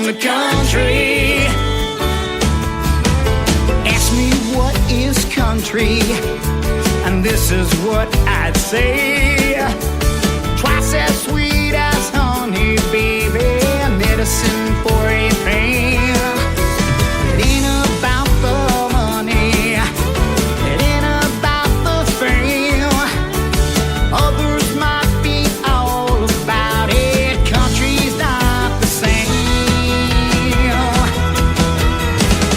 the country. Ask me what is country, and this is what I'd say. Twice as sweet as honey, baby, medicine for a pain. It ain't about the money, it ain't about the fame. Others might be all about it, country's not the same.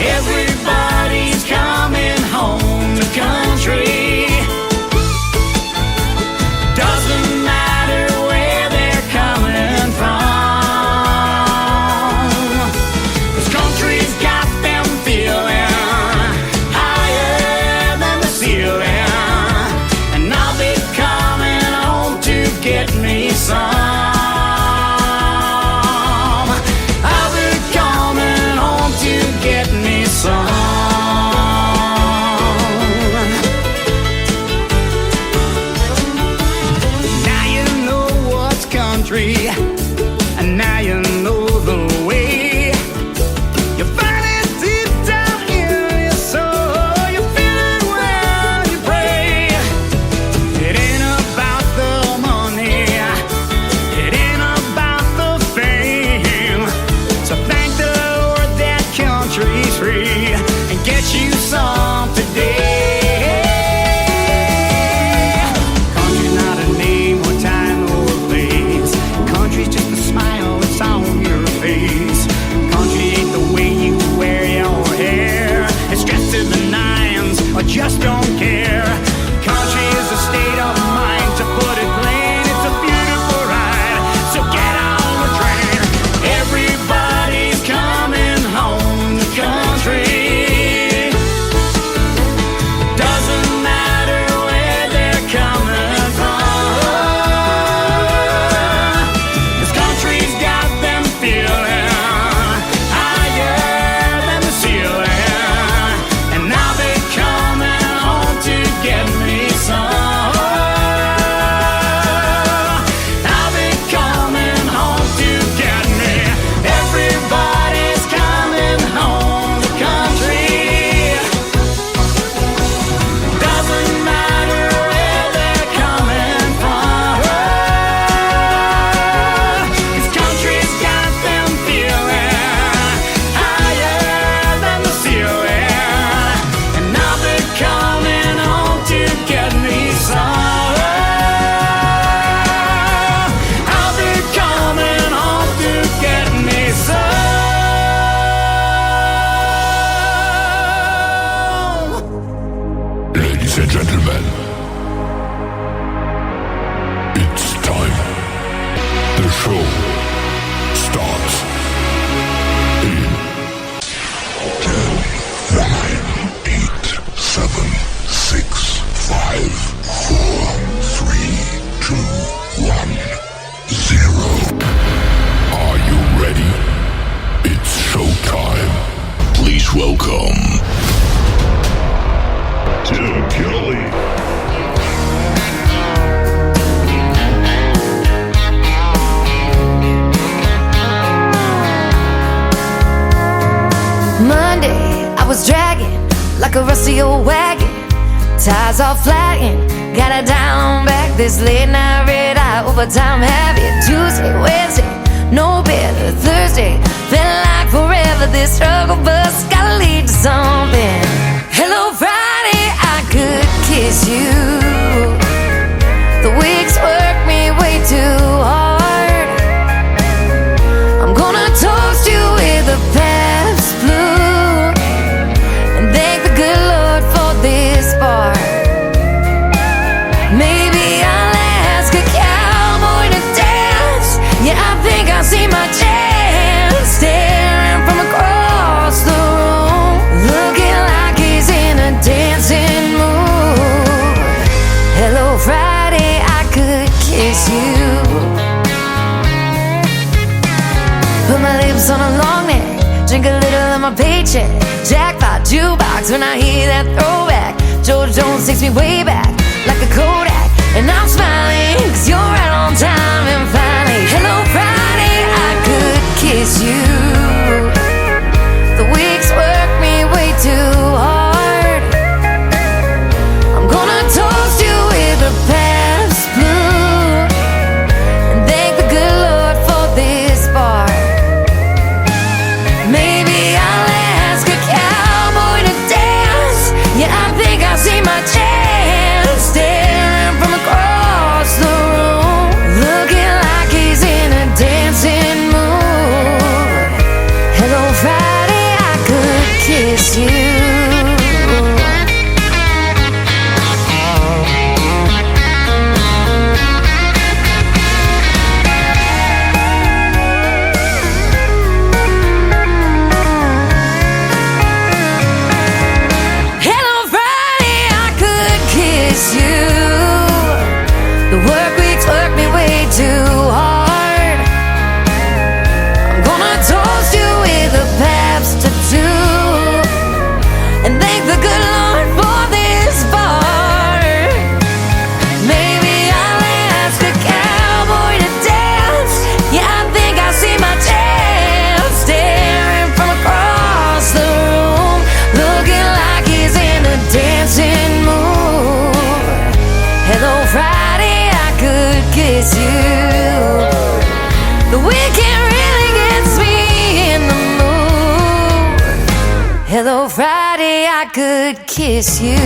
Everybody's coming home to country. Doesn't matter where they're coming from, 'cause country's got them feeling higher than the ceiling. And I'll be coming home to get me some. I'll be coming home to get me some. Now you know what's country, and now you know the way. You find it deep down in your soul, you feel it when you pray. It ain't about the money, it ain't about the fame. So thank the Lord that country's free, and get you some today. Country's not a name or time or place. Country's just a smile that's on your face. Country ain't the way you wear your hair. It's dressed to the nines or just don't care. Country is a state of mind, to put it plain. It's a beautiful ride, so get on the train. Everybody's coming home to country. Doesn't matter where they're coming from, 'cause country's got them feeling higher than the ceiling. And I'll be coming home to get me some. I'll be coming home to get me. Everybody's coming home to country. Doesn't matter where they're coming from, 'cause country's got them feeling higher than the ceiling. And I'll be coming home to get me some. I'll be coming home to get me some. Ladies and gentlemen, it's time. The show starts in 10, 9, 8, 7, 6, 5, 4, 3, 2, 1, 0. Are you ready? It's showtime. Please welcome Tim Kelly. Monday, I was dragging like a rusty old wagon. Tires all flagging, gotta down back this late night red eye overtime habit. Tuesday, Wednesday, no better. Thursday, felt like forever. This struggle bus gotta lead to something. Hello Friday, I could kiss you. The weeks work me way too hard. I'm gonna toast you with a Pabst Blue and thank the good Lord for this bar. Maybe I'll ask a cowboy to dance. Yeah, I think I see my chance, staring from across the room, looking like he's in a dancing mood. Hello Friday, I could kiss you. Put my lips on a long neck, drink a little of my paycheck. Jackpot jukebox when I hear that throwback. George Jones takes me way back like a Kodak. And I'm smiling 'cause you're right on time. And finally, hello Friday, I could kiss you. Hello, Friday, I could kiss you.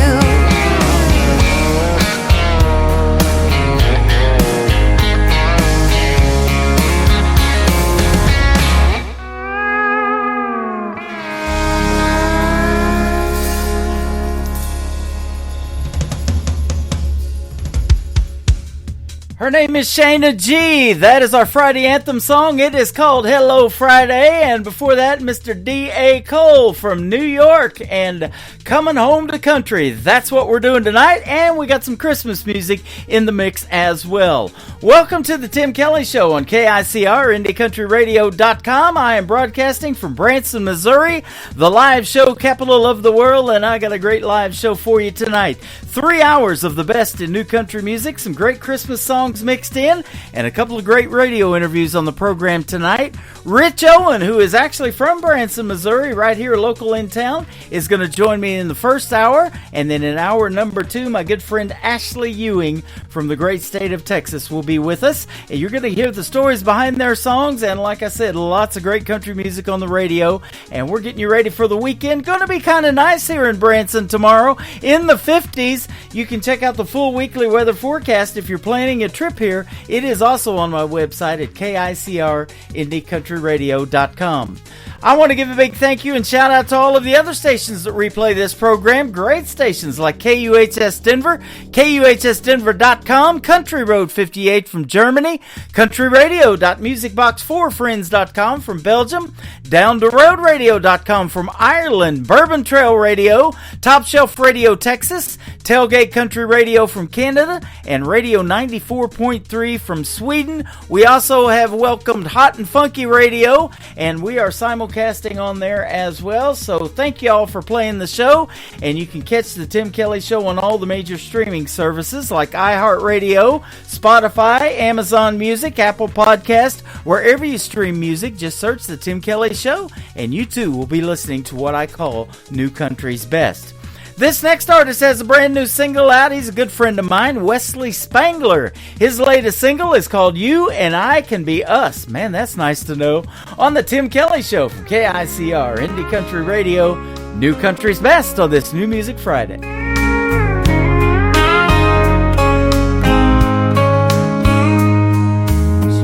Her name is Shayna G. That is our Friday anthem song. It is called Hello Friday. And before that, Mr. D.A. Cole from New York and Coming Home to Country. That's what we're doing tonight. And we got some Christmas music in the mix as well. Welcome to the Tim Kelly Show on KICR, IndieCountryRadio.com. I am broadcasting from Branson, Missouri, the live show capital of the world. And I got a great live show for you tonight. 3 hours of the best in new country music, some great Christmas songs mixed in, and a couple of great radio interviews on the program tonight. Rich Owen, who is actually from Branson, Missouri, right here local in town, is going to join me in the first hour, and then in hour number 2, my good friend Ashley Ewing from the great state of Texas will be with us, and you're going to hear the stories behind their songs, and like I said, lots of great country music on the radio, and we're getting you ready for the weekend. Going to be kind of nice here in Branson tomorrow, in the 50s. You can check out the full weekly weather forecast if you're planning a trip here. It is also on my website at KICR-IndieCountryRadio.com. I want to give a big thank you and shout out to all of the other stations that replay this program. Great stations like KUHS Denver, KUHSdenver.com, Country Road 58 from Germany, countryradio.musicbox4friends.com from Belgium, downtheroadradio.com from Ireland, Bourbon Trail Radio, Top Shelf Radio Texas, Tailgate Country Radio from Canada, and Radio 94.3 from Sweden. We also have welcomed Hot and Funky Radio, and we are simulcasting on there as well. So thank you all for playing the show, and you can catch the Tim Kelly Show on all the major streaming services like iHeartRadio, Spotify, Amazon Music, Apple Podcast, wherever you stream music. Just search the Tim Kelly Show, and you too will be listening to what I call New Country's Best. This next artist has a brand new single out. He's a good friend of mine, Wesley Spangler. His latest single is called You and I Can Be Us. Man, that's nice to know. On the Tim Kelly Show from KICR, Indie Country Radio, New Country's Best on this New Music Friday.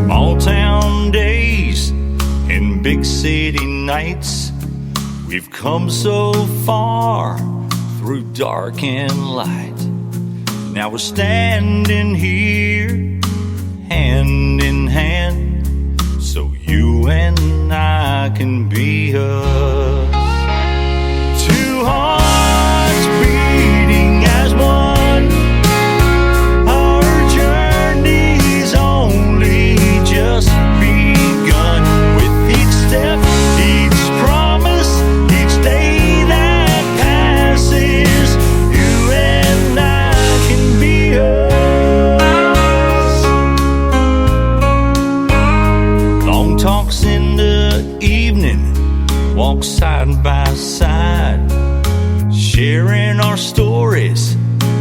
Small town days and big city nights, we've come so far through dark and light. Now we're standing here, hand in hand, so you and I can be us. Two hearts beating as one. Our journey's only just begun. With each step, each promise, each day that passes, you and I can be us. Long talks in the evening, walk side by side, sharing our stories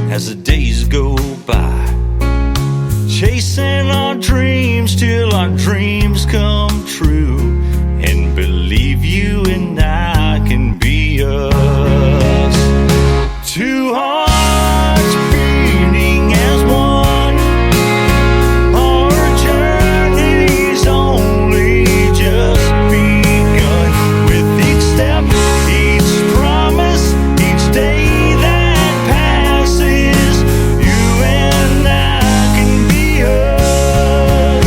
as the days go by, chasing our dreams till our dreams come true, and believe you and I can be us. Two hearts beating as one. Our journey's only just begun. With each step, each promise, each day that passes, you and I can be us.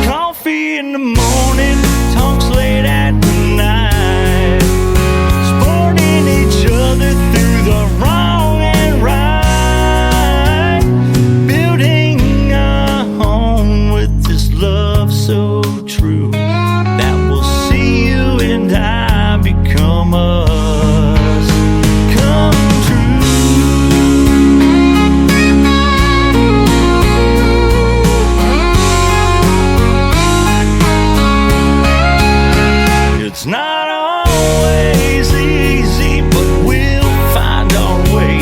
Coffee in the morning, talks late at night, supporting each other through the wrong and right, building a home with this love so true that will see you and I become us, come true. It's not always easy, but we'll find our way,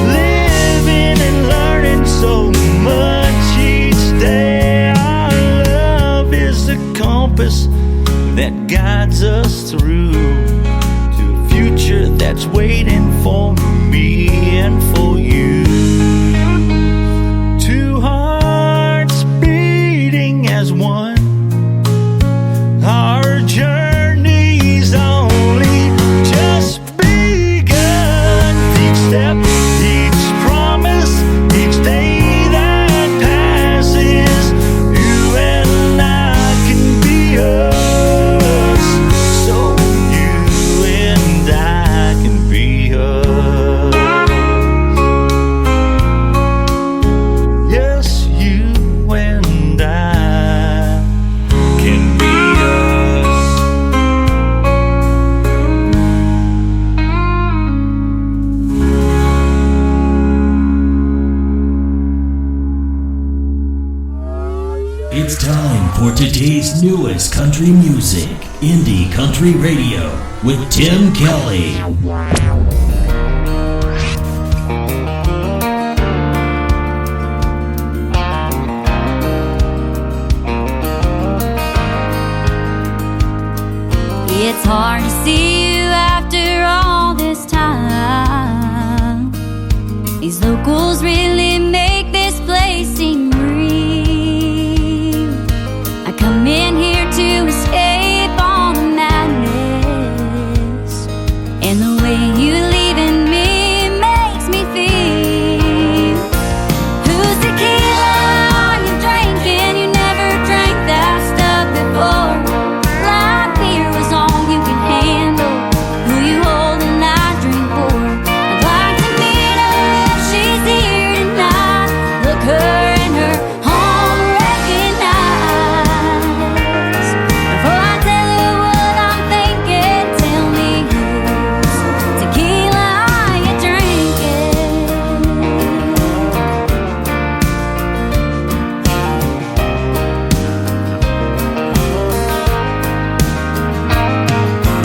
living and learning so much each day. Our love is a compass that guides us through to a future that that's waiting for me and for you. Two hearts beating as one. Our journey's only just begun. Each step, each promise, each day that passes, you and I can be us. So you and I can be us. Yes, you and I can be us. It's time for today's newest country music, Indie Country Radio, with Tim Kelly. It's hard to see you after all this time. These locals really make this place seem real. I come in here to escape all the madness, and the way you leaving me makes me feel. Whose tequila are you drinking? You never drank that stuff before. Light beer was all you can handle. Who you holding that drink for? I'd like to meet her if she's here tonight. Look her in her home, recognize. Before I tell her what I'm thinking, tell me whose tequila are you drinking?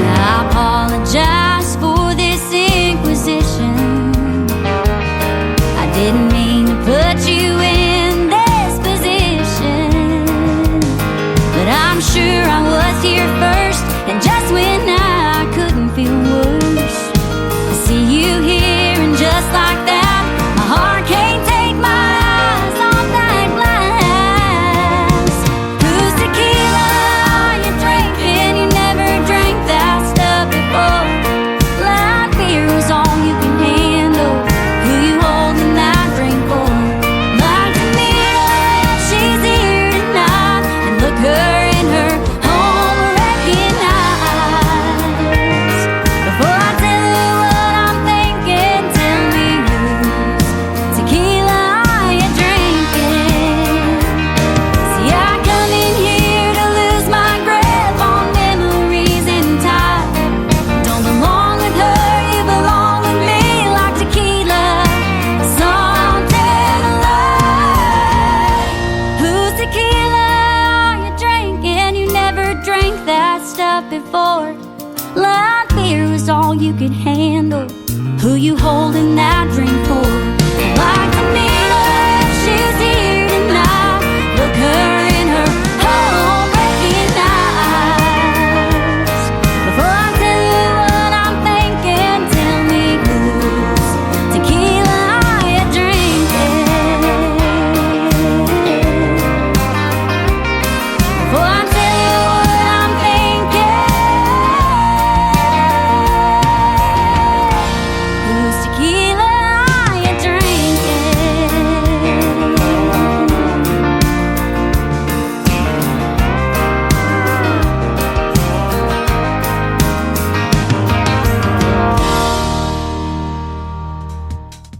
I apologize for this inquisition. I didn't mean to put you in this position, but I'm sure I was here first, and just when I couldn't feel worse, I see you here, and just like that, my heart can't take my eyes off that glass. Whose tequila are you drinking? You never drank that stuff before. Light beer was all you can handle. Who you holding that drink for? Like to meet her if she's here tonight, and look her in her home, recognize. Before I tell her what I'm thinking, tell me whose tequila are you drinking? See, I come in here to lose my grip on memories in time. Don't belong with her, you belong with me, like tequila, something alive. Whose tequila are you drinking? You never drank that stuff before. Light beer is all you could handle. Who you holding that drink for? Like to meet her if she's here tonight. Look her in her home, recognize. Before I tell you what I'm thinking, tell me whose tequila are you drinking? Before I tell you what I'm thinking, whose tequila are you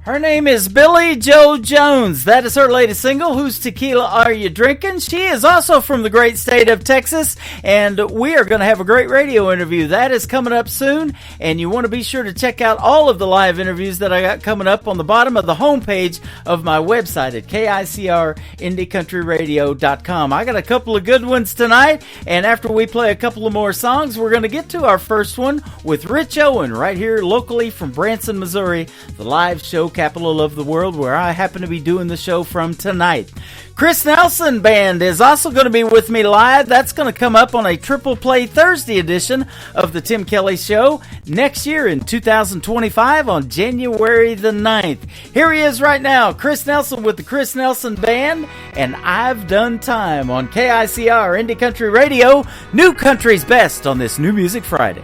Her name is Billy Joe Jones. That is her latest single, Whose Tequila Are You Drinking? She is also from the great state of Texas, and we are going to have a great radio interview. That is coming up soon, and you want to be sure to check out all of the live interviews that I got coming up on the bottom of the homepage of my website at KICRIndieCountryRadio.com. I got a couple of good ones tonight, and after we play a couple of more songs, we're going to get to our first one with Rich Owen right here locally from Branson, Missouri, the live show capital capital of the world, where I happen to be doing the show from tonight. Chris Nelson Band is also going to be with me live. That's going to come up on a Triple Play Thursday edition of the Tim Kelly Show next year in 2025 on January the 9th. Here he is right now, Chris Nelson with the Chris Nelson Band, and I've Done Time on KICR Indie Country Radio, New Country's Best on this New Music Friday.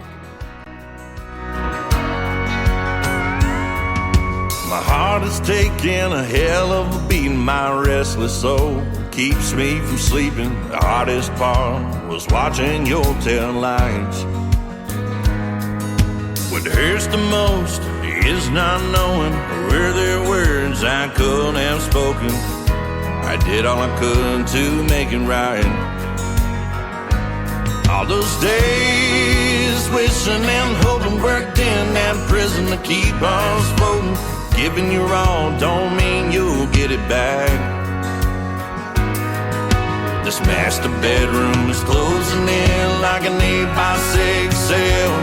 My heart is taking a hell of a beating. My restless soul keeps me from sleeping. The hardest part was watching your tail lights. What hurts the most is not knowing where there were words I couldn't have spoken. I did all I could to make it right. All those days wishing and hoping, worked in that prison to keep us floating. Giving your all don't mean you'll get it back. This master bedroom is closing in like an 8x6 cell.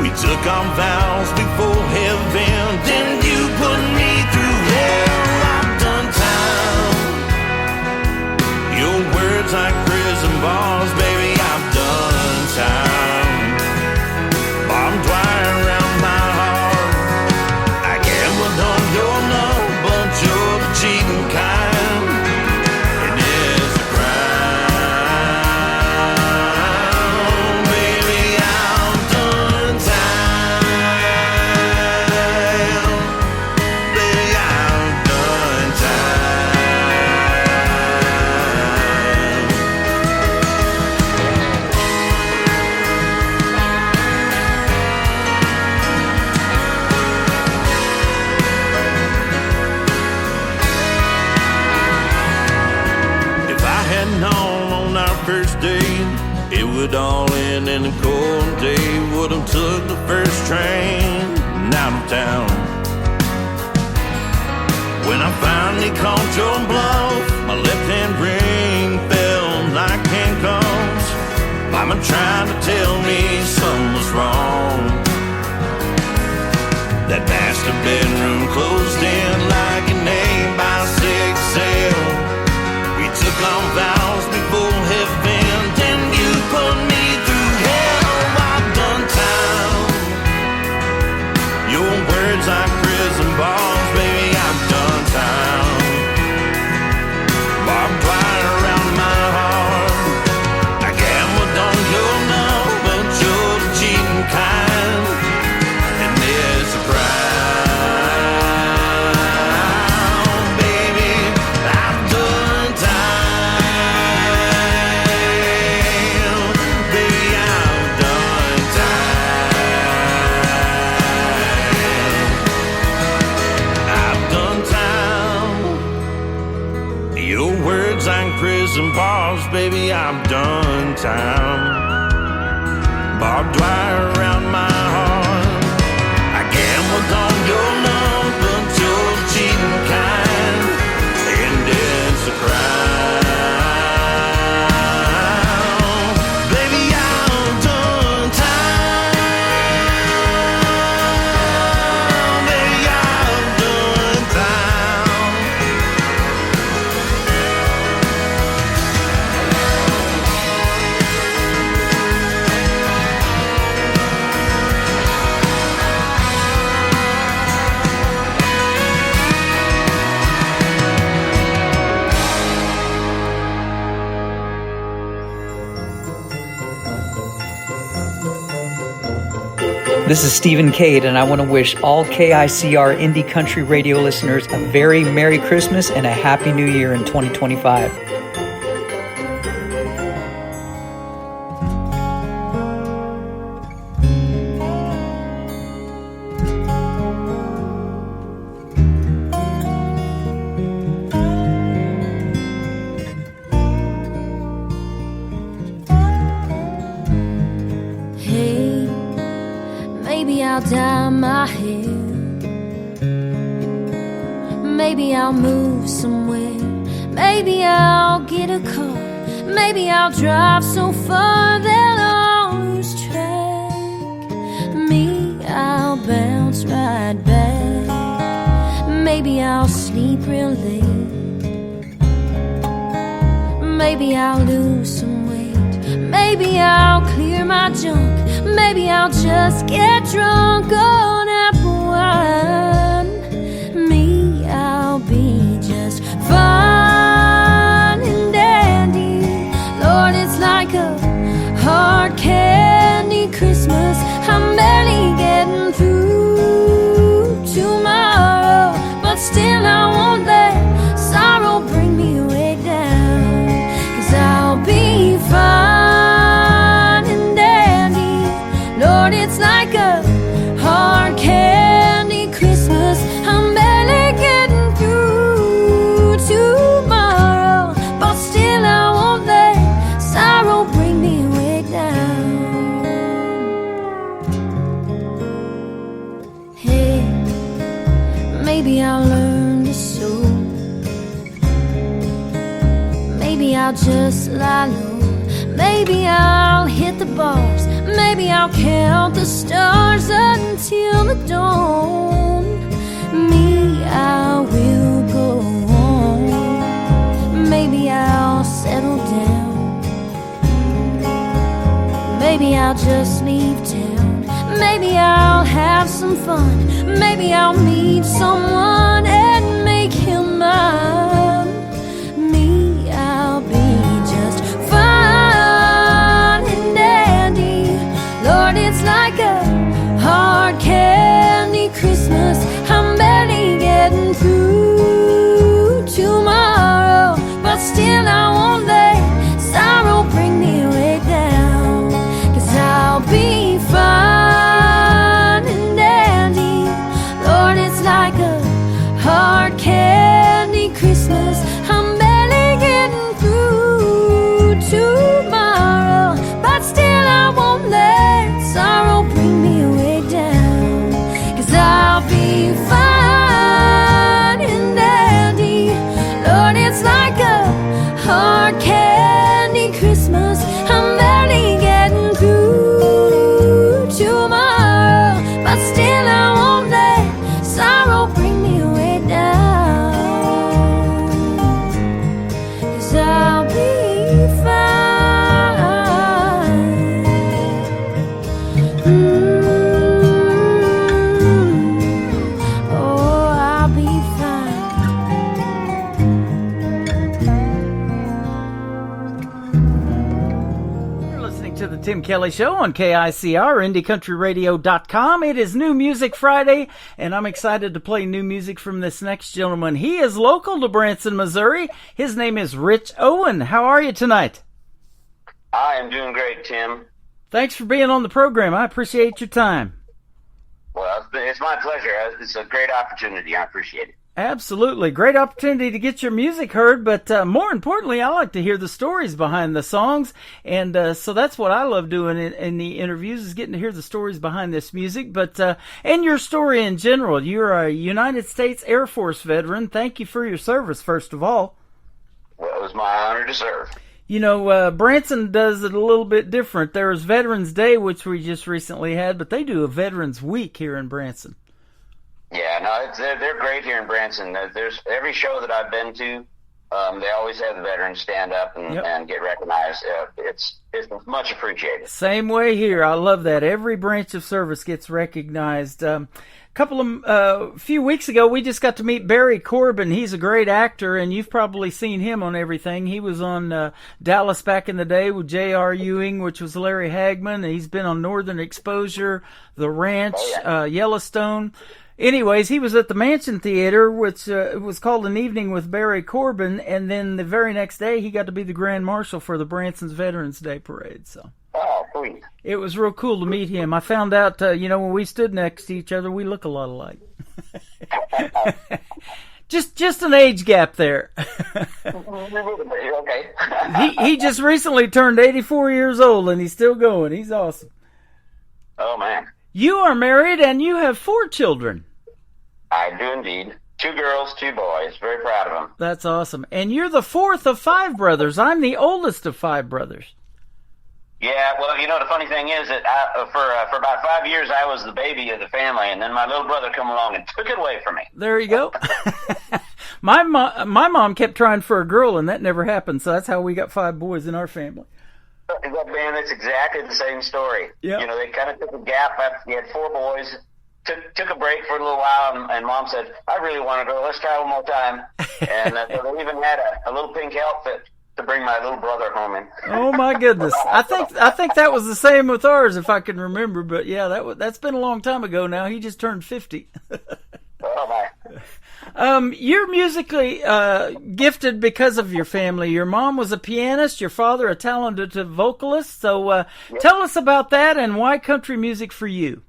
We took on vows before heaven, then you put me through hell. I've done time. Your words like prison bars, baby, I've done time. Barbed wire around my heart. I gambled on your love, but you're the cheating kind. And it's a crime, baby, I've done time. Baby, I've done time. If I had known on our first date it would all end in a cold day, would have took the first train out of town. When I finally called your bluff, my left-hand ring fell like handcuffs. Mama tried to tell me something was wrong. That master bedroom closed in like an 8x6 cell. We took on vows before heaven, then you put me through hell. I've done time. Your words like prison bars, baby, I've done time. Barbed wire around my heart. I gambled on your love, but you're the cheating kind. And it's a crime, baby, I've done time. Baby, I've done time. I've done time. Your words like prison bars, baby, I've done time. Barbed wire around my heart. I gambled on your love, but you're the cheating kind. And it's a crime. Baby, I've done time. Baby, I've done time. This is Stephen Cade, and I want to wish all KICR Indie Country Radio listeners a very Merry Christmas and a Happy New Year in 2025. Hey, maybe I'll dye my hair. Maybe I'll move somewhere. Maybe I'll get a car. Maybe I'll drive so far that I'll lose track. Me, I'll bounce right back. Maybe I'll sleep real late. Maybe I'll lose some weight. Maybe I'll clear my junk. Maybe I'll just get drunk on apple wine. Me, I'll be just fine and dandy. Lord, it's like a hard candy Christmas. I'm barely getting through tomorrow, but still I won't let sorrow bring me way down. 'Cause I'll be fine and dandy. Lord, it's like a hard candy Christmas. I'm barely getting through tomorrow, but still I won't let sorrow bring me way down. Hey, maybe I'll learn to sew. Maybe I'll just lie low. Maybe I'll hit the bars. Maybe I'll count the stars until the dawn. Me, I will go on. Maybe I'll settle down. Maybe I'll just leave town. Maybe I'll have some fun. Maybe I'll meet someone and make him mine. Me, I'll be just fine and dandy. Lord, it's like a hard candy Christmas. I'm barely getting through tomorrow, but still I won't let sorrow bring me way down. 'Cause I'll be fine and dandy. Lord, it's like a hard candy Christmas. I'm barely getting through tomorrow, but still I won't let sorrow bring me way down. 'Cause I'll be fine and dandy. Lord, it's like a hard candy Christmas. I'm barely getting through tomorrow, but still I won't let sorrow bring me way down. 'Cause I'll be fine. Oh, I'll be fine. You're listening to the Tim Kelly Show on KICR, IndieCountryRadio.com. It is New Music Friday, and I'm excited to play new music from this next gentleman. He is local to Branson, Missouri. His name is Rich Owen. How are you tonight? I am doing great, Tim. Thanks for being on the program. I appreciate your time. Well, it's my pleasure. It's a great opportunity. I appreciate it. Absolutely. Great opportunity to get your music heard, but more importantly, I like to hear the stories behind the songs, and so that's what I love doing in the interviews, is getting to hear the stories behind this music, but and your story in general. You're a United States Air Force veteran. Thank you for your service, first of all. Well, it was my honor to serve. You know, Branson does it a little bit different. There's Veterans Day, which we just recently had, but they do a Veterans Week here in Branson. Yeah, no, they're great here in Branson. There's every show that I've been to, they always have the veterans stand up and get recognized. It's much appreciated. Same way here. I love that. Every branch of service gets recognized. Few weeks ago, we just got to meet Barry Corbin. He's a great actor, and you've probably seen him on everything. He was on Dallas back in the day with J.R. Ewing, which was Larry Hagman. He's been on Northern Exposure, The Ranch, Yellowstone. Anyways, he was at the Mansion Theater, which was called An Evening with Barry Corbin, and then the very next day he got to be the Grand Marshal for the Branson's Veterans Day Parade. So, oh, sweet. It was real cool to meet him. I found out, when we stood next to each other, we look a lot alike. Just an age gap there. Okay. he just recently turned 84 years old, and he's still going. He's awesome. Oh, man. You are married, and you have 4 children. I do indeed. 2 girls, 2 boys. Very proud of them. That's awesome. And you're the 4th of 5 brothers. I'm the oldest of 5 brothers. Yeah, well, the funny thing is that for about 5 years I was the baby of the family, and then my little brother come along and took it away from me. There you go. My mom kept trying for a girl, and that never happened, so that's how we got 5 boys in our family. Man, that's exactly the same story. Yep. They kind of took a gap after you had 4 boys, took a break for a little while, and Mom said, I really want to go. Let's try one more time. And so they even had a little pink outfit to bring my little brother home in. Oh my goodness! I think that was the same with ours, if I can remember. But yeah, that's been a long time ago now. He just turned 50. Oh my! You're musically gifted because of your family. Your mom was a pianist. Your father a talented vocalist. So Yep. Tell us about that and why country music for you.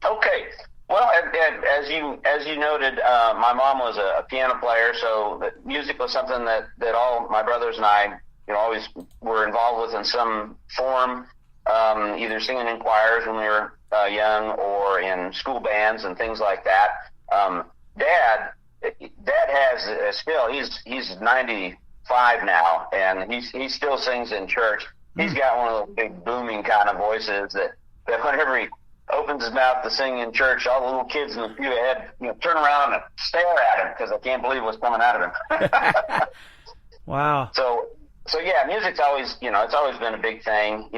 Okay. Well, as you noted, my mom was a piano player, so music was something that all my brothers and I, always were involved with in some form, either singing in choirs when we were young or in school bands and things like that. Dad has a skill. He's 95 now, and he still sings in church. He's got one of those big booming kind of voices that whenever he opens his mouth to sing in church, all the little kids in the pew ahead, turn around and stare at him because they can't believe what's coming out of him. Wow. So yeah, music's always, it's always been a big thing.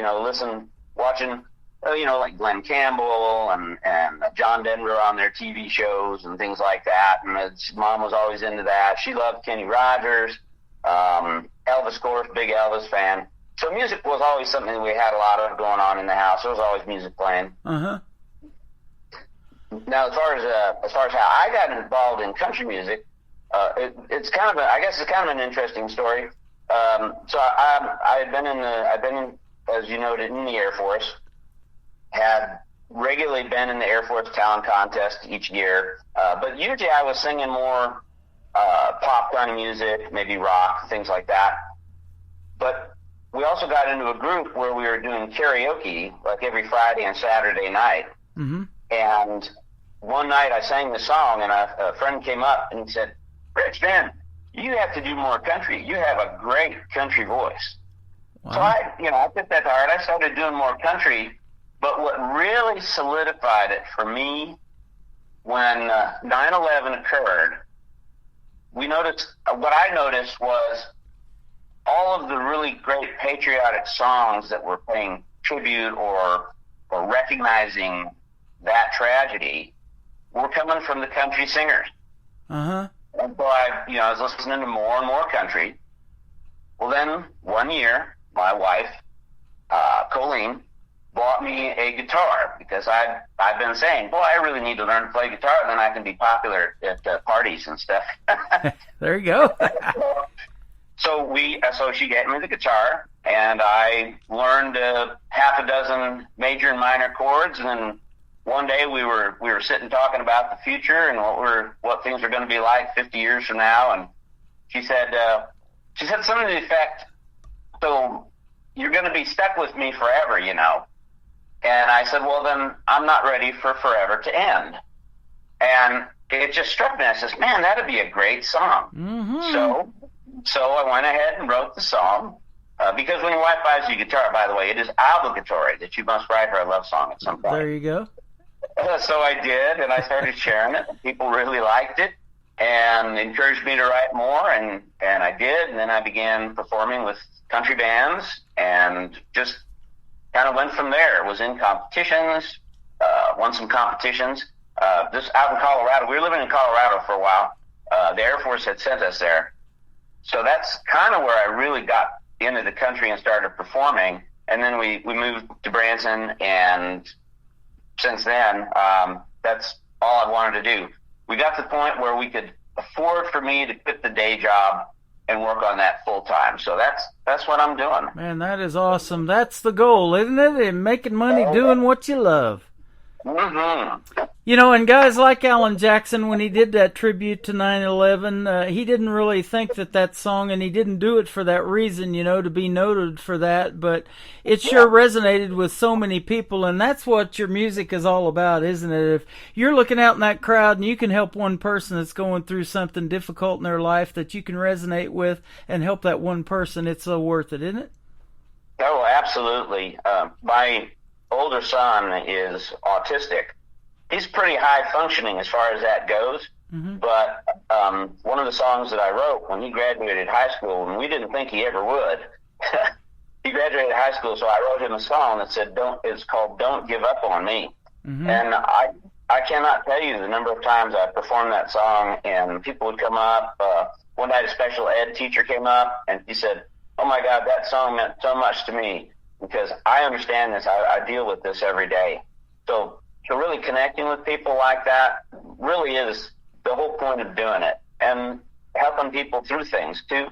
Watching, like Glenn Campbell and John Denver on their TV shows and things like that. And his mom was always into that. She loved Kenny Rogers, Elvis, of course, big Elvis fan. So music was always something that we had a lot of going on in the house. There was always music playing. Uh-huh. Now, as far as how I got involved in country music, it's kind of an interesting story. So I've been as you noted, in the Air Force. Had regularly been in the Air Force talent contest each year, but usually I was singing more pop kind of music, maybe rock, things like that. But we also got into a group where we were doing karaoke like every Friday and Saturday night. Mm-hmm. And one night I sang the song, and a friend came up and he said, Rich, man, you have to do more country. You have a great country voice. Wow. So I took that to heart. I started doing more country. But what really solidified it for me when 9/11 occurred, what I noticed was all of the really great patriotic songs that were paying tribute or recognizing that tragedy were coming from the country singers. Uh-huh. And so I was listening to more and more country. Well, then one year, my wife, Colleen, bought me a guitar because I've been saying, boy, I really need to learn to play guitar, then I can be popular at parties and stuff. There you go. So she gave me the guitar, and I learned half a dozen major and minor chords. And then one day we were sitting talking about the future and what things are going to be like 50 years from now. And she said something to the effect, so you're going to be stuck with me forever, And I said, well, then I'm not ready for forever to end. And it just struck me. I said, man, that'd be a great song. Mm-hmm. So I went ahead and wrote the song. Because when your wife buys you a guitar, by the way, it is obligatory that you must write her a love song at some point. There you go. So I did, and I started sharing it. People really liked it and encouraged me to write more, and I did. And then I began performing with country bands and just kind of went from there. Was in competitions, won some competitions. Just out in Colorado. We were living in Colorado for a while. The Air Force had sent us there. So that's kind of where I really got into the country and started performing. And then we moved to Branson, and since then, that's all I wanted to do. We got to the point where we could afford for me to quit the day job and work on that full time. So that's what I'm doing. Man, that is awesome. That's the goal, isn't it? And making money doing what you love. Mm-hmm. And guys like Alan Jackson, when he did that tribute to 9/11, he didn't really think that song, and he didn't do it for that reason, to be noted for that, but it sure resonated with so many people, and that's what your music is all about, isn't it? If you're looking out in that crowd and you can help one person that's going through something difficult in their life that you can resonate with and help that one person, it's so worth it, isn't it? Oh, absolutely. My older son is autistic. He's pretty high functioning as far as that goes. Mm-hmm. But one of the songs that I wrote when he graduated high school, and we didn't think he ever would, he graduated high school, so I wrote him a song that said, it's called Don't Give Up on Me. Mm-hmm. And I cannot tell you the number of times I performed that song, and people would come up. One night a special ed teacher came up, and he said, "Oh my God, that song meant so much to me because I understand this. I deal with this every day." So really connecting with people like that really is the whole point of doing it, and helping people through things too.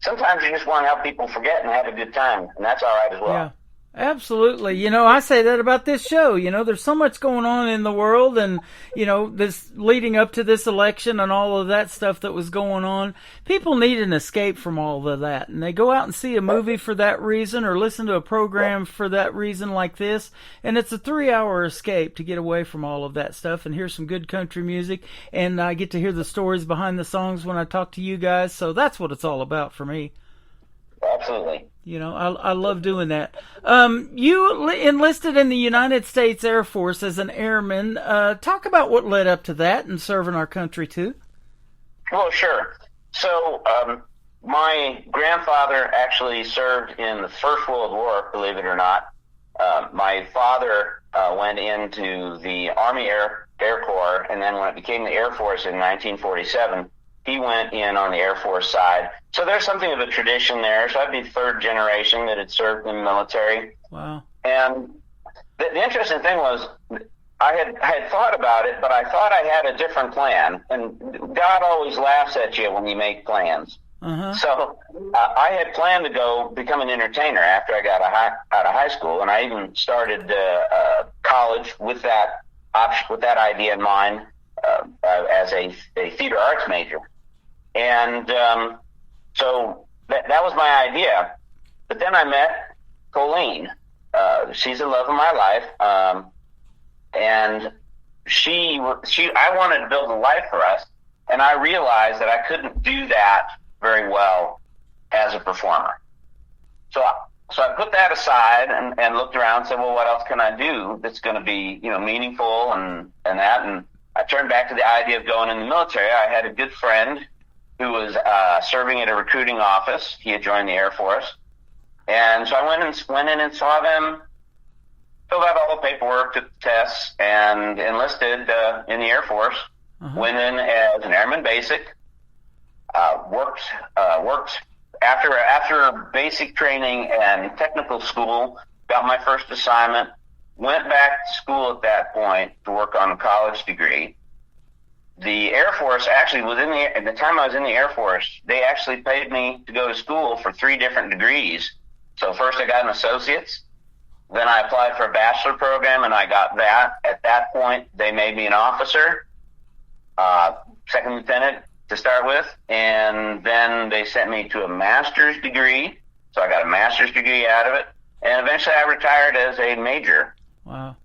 Sometimes you just want to help people forget and have a good time, and that's all right as well. Yeah. Absolutely. You know, I say that about this show. You know, there's so much going on in the world, and, you know, this leading up to this election and all of that stuff that was going on. People need an escape from all of that, and they go out and see a movie for that reason or listen to a program for that reason like this, and it's a 3-hour escape to get away from all of that stuff and hear some good country music, and I get to hear the stories behind the songs when I talk to you guys, so that's what it's all about for me. Absolutely. You know, I love doing that. You enlisted in the United States Air Force as an airman. Talk about what led up to that and serving our country, too. Well, sure. So my grandfather actually served in the First World War, believe it or not. My father went into the Army Air Corps, and then when it became the Air Force in 1947, he went in on the Air Force side. So there's something of a tradition there. So I'd be third generation that had served in the military. Wow. And the interesting thing was I had thought about it, but I thought I had a different plan. And God always laughs at you when you make plans. Uh-huh. So I had planned to go become an entertainer after I got out of high school. And I even started college with that idea in mind as a theater arts major. And so that was my idea. But then I met Colleen. She's the love of my life. And I wanted to build a life for us. And I realized that I couldn't do that very well as a performer. So I put that aside and looked around and said, well, what else can I do that's going to be, meaningful and that. And I turned back to the idea of going in the military. I had a good friend who was serving at a recruiting office. He had joined the Air Force. And so I went in and saw them, filled out all the paperwork, took the tests, and enlisted in the Air Force. Uh-huh. Went in as an airman basic. Worked after basic training and technical school. Got my first assignment. Went back to school at that point to work on a college degree. The Air Force actually at the time I was in the Air Force, they actually paid me to go to school for 3 different degrees. So first I got an associate's, then I applied for a bachelor program and I got that. At that point, they made me an officer, second lieutenant to start with, and then they sent me to a master's degree. So I got a master's degree out of it, and eventually I retired as a major. Wow.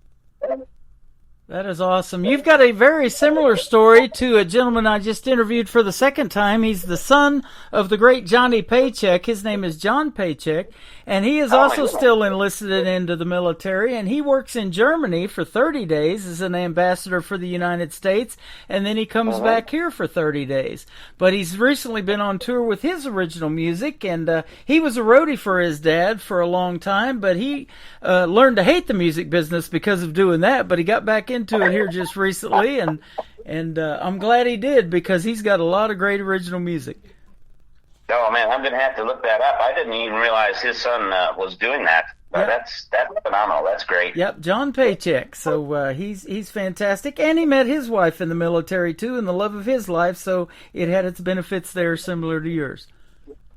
That is awesome. You've got a very similar story to a gentleman I just interviewed for the second time. He's the son of the great Johnny Paycheck. His name is John Paycheck, and he is also still enlisted into the military, and he works in Germany for 30 days as an ambassador for the United States, and then he comes back here for 30 days. But he's recently been on tour with his original music, and he was a roadie for his dad for a long time, but he learned to hate the music business because of doing that, but he got back into it here just recently, and I'm glad he did because he's got a lot of great original music. Oh man, I'm gonna have to look that up. I didn't even realize his son was doing that. Yep. That's phenomenal. That's great. Yep, John Paycheck. So he's fantastic, and he met his wife in the military too, and the love of his life. So it had its benefits there, similar to yours.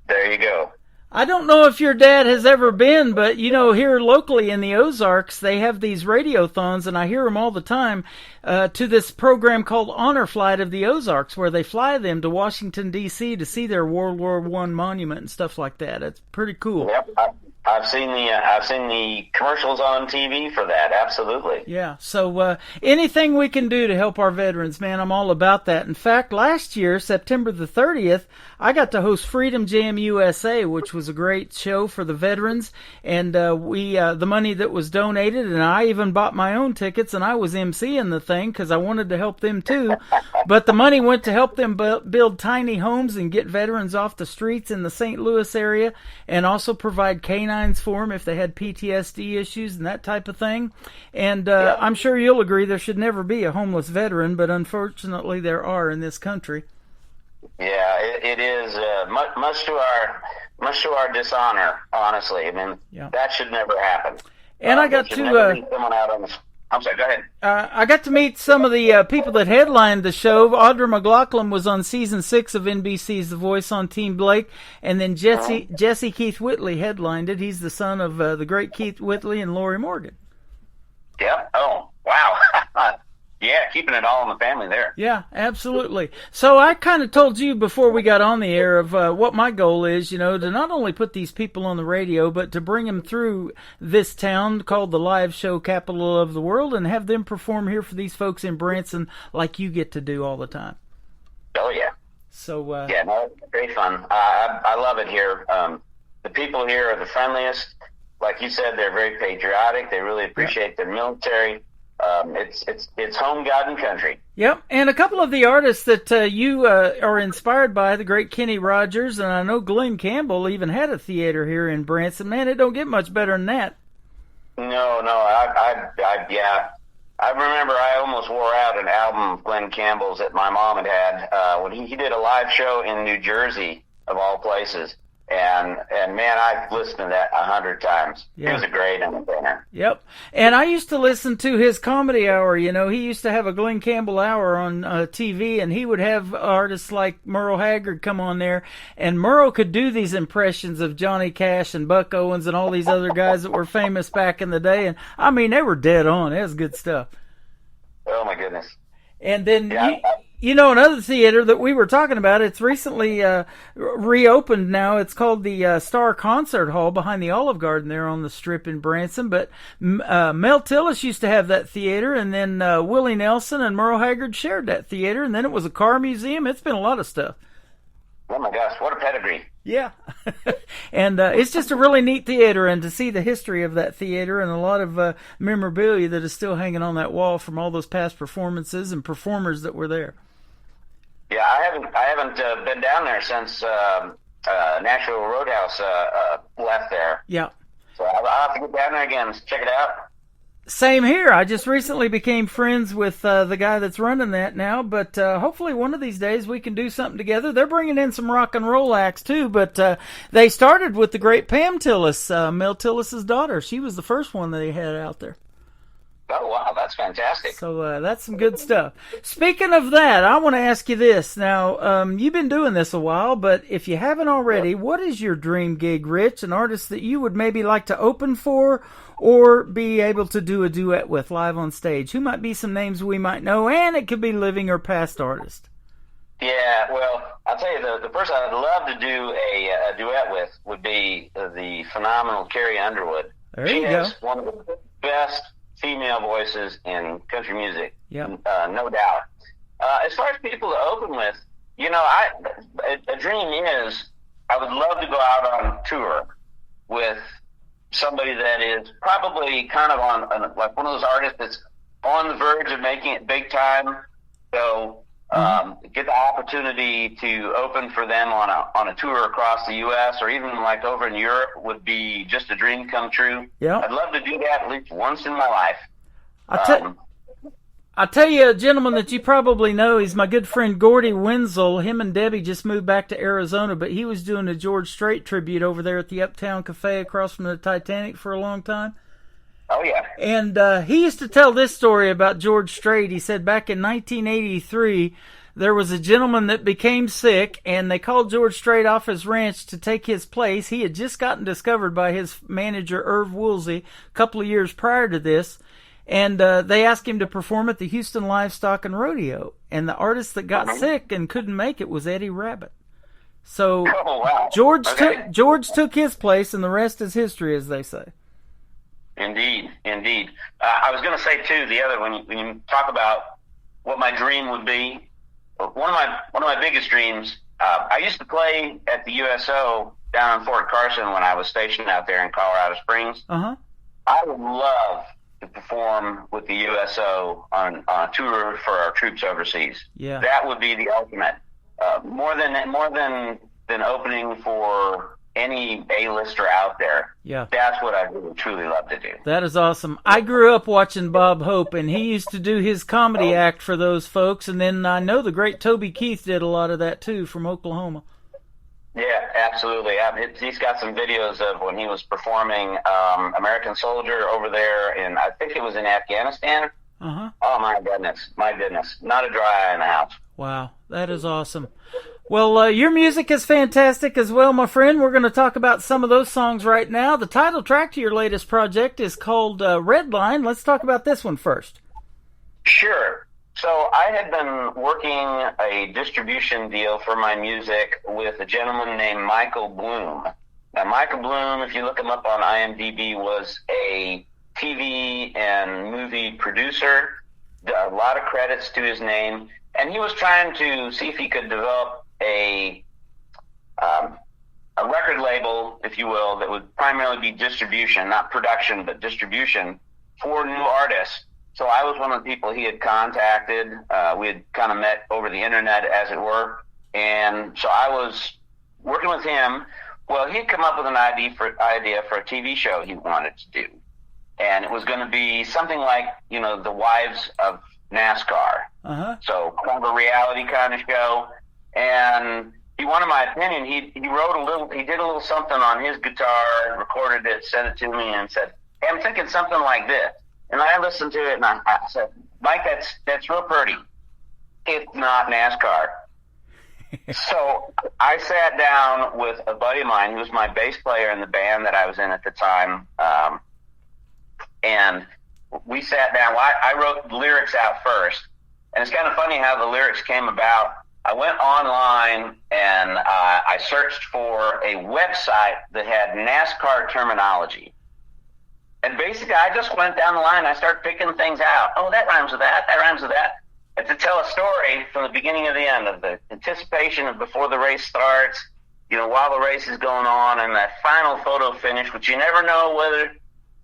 There you go. I don't know if your dad has ever been, but, here locally in the Ozarks, they have these radiothons, and I hear them all the time, to this program called Honor Flight of the Ozarks, where they fly them to Washington, D.C. to see their World War I monument and stuff like that. It's pretty cool. Yep, I've seen the commercials on TV for that. Absolutely. Yeah. So anything we can do to help our veterans, man, I'm all about that. In fact, last year, September the 30th, I got to host Freedom Jam USA, which was a great show for the veterans. And the money that was donated, and I even bought my own tickets, and I was emceeing the thing because I wanted to help them too. But the money went to help them build tiny homes and get veterans off the streets in the St. Louis area, and also provide canines for them if they had PTSD issues and that type of thing. And I'm sure you'll agree there should never be a homeless veteran, but unfortunately there are in this country. Yeah, it is much to our dishonor, honestly. I mean, that should never happen. And I got to someone out on the. I'm sorry, go ahead. I got to meet some of the people that headlined the show. Audra McLaughlin was on season 6 of NBC's The Voice on Team Blake, and then Jesse Keith Whitley headlined it. He's the son of the great Keith Whitley and Lori Morgan. Yep. Oh, wow. Yeah, keeping it all in the family there. Yeah, absolutely. So I kind of told you before we got on the air of what my goal is, to not only put these people on the radio, but to bring them through this town called the live show capital of the world and have them perform here for these folks in Branson like you get to do all the time. Oh, yeah. So yeah, no, it's great fun. I love it here. The people here are the friendliest. Like you said, they're very patriotic. They really appreciate their military. It's home, God, and country. Yep, and a couple of the artists that you are inspired by, the great Kenny Rogers, and I know Glenn Campbell even had a theater here in Branson. Man, it don't get much better than that. No, I remember I almost wore out an album of Glenn Campbell's that my mom had when he did a live show in New Jersey, of all places. And man, I've listened to that 100 times. Yeah. He was a great entertainer. Yep. And I used to listen to his comedy hour. He used to have a Glenn Campbell hour on TV, and he would have artists like Merle Haggard come on there. And Merle could do these impressions of Johnny Cash and Buck Owens and all these other guys that were famous back in the day. And I mean, they were dead on. It was good stuff. Oh my goodness. And then another theater that we were talking about, it's recently reopened now. It's called the Star Concert Hall behind the Olive Garden there on the Strip in Branson. But Mel Tillis used to have that theater, and then Willie Nelson and Merle Haggard shared that theater, and then it was a car museum. It's been a lot of stuff. Oh my gosh, what a pedigree. Yeah. And it's just a really neat theater, and to see the history of that theater and a lot of memorabilia that is still hanging on that wall from all those past performances and performers that were there. Yeah, I haven't been down there since Nashville Roadhouse left there. Yeah. So I'll have to get down there again, check it out. Same here. I just recently became friends with the guy that's running that now, but hopefully one of these days we can do something together. They're bringing in some rock and roll acts too, but they started with the great Pam Tillis, Mel Tillis's daughter. She was the first one that they had out there. Oh, wow, that's fantastic. So that's some good stuff. Speaking of that, I want to ask you this. Now, you've been doing this a while, but if you haven't already, what is your dream gig, Rich? An artist that you would maybe like to open for or be able to do a duet with live on stage? Who might be some names we might know, and it could be living or past artist. Yeah, well, I'll tell you, the person I'd love to do a duet with would be the phenomenal Carrie Underwood. There you go. She has one of the best female voices in country music, no doubt. As far as people to open with, a dream is I would love to go out on tour with somebody that is probably kind of on like one of those artists that's on the verge of making it big time. So get the opportunity to open for them on a tour across the U.S. or even like over in Europe would be just a dream come true. Yeah, I'd love to do that at least once in my life. I'll tell you a gentleman that you probably know. He's my good friend Gordy Wenzel. Him and Debbie just moved back to Arizona, but he was doing a George Strait tribute over there at the Uptown Cafe across from the Titanic for a long time. Oh, yeah. And he used to tell this story about George Strait. He said back in 1983, there was a gentleman that became sick, and they called George Strait off his ranch to take his place. He had just gotten discovered by his manager, Irv Woolsey, a couple of years prior to this. And they asked him to perform at the Houston Livestock and Rodeo. And the artist that got sick and couldn't make it was Eddie Rabbitt. So Oh, wow. George Okay. took his place, and the rest is history, as they say. Indeed. I was going to say too, when you talk about what my dream would be, one of my biggest dreams. I used to play at the USO down in Fort Carson when I was stationed out there in Colorado Springs. Uh-huh. I would love to perform with the USO on a tour for our troops overseas. Yeah. That would be the ultimate. More than opening for any A-lister out there. Yeah. That's what I would truly love to do. That is awesome. I grew up watching Bob Hope, and he used to do his comedy act for those folks, and then I know the great Toby Keith did a lot of that too from Oklahoma. Yeah, absolutely. He's got some videos of when he was performing American Soldier over there I think it was in Afghanistan. Uh-huh. Oh, my goodness. Not a dry eye in the house. Wow, that is awesome. Well, your music is fantastic as well, my friend. We're going to talk about some of those songs right now. The title track to your latest project is called Red Line. Let's talk about this one first. Sure. So I had been working a distribution deal for my music with a gentleman named Michael Bloom. Now, Michael Bloom, if you look him up on IMDb, was a TV and movie producer. A lot of credits to his name. And he was trying to see if he could develop a record label, if you will, that would primarily be distribution, not production, but distribution for new artists. So I was one of the people he had contacted. We had kind of met over the internet, as it were. And so I was working with him. Well, he'd come up with an idea for a TV show he wanted to do. And it was going to be something like, the Wives of NASCAR. Uh-huh. So kind of a reality kind of show. And he wanted my opinion. He did a little something on his guitar, recorded it, sent it to me, and said, "Hey, I'm thinking something like this." And I listened to it, and I said, "Mike, that's real pretty. It's not NASCAR." So I sat down with a buddy of mine who was my bass player in the band that I was in at the time, and we sat down. Well, I wrote the lyrics out first, and it's kind of funny how the lyrics came about. I went online and I searched for a website that had NASCAR terminology. And basically, I just went down the line. I started picking things out. Oh, that rhymes with that. That rhymes with that. And to tell a story from the beginning to the end, of the anticipation of before the race starts, while the race is going on, and that final photo finish, which you never know whether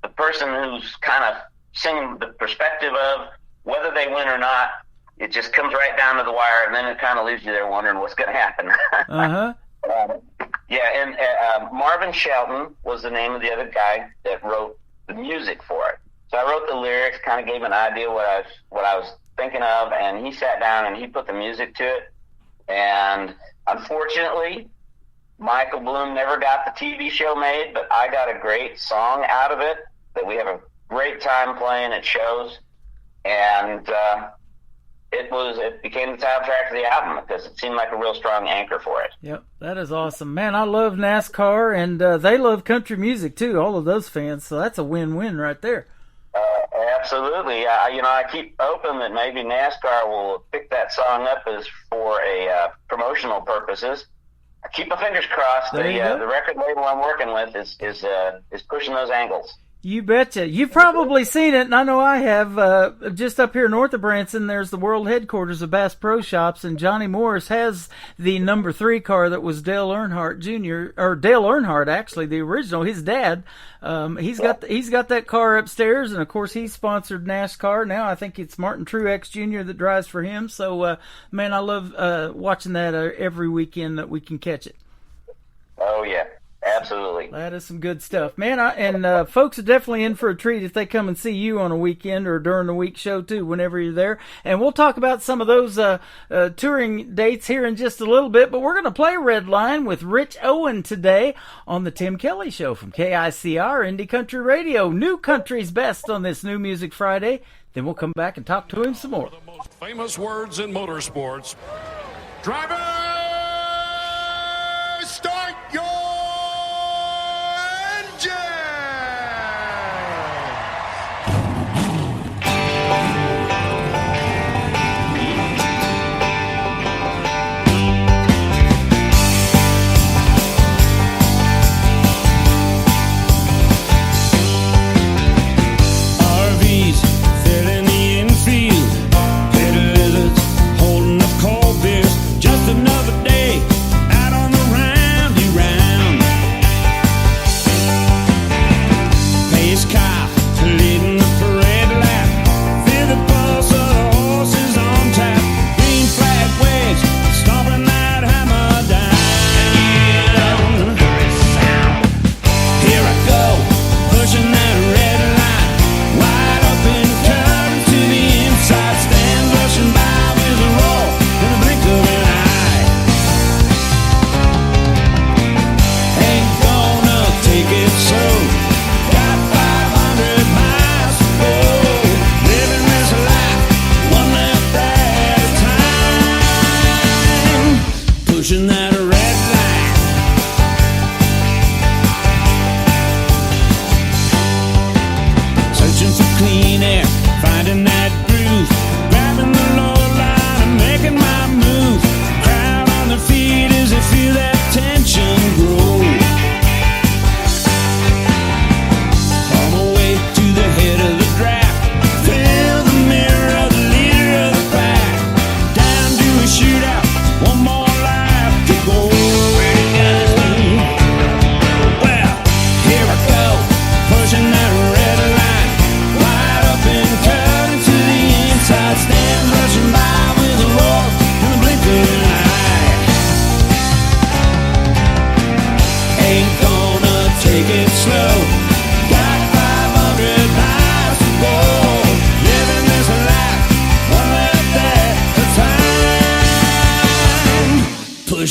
the person who's kind of singing the perspective of whether they win or not. It just comes right down to the wire, and then it kind of leaves you there wondering what's going to happen. Uh-huh. Marvin Shelton was the name of the other guy that wrote the music for it. So I wrote the lyrics, kind of gave an idea what I was thinking of, and he sat down and he put the music to it. And unfortunately, Michael Bloom never got the TV show made, but I got a great song out of it that we have a great time playing at shows. And it became the title track of the album because it seemed like a real strong anchor for it. Yep, that is awesome. Man, I love NASCAR, and they love country music too, all of those fans, so that's a win-win right there. Absolutely. I keep hoping that maybe NASCAR will pick that song up as for a promotional purposes. I keep my fingers crossed. The record label I'm working with is pushing those angles. You betcha. You've probably seen it, and I know I have. Just up here north of Branson, there's the world headquarters of Bass Pro Shops, and Johnny Morris has the number 3 car that was Dale Earnhardt Jr., or Dale Earnhardt, actually, the original, his dad. He's got that car upstairs, and of course he's sponsored NASCAR. Now I think it's Martin Truex Jr. that drives for him. So, man, I love watching that every weekend that we can catch it. Oh, yeah. Absolutely. That is some good stuff, man. Folks are definitely in for a treat if they come and see you on a weekend or during the week show too, whenever you're there. And we'll talk about some of those touring dates here in just a little bit. But we're going to play Red Line with Rich Owen today on the Tim Kelly Show from KICR Indie Country Radio. New country's best on this New Music Friday. Then we'll come back and talk to him some more. The most famous words in motorsports. Driver, start your engine!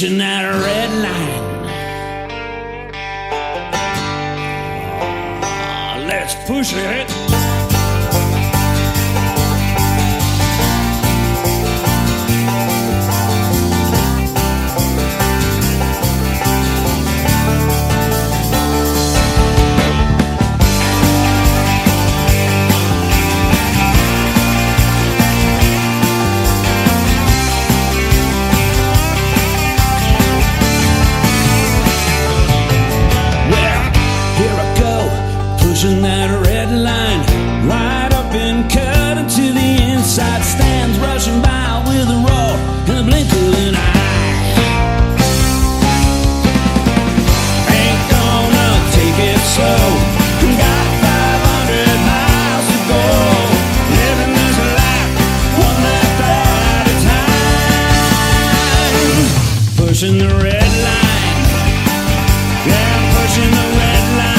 pushing that red line. Let's push it. Pushing that red line right up and cut into the inside stands, rushing by with a roar and a blink of an eye. Ain't gonna take it slow, got 500 miles to go, living this life one lap at a time. Pushing the red line, yeah, pushing the red line.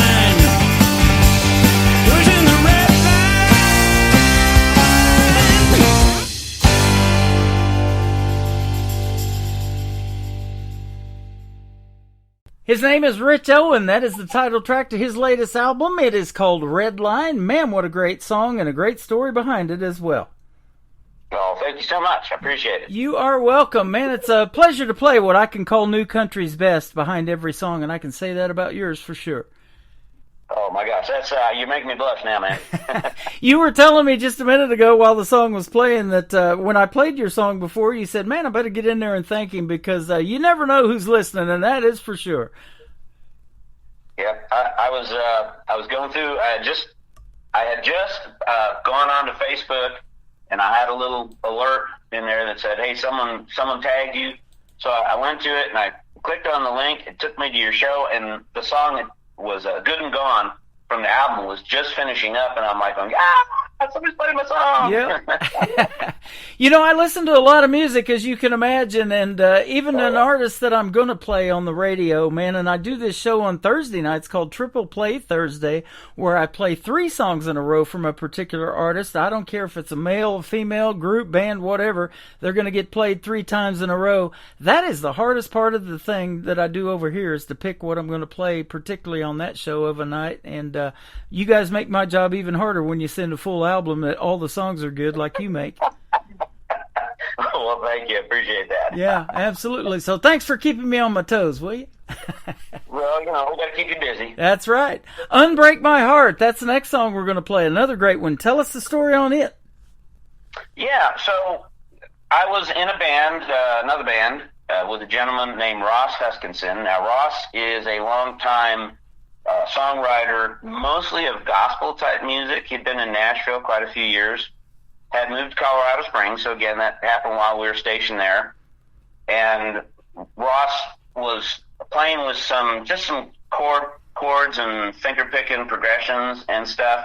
His name is Rich Owen. That is the title track to his latest album. It is called Red Line. Man, what a great song and a great story behind it as well. Well, thank you so much. I appreciate it. You are welcome, man. It's a pleasure to play what I can call new country's best behind every song, and I can say that about yours for sure. Oh my gosh, that's you make me blush now, man. You were telling me just a minute ago while the song was playing that when I played your song before, you said, man, I better get in there and thank him because you never know who's listening, and that is for sure. Yeah, I was going through. I had just gone on to Facebook, and I had a little alert in there that said, "Hey, someone tagged you." So I went to it and I clicked on the link. It took me to your show, and the song was Good and Gone from the album was just finishing up, and I'm like, somebody's playing my song. Yeah. You know, I listen to a lot of music, as you can imagine, and even an artist that I'm going to play on the radio, man, and I do this show on Thursday nights called Triple Play Thursday, where I play 3 songs in a row from a particular artist. I don't care if it's a male, female, group, band, whatever. They're going to get played 3 times in a row. That is the hardest part of the thing that I do over here is to pick what I'm going to play, particularly on that show of a night, and you guys make my job even harder when you send a full album that all the songs are good like you make. Well, thank you. I appreciate that. Yeah, absolutely. So thanks for keeping me on my toes, will you? Well, we got to keep you busy. That's right. Unbreak My Heart. That's the next song we're going to play. Another great one. Tell us the story on it. Yeah, so I was in a band, another band, with a gentleman named Ross Huskinson. Now, Ross is a longtime songwriter, mostly of gospel-type music. He'd been in Nashville quite a few years, had moved to Colorado Springs, so again, that happened while we were stationed there. And Ross was playing with some chords and finger-picking progressions and stuff,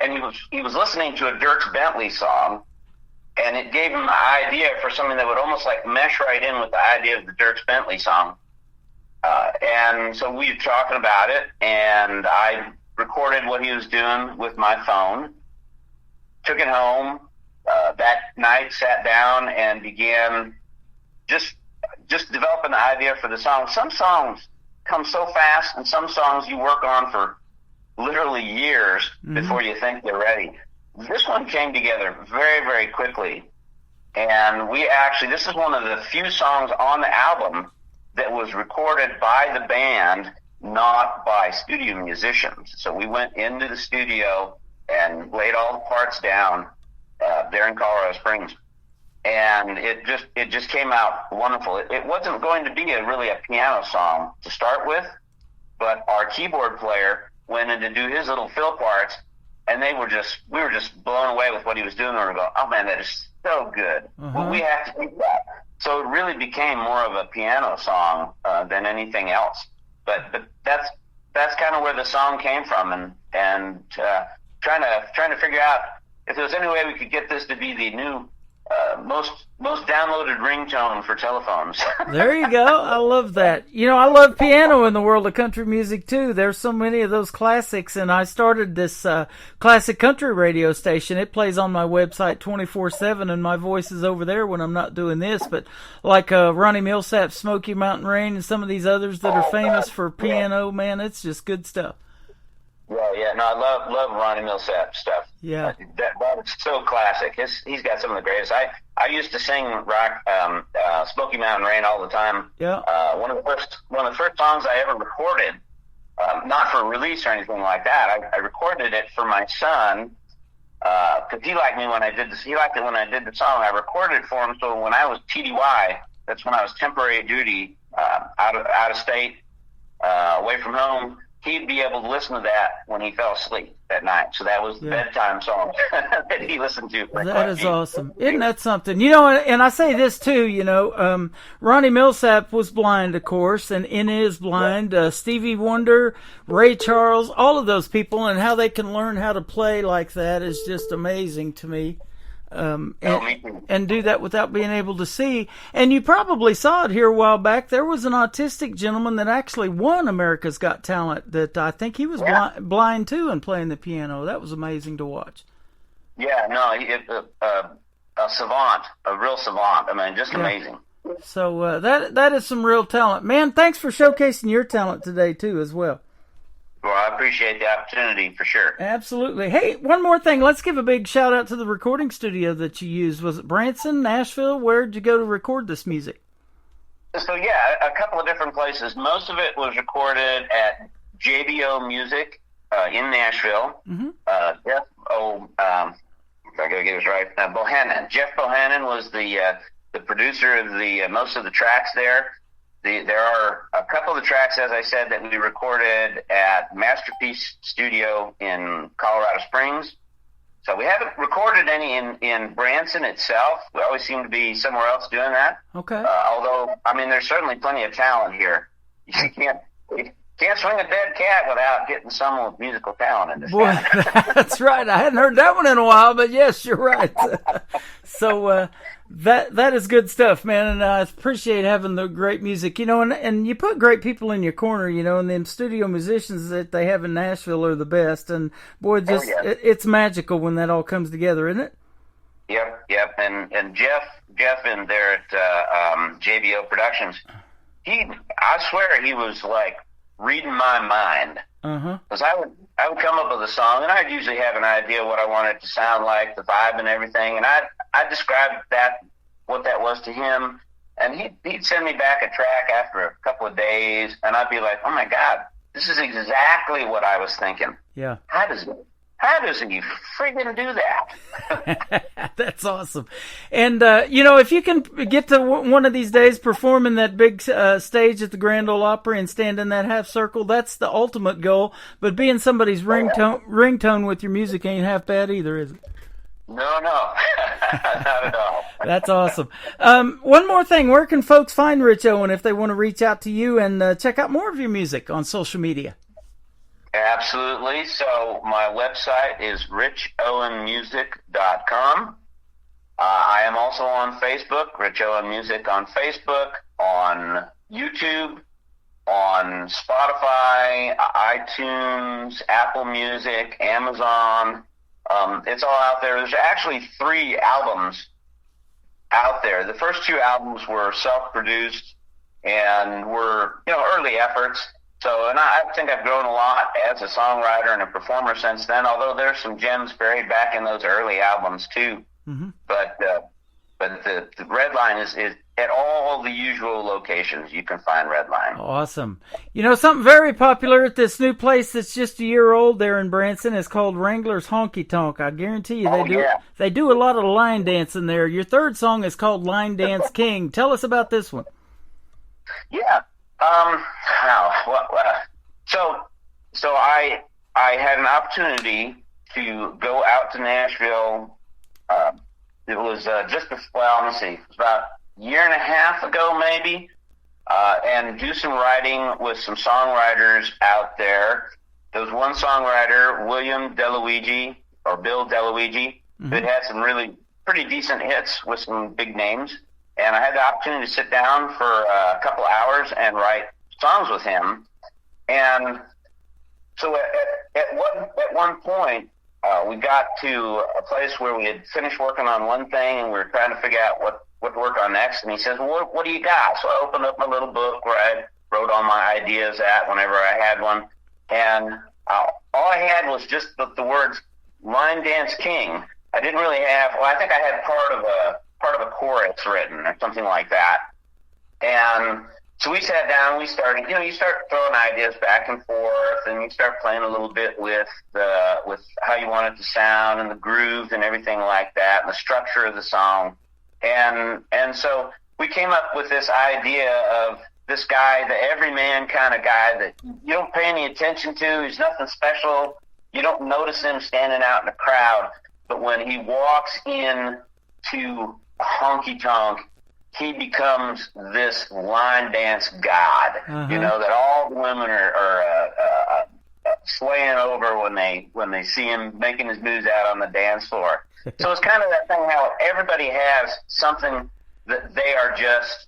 and he was listening to a Dierks Bentley song, and it gave him an idea for something that would almost like mesh right in with the idea of the Dierks Bentley song. And so we were talking about it, and I recorded what he was doing with my phone, took it home that night, sat down, and began just developing the idea for the song. Some songs come so fast, and some songs you work on for literally years before you think they're ready. This one came together very, very quickly, and this is one of the few songs on the album that was recorded by the band, not by studio musicians. So we went into the studio and laid all the parts down there in Colorado Springs, and it just came out wonderful. It wasn't going to be really a piano song to start with, but our keyboard player went in to do his little fill parts, and we were just blown away with what he was doing. And we were going, oh man, that is so good. Well, we have to do that. So it really became more of a piano song than anything else. But that's kind of where the song came from, and trying to figure out if there was any way we could get this to be the new most downloaded ringtone for telephones. There you go. I love that. You know, I love piano in the world of country music too. There's so many of those classics, and I started this classic country radio station. It plays on my website 24/7, and my voice is over there when I'm not doing this. But like Ronnie Millsap's Smoky Mountain Rain and some of these others that are famous for piano, man, it's just good stuff. Yeah. No, I love Ronnie Millsap stuff. Yeah. That is so classic. He's got some of the greatest. I used to sing rock, Smoky Mountain Rain all the time. Yeah. One of the first songs I ever recorded, not for release or anything like that. I recorded it for my son, because he liked me when I did this. He liked it when I did the song. I recorded it for him. So when I was TDY, that's when I was temporary duty, out of state, away from home, he'd be able to listen to that when he fell asleep at night. So that was the bedtime song that he listened to. That is awesome. Isn't that something? You know, and I say this too, you know, Ronnie Millsap was blind, of course, and is blind. Stevie Wonder, Ray Charles, all of those people, and how they can learn how to play like that is just amazing to me. And do that without being able to see. And you probably saw it here a while back. There was an autistic gentleman that actually won America's Got Talent that I think he was blind too and playing the piano. That was amazing to watch. Yeah, no, a savant, a real savant. I mean, just amazing. So that is some real talent. Man, thanks for showcasing your talent today too as well. Well, I appreciate the opportunity for sure. Absolutely. Hey, one more thing. Let's give a big shout out to the recording studio that you used. Was it Branson, Nashville? Where did you go to record this music? So, yeah, a couple of different places. Most of it was recorded at JBO Music in Nashville. Mm-hmm. I got to get this right. Bohannon. Jeff Bohannon was the producer of the most of the tracks there. There are a couple of the tracks, as I said, that we recorded at Masterpiece Studio in Colorado Springs. So we haven't recorded any in Branson itself. We always seem to be somewhere else doing that. Okay. Although, I mean, there's certainly plenty of talent here. You can't swing a dead cat without getting someone with musical talent in this. Boy, that's right. I hadn't heard that one in a while, but yes, you're right. So that is good stuff, man, and I appreciate having the great music. You know, and you put great people in your corner, you know, and then studio musicians that they have in Nashville are the best. And boy, it's magical when that all comes together, isn't it? Yep. And Jeff in there at JBO Productions, I swear he was like reading my mind. Because I would come up with a song, and I'd usually have an idea what I wanted it to sound like, the vibe and everything, and I'd describe what that was to him, and he'd send me back a track after a couple of days, and I'd be like, oh my God, this is exactly what I was thinking. Yeah. How does he friggin' do that? That's awesome. And, you know, if you can get to one of these days performing that big stage at the Grand Ole Opry and stand in that half circle, that's the ultimate goal. But being somebody's ringtone with your music ain't half bad either, is it? No, not at all. That's awesome. One more thing. Where can folks find Rich Owen if they want to reach out to you and check out more of your music on social media? Absolutely. So my website is richowenmusic.com. I am also on Facebook, Rich Owen Music on Facebook, on YouTube, on Spotify, iTunes, Apple Music, Amazon. It's all out there. There's actually 3 albums out there. The first 2 albums were self-produced and were, you know, early efforts. So, and I think I've grown a lot as a songwriter and a performer since then, although there's some gems buried back in those early albums too. Mm-hmm. But the Redline is at all the usual locations you can find Redline. Awesome. You know, something very popular at this new place that's just a year old there in Branson is called Wrangler's Honky Tonk. I guarantee you they do a lot of line dancing there. Your third song is called Line Dance King. Tell us about this one. Yeah. So I had an opportunity to go out to Nashville. It was it was about a year and a half ago maybe, and do some writing with some songwriters out there. There was one songwriter, William DeLuigi, or Bill DeLuigi, who had some really pretty decent hits with some big names. And I had the opportunity to sit down for a couple hours and write songs with him. And so at one point, we got to a place where we had finished working on one thing and we were trying to figure out what to work on next. And he says, well, what do you got? So I opened up my little book where I wrote all my ideas at whenever I had one. And all I had was just the words Line Dance King. I didn't really have, I think I had part of a chorus written or something like that. And so we sat down, we started, you start throwing ideas back and forth, and you start playing a little bit with how you want it to sound and the grooves and everything like that, and the structure of the song. And so we came up with this idea of this guy, the everyman kind of guy that you don't pay any attention to. He's nothing special. You don't notice him standing out in the crowd. But when he walks in to a honky-tonk, he becomes this line dance god, that all the women are swaying over when they see him making his moves out on the dance floor. So it's kind of that thing how everybody has something that they are just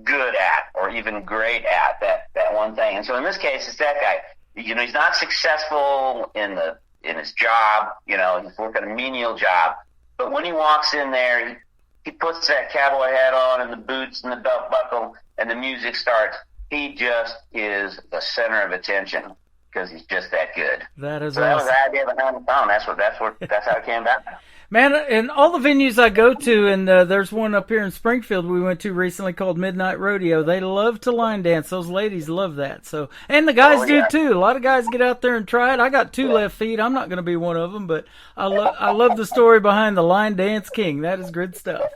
good at or even great at, that one thing. And so in this case, it's that guy. He's not successful in his job, he's working a menial job. But when he walks in there, he puts that cowboy hat on and the boots and the belt buckle and the music starts. He just is the center of attention because he's just that good. That is so awesome. That was the idea behind the song. That's how it came about. Man, in all the venues I go to, and there's one up here in Springfield we went to recently called Midnight Rodeo. They love to line dance. Those ladies love that. So, and the guys do too. A lot of guys get out there and try it. I got two left feet. I'm not going to be one of them, but I love the story behind the Line Dance King. That is good stuff.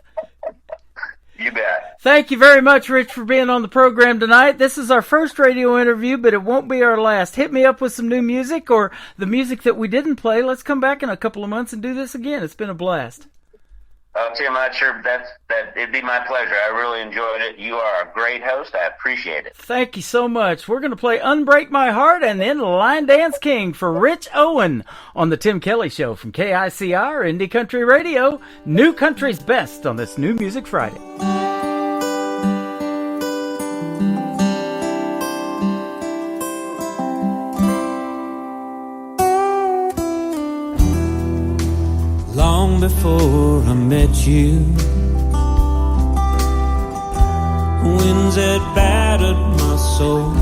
You bet. Thank you very much, Rich, for being on the program tonight. This is our first radio interview, but it won't be our last. Hit me up with some new music or the music that we didn't play. Let's come back in a couple of months and do this again. It's been a blast. Tim, I'm sure it'd be my pleasure. I really enjoyed it. You are a great host. I appreciate it. Thank you so much. We're going to play Unbreak My Heart and then Line Dance King for Rich Owen on the Tim Kelly Show from KICR Indie Country Radio. New Country's best on this New Music Friday. Long before I met you, winds had battered my soul.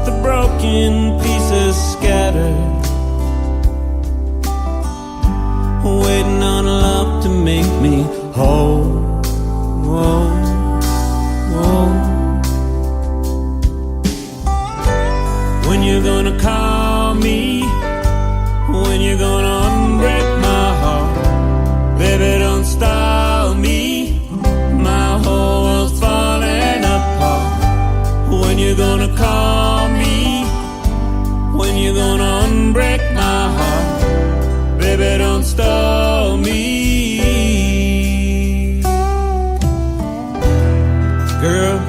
The broken pieces scattered, waiting on love to make me whole. Whoa, whoa. When you're gonna call me, when you're gonna unbreak my heart, baby, don't stall me, my whole world's falling apart. When you're gonna call me, when you're gonna unbreak my heart, baby, don't stall me. Girl,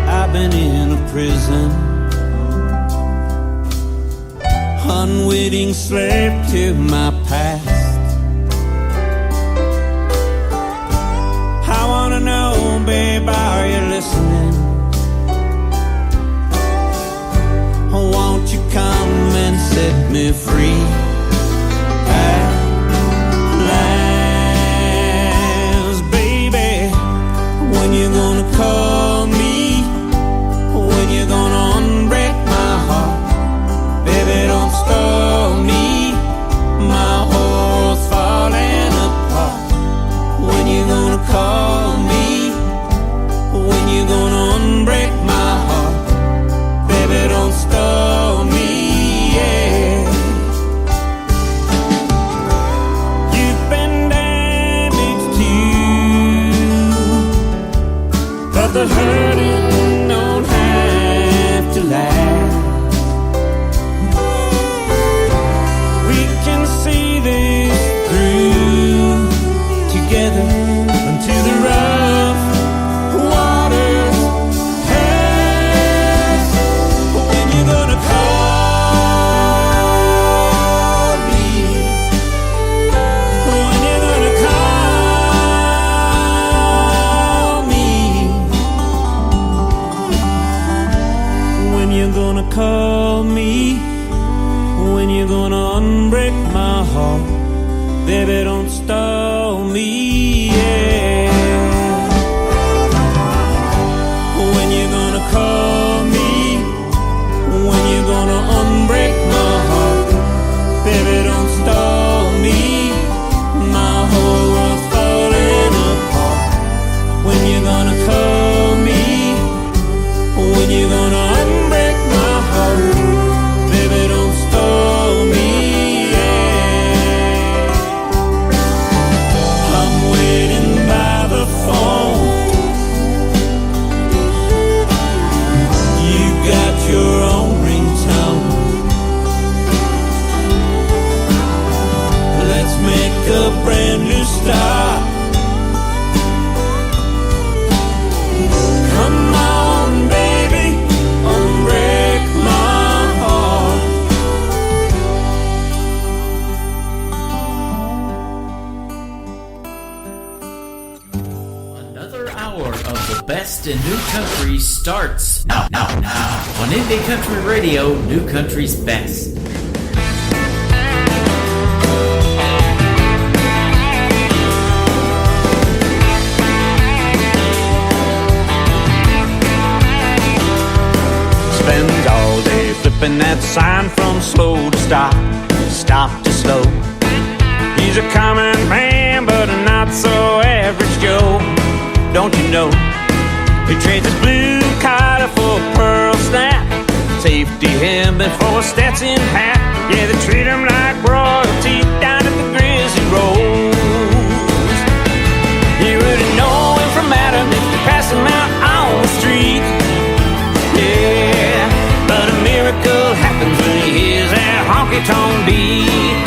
I've been in a prison, unwitting slave to my past. I wanna know, babe, are you listening? Won't you come and set me free at last, baby? When you gonna call me, when you gonna unbreak my heart, baby, don't stall me, my whole world's falling apart. When you gonna call me, when you gonna unbreak my heart, baby, don't stall me, yeah. in New Country starts now. On Indie Country Radio, New Country's best. Spends all day flipping that sign from slow to stop, stop to slow. He's a common man, but a not so average Joe. Don't you know? He trades his blue collar for a pearl snap, safety helmet for a Stetson hat. Yeah, they treat him like royalty down at the Grizzly Rose. You wouldn't know him from Adam if you pass him out on the street. Yeah, but a miracle happens when he hears that honky-tonk beat.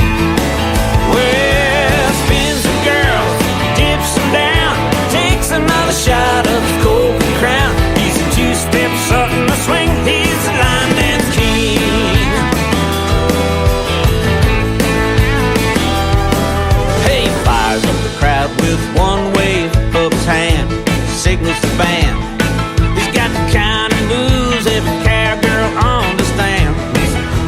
Well, spins the girl, dips him down, takes another shot of his Golden Crown. He's a two-step Sutton the swing, he's the line dance king. Hey, fires up the crowd with one wave of his hand, signals the band. He's got the kind of moves every cowgirl understands.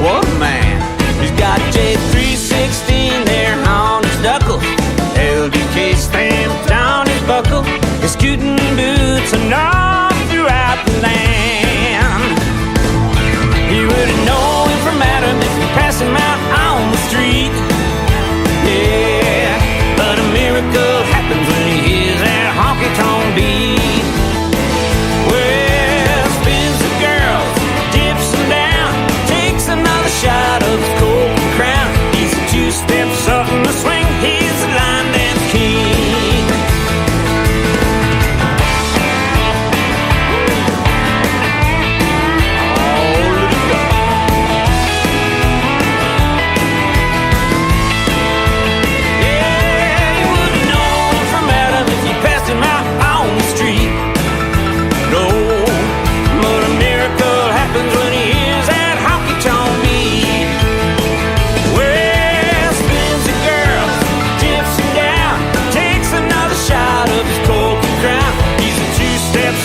What a man! He's got J316 there on his knuckle, LDK stamped on his buckle. His scooting boots are all throughout the land. You wouldn't know him from Adam if you pass him out on the street. Yeah, but a miracle happens when he hears that honky-tonk beat. Well, spins the girls, dips them down, takes another shot of his Golden Crown. He's a two-step Sutton the swing, he's the line dance king.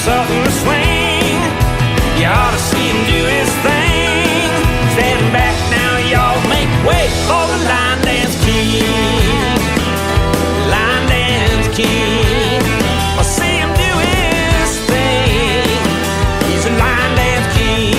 Something to swing. You ought to see him do his thing. Stand back now, y'all, make way for the line dance king. Line dance king. I'll see him do his thing. He's a line dance king.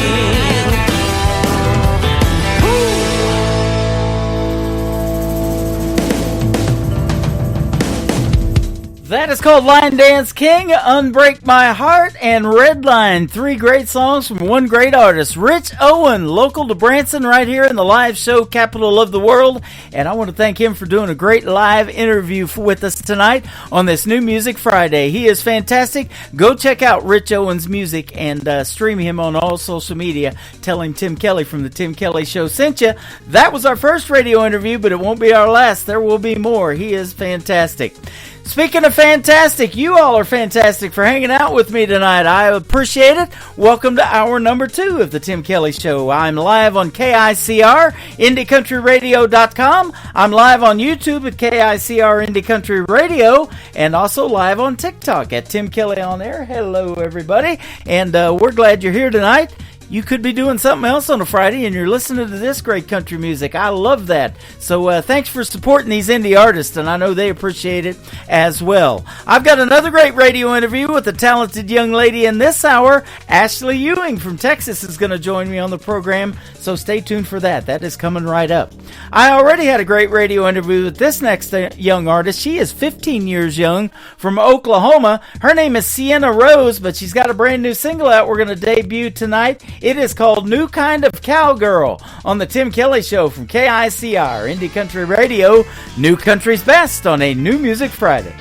That is called Line Dance King, Unbreak My Heart, and Redline. 3 great songs from one great artist, Rich Owen, local to Branson, right here in the live show capital of the world. And I want to thank him for doing a great live interview with us tonight on this New Music Friday. He is fantastic. Go check out Rich Owen's music and stream him on all social media. Tell him Tim Kelly from the Tim Kelly Show sent you. That was our first radio interview, but it won't be our last. There will be more. He is fantastic. Speaking of fantastic, you all are fantastic for hanging out with me tonight. I appreciate it. Welcome to hour number 2 of the Tim Kelly Show. I'm live on KICR, IndieCountryRadio.com. I'm live on YouTube at KICR Indie Country Radio, and also live on TikTok at Tim Kelly On Air. Hello, everybody, and we're glad you're here tonight. You could be doing something else on a Friday and you're listening to this great country music. I love that. So thanks for supporting these indie artists, and I know they appreciate it as well. I've got another great radio interview with a talented young lady in this hour. Ashley Ewing from Texas is going to join me on the program, so stay tuned for that. That is coming right up. I already had a great radio interview with this next young artist. She is 15 years young from Oklahoma. Her name is Sienna Rose, but she's got a brand new single out we're going to debut tonight. It is called New Kind of Cowgirl on the Tim Kelly Show from KICR, Indie Country Radio, New Country's Best on a New Music Friday.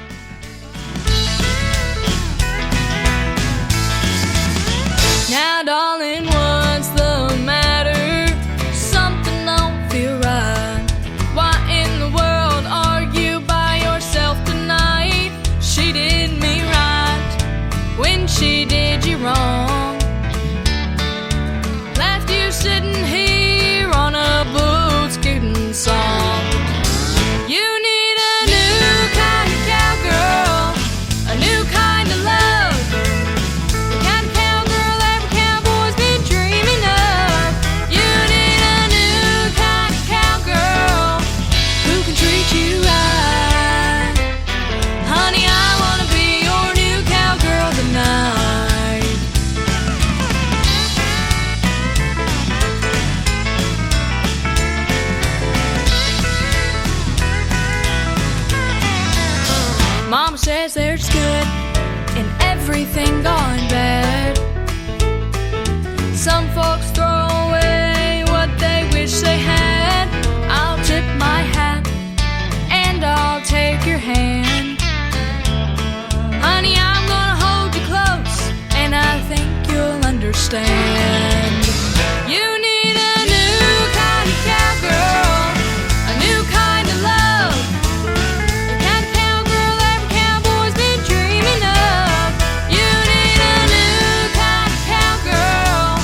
Now, darling, what's the matter? Something don't feel right. Why in the world are you by yourself tonight? She did me right when she did you wrong. Left you sitting here on a boot scooting song. You need a new kind of cowgirl, a new kind of love. says there's good in everything gone bad. Some folks throw away what they wish they had. I'll tip my hat and I'll take your hand. Honey, I'm gonna hold you close and I think you'll understand. You need a new kind of cowgirl, a new kind of love, the kind of cowgirl every cowboy's been dreaming of. You need a new kind of cowgirl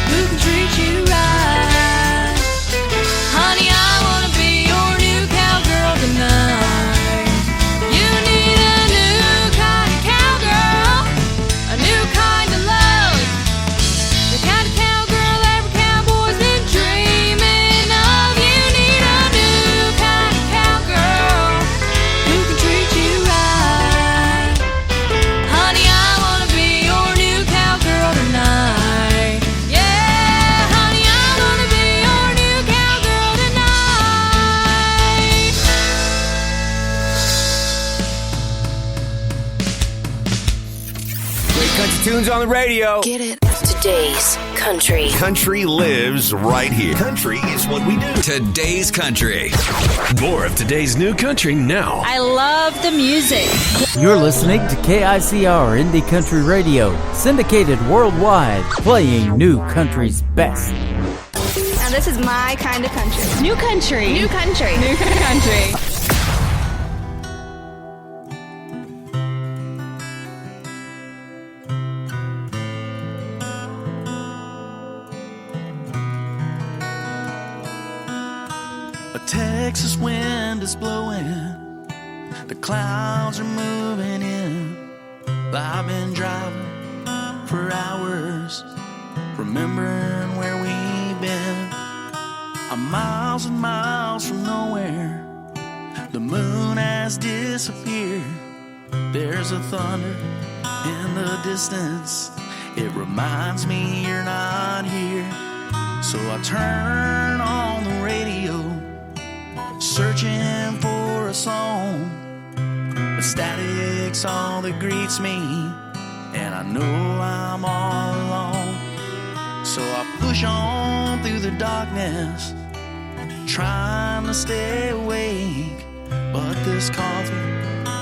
who can treat you right. Honey, I wanna be your new cowgirl tonight. You need a new kind of cowgirl, a new kind of love, the kind of cowgirl every cowboy's been dreaming of. You need a new kind of cowgirl who can treat you right. Honey, I wanna be your new cowgirl tonight. Yeah, honey, I wanna be your new cowgirl tonight. Great country tunes on the radio. Get it? Today's country. Country lives right here. Country is what we do. Today's country. More of today's new country now. I love the music. You're listening to KICR Indie Country Radio, syndicated worldwide, playing new country's best. Now this is my kind of country. New country. New country. New country. A Texas wind is blowing, the clouds are moving in. I've been driving for hours, remembering where we've been. I'm miles and miles from nowhere, the moon has disappeared. There's a thunder in the distance, it reminds me you're not here. So I turn on the radio, searching for a song, but static's all that greets me, and I know I'm all alone. So I push on through the darkness, trying to stay awake, but this coffee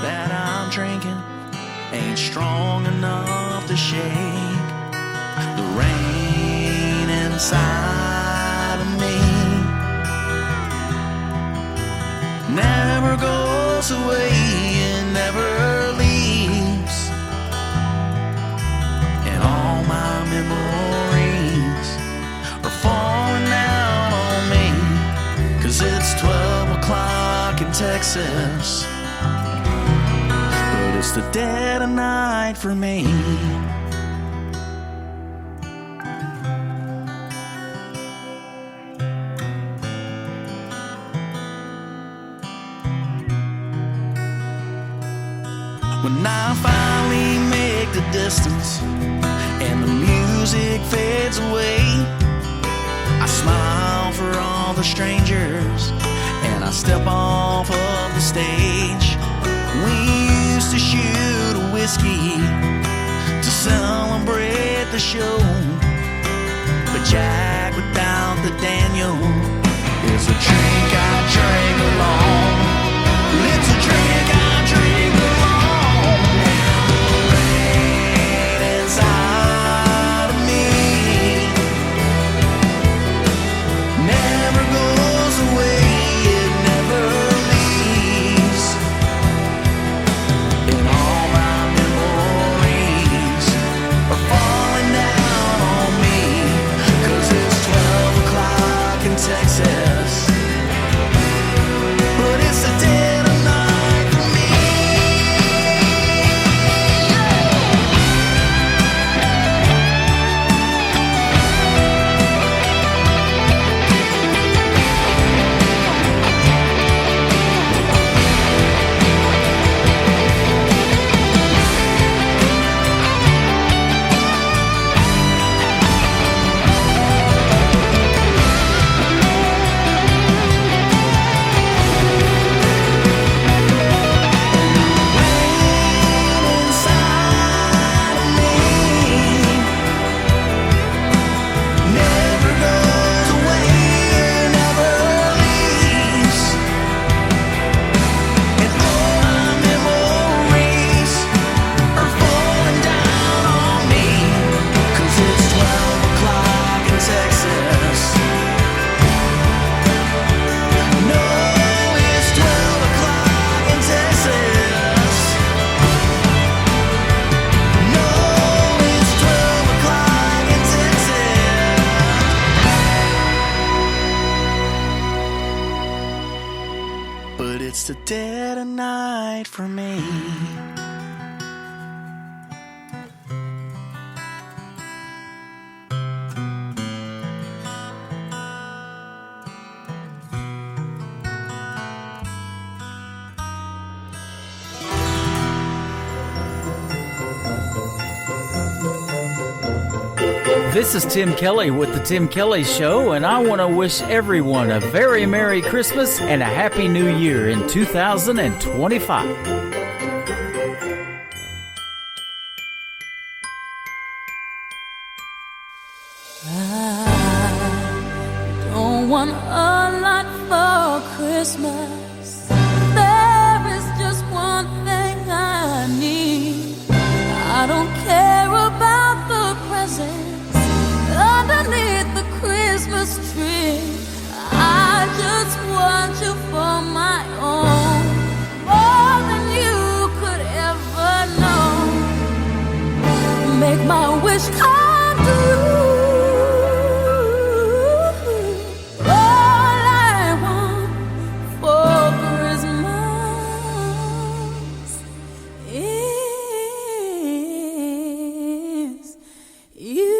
that I'm drinking ain't strong enough to shake the rain inside of me. Never goes away, it never leaves, and all my memories are falling out on me, 'cause it's 12 o'clock in Texas, but it's the dead of night for me. When I finally make the distance and the music fades away, I smile for all the strangers and I step off of the stage. We used to shoot a whiskey to celebrate the show, but Jack without the Daniel is a drink I drink alone. It's a drink I drink alone. Inside of me never goes away, it never leaves, and all my memories are falling down on me, 'cause it's 12 o'clock in Texas, but it's the dead of night for me. but it's the dead of night for me. This is Tim Kelly with The Tim Kelly Show, and I want to wish everyone a very Merry Christmas and a Happy New Year in 2025. I don't want a lot for Christmas. There is just one thing I need. I don't care about the presents underneath the Christmas tree. I just want you for my own, more than you could ever know. Make my wish come true. All I want for Christmas is you.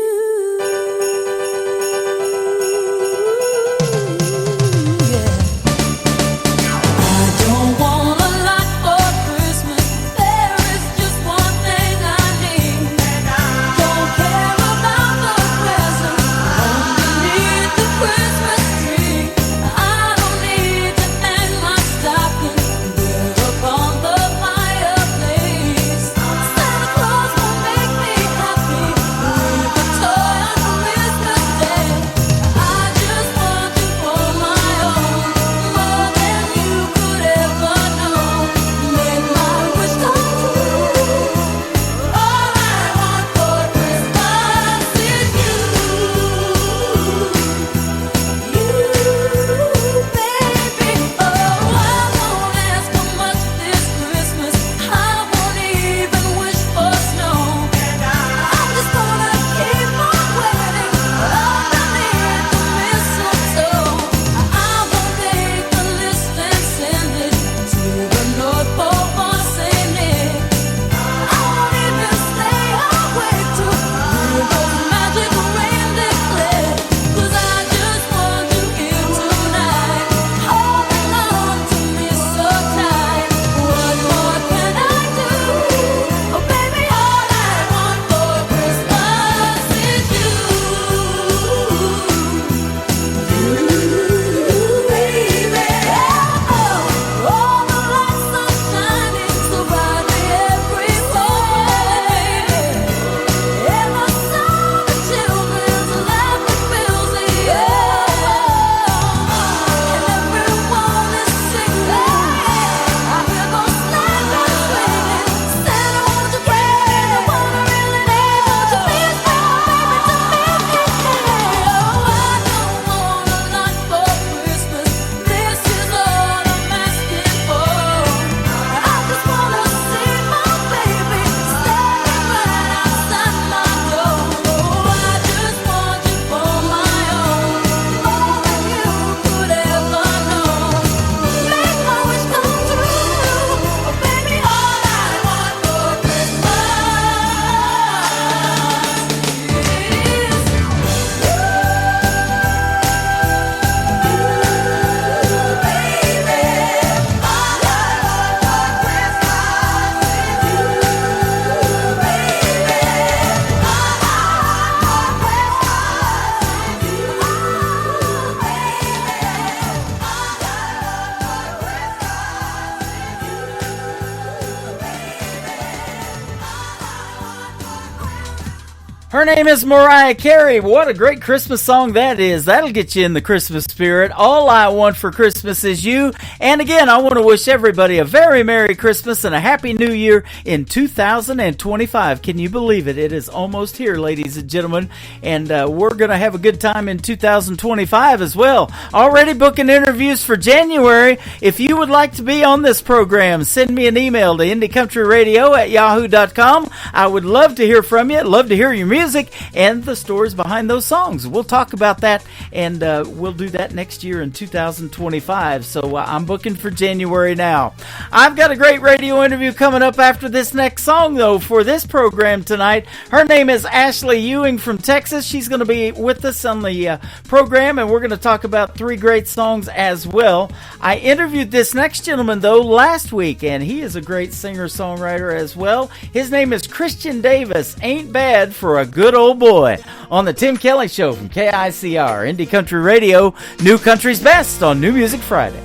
Her name is Mariah Carey. What a great Christmas song that is. That'll get you in the Christmas spirit. All I want for Christmas is you. And again, I want to wish everybody a very Merry Christmas and a Happy New Year in 2025. Can you believe it? It is almost here, ladies and gentlemen. And we're going to have a good time in 2025 as well. Already booking interviews for January. If you would like to be on this program, send me an email to IndieCountryRadio@yahoo.com. I would love to hear from you. Love to hear your music. music and the stories behind those songs. We'll talk about that, and we'll do that next year in 2025. So I'm booking for January now. I've got a great radio interview coming up after this next song, though, for this program tonight. Her name is Ashley Ewing from Texas. She's going to be with us on the program, and we're going to talk about 3 great songs as well. I interviewed this next gentleman, though, last week, and he is a great singer-songwriter as well. His name is Christian Davis. Ain't bad for a good old boy. On the Tim Kelly Show from KICR, Indie Country Radio, New Country's Best on New Music Friday.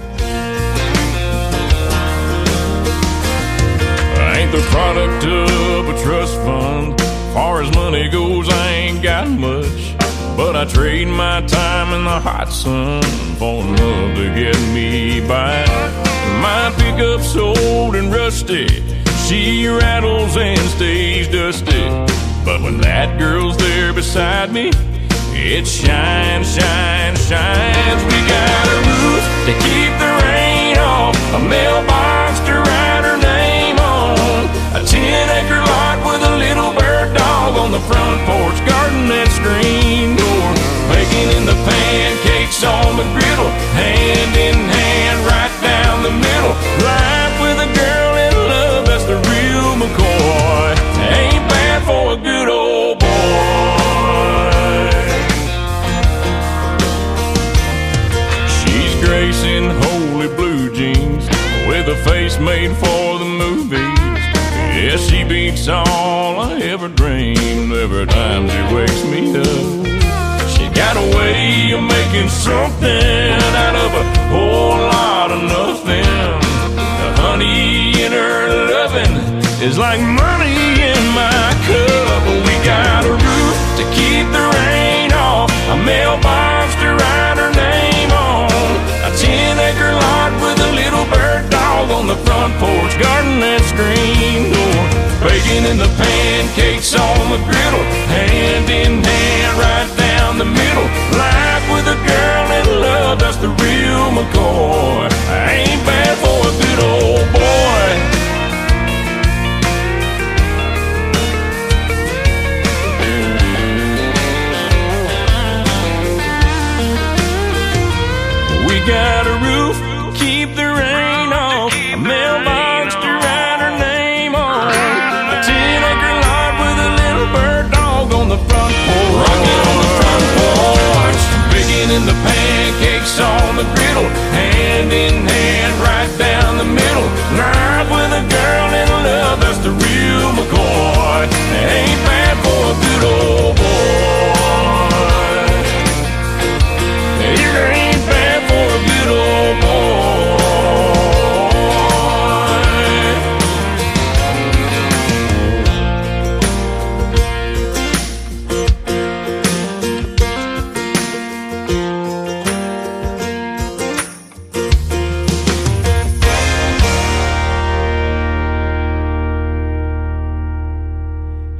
I ain't the product of a trust fund. Far as money goes, I ain't got much. But I trade my time in the hot sun for love to get me by. My pickup's old and rusty. She rattles and stays dusty. But when that girl's there beside me, it shines, shines, shines. We got a roof to keep the rain off, a mailbox to write her name on, a 10-acre lot with a little bird dog on the front porch, garden and screen door, baking in the pancakes on the griddle, hand in hand right down the middle. Life with a girl in love, that's the real McCoy. Ain't bad for a good old boy. She's gracing holy blue jeans with a face made for the movies. Yeah, she beats all I ever dreamed every time she wakes me up. She got a way of making something out of a whole lot of nothing. The honey in her loving is like money in my cup. We got a roof to keep the rain off, a mailbox to write her name on, a 10-acre lot with a little bird dog on the front porch, garden and screen door, baking in the pancakes on the griddle, hand in hand right down the middle. Life with a girl in love, that's the real McCoy. Ain't bad for a good old boy. We got a roof, keep the rain off, a mailbox to write her name on, a 10-acre lot with a little bird dog on the front porch, rocking on the front porch, baking in the pancakes on the griddle, hand in hand right down the middle. Life with a girl in love, that's the real McCoy. Ain't bad for a good old boy. It ain't bad for a good old boy.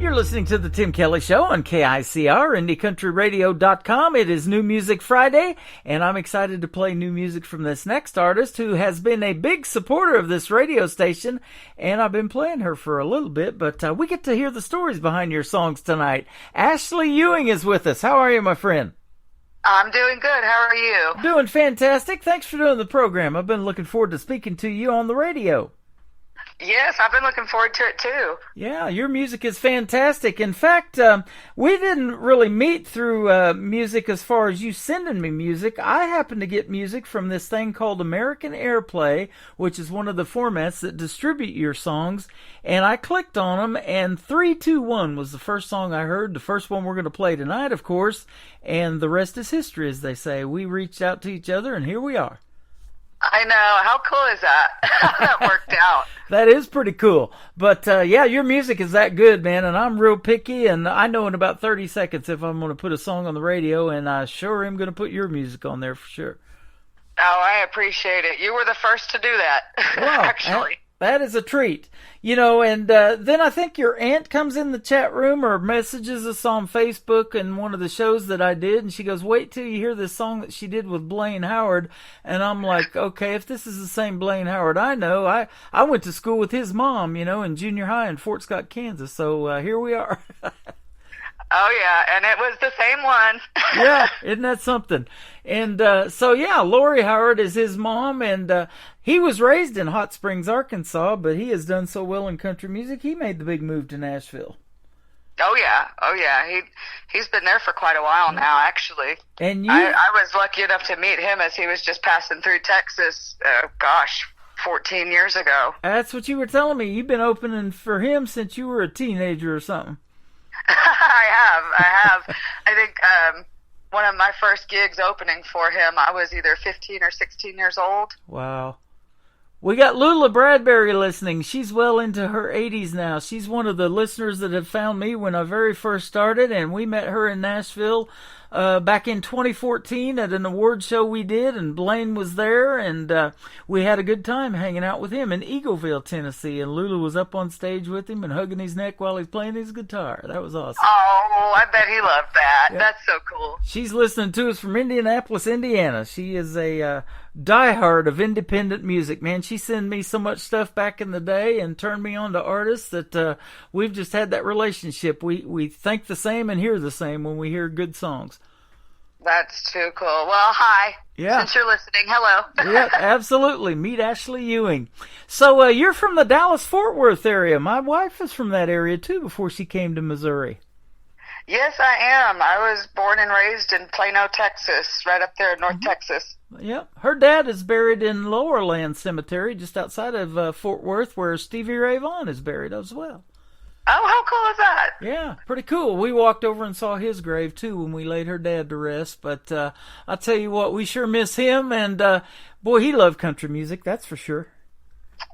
Listening to the Tim Kelly Show on KICR, IndieCountryRadio.com. It is New Music Friday, and I'm excited to play new music from this next artist who has been a big supporter of this radio station, and I've been playing her for a little bit, but we get to hear the stories behind your songs tonight. Ashley Ewing is with us. How are you, my friend? I'm doing good. How are you? Doing fantastic. Thanks for doing the program. I've been looking forward to speaking to you on the radio. Yes, I've been looking forward to it too. Yeah, your music is fantastic. In fact, we didn't really meet through music as far as you sending me music. I happen to get music from this thing called American Airplay, which is one of the formats that distribute your songs. And I clicked on them, and 321 was the first song I heard, the first one we're going to play tonight, of course. And the rest is history, as they say. We reached out to each other, and here we are. I know. How cool is that? That worked out. That is pretty cool. But, yeah, your music is that good, man, and I'm real picky, and I know in about 30 seconds if I'm going to put a song on the radio, and I sure am going to put your music on there for sure. Oh, I appreciate it. You were the first to do that, wow, actually. That is a treat. You know, and then I think your aunt comes in the chat room or messages us on Facebook in one of the shows that I did, and she goes, wait till you hear this song that she did with Blaine Howard. And I'm like, okay, if this is the same Blaine Howard I know, I went to school with his mom, you know, in junior high in Fort Scott, Kansas. So here we are. Oh, yeah, and it was the same one. Yeah, isn't that something? And so, yeah, Lori Howard is his mom, and he was raised in Hot Springs, Arkansas, but he has done so well in country music, he made the big move to Nashville. Oh, yeah. He's been there for quite a while now, actually. And you... I was lucky enough to meet him as he was just passing through Texas, 14 years ago. That's what you were telling me. You've been opening for him since you were a teenager or something. I have. I think one of my first gigs opening for him, I was either 15 or 16 years old. Wow. We got Lula Bradbury listening. She's well into her 80s now. She's one of the listeners that have found me when I very first started, and we met her in Nashville back in 2014 at an award show we did, and Blaine was there, and we had a good time hanging out with him in Eagleville, Tennessee, and Lula was up on stage with him and hugging his neck while he's playing his guitar. That was awesome. Oh, I bet he loved that. Yeah. That's so cool. She's listening to us from Indianapolis, Indiana. She is a diehard of independent music, man. She sent me so much stuff back in the day and turned me on to artists that we've just had that relationship. We think the same and hear the same when we hear good songs. That's too cool. Well, hi. Yeah. Since you're listening, hello. Yeah, absolutely. Meet Ashley Ewing. So you're from the Dallas-Fort Worth area. My wife is from that area, too, before she came to Missouri. Yes, I am. I was born and raised in Plano, Texas, right up there in North Texas. Yeah. Her dad is buried in Lowerland Cemetery, just outside of Fort Worth, where Stevie Ray Vaughan is buried as well. Oh, how cool is that? Yeah, pretty cool. We walked over and saw his grave, too, when we laid her dad to rest. But I'll tell you what, we sure miss him. And, boy, he loved country music, that's for sure.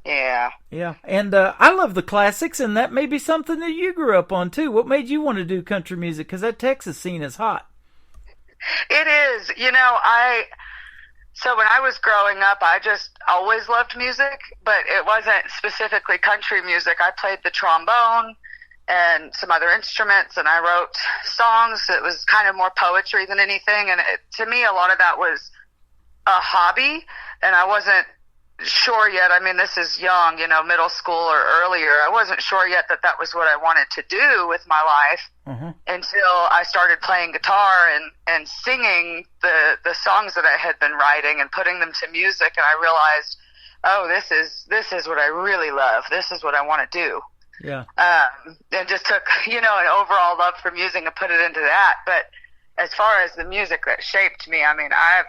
Yeah. Yeah, and I love the classics, and that may be something that you grew up on, too. What made you want to do country music? Because that Texas scene is hot. It is. You know, so when I was growing up, I just always loved music, but it wasn't specifically country music. I played the trombone and some other instruments, and I wrote songs. It was kind of more poetry than anything, and to me, a lot of that was a hobby, and I wasn't sure yet. I mean, this is young, you know, middle school or earlier. I wasn't sure yet that was what I wanted to do with my life until I started playing guitar and singing the songs that I had been writing and putting them to music. And I realized, oh, this is what I really love. This is what I want to do. Yeah. And just took, you know, an overall love for music and put it into that. But as far as the music that shaped me, I mean, I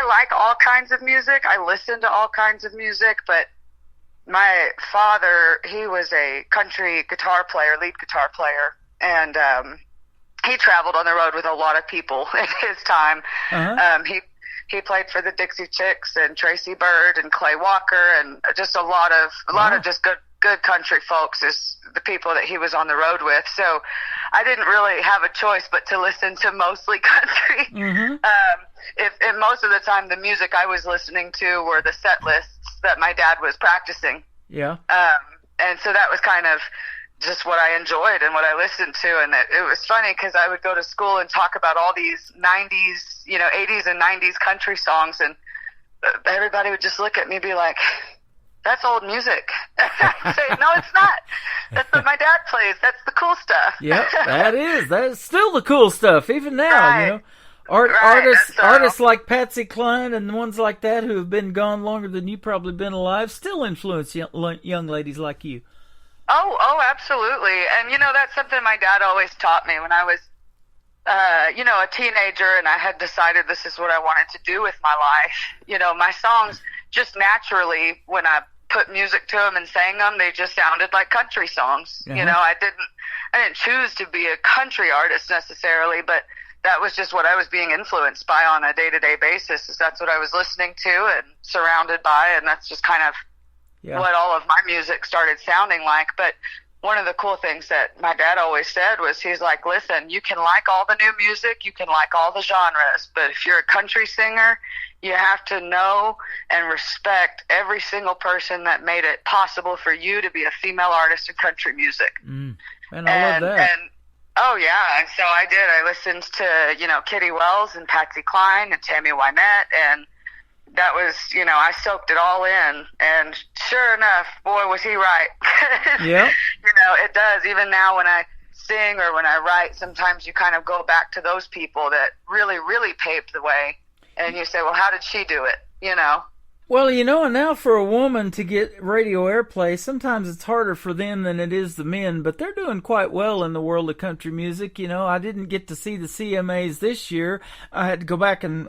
like all kinds of music. I listen to all kinds of music, but my father, he was a country guitar player, lead guitar player, and he traveled on the road with a lot of people in his time. He played for the Dixie Chicks and Tracy Byrd and Clay Walker, and just a lot of just good country folks is the people that he was on the road with. So I didn't really have a choice but to listen to mostly country. If most of the time the music I was listening to were the set lists that my dad was practicing. Yeah. And so that was kind of just what I enjoyed and what I listened to. And it was funny because I would go to school and talk about all these 90s, you know, 80s and 90s country songs, and everybody would just look at me and be like, that's old music. I'd say, no, it's not. That's what my dad plays. That's the cool stuff. Yeah, that is still the cool stuff, even now, right. You know. Artists like Patsy Cline and ones like that who have been gone longer than you've probably been alive still influence young ladies like you. Oh, absolutely. And, you know, that's something my dad always taught me when I was, you know, a teenager, and I had decided this is what I wanted to do with my life. You know, my songs just naturally, when I put music to them and sang them, they just sounded like country songs. You know, I didn't choose to be a country artist necessarily, but that was just what I was being influenced by on a day-to-day basis. Is that's what I was listening to and surrounded by, and that's just kind of what all of my music started sounding like. But one of the cool things that my dad always said was, he's like, listen, you can like all the new music, you can like all the genres, but if you're a country singer, you have to know and respect every single person that made it possible for you to be a female artist in country music. And I love that. Oh, yeah, and so I did. I listened to, you know, Kitty Wells and Patsy Cline and Tammy Wynette, and that was, you know, I soaked it all in, and sure enough, boy, was he right. Yeah. You know, it does. Even now when I sing or when I write, sometimes you kind of go back to those people that really, really paved the way. And you say, well, how did she do it? You know? Well, you know, and now for a woman to get radio airplay, sometimes it's harder for them than it is the men, but they're doing quite well in the world of country music. You know, I didn't get to see the CMAs this year. I had to go back and,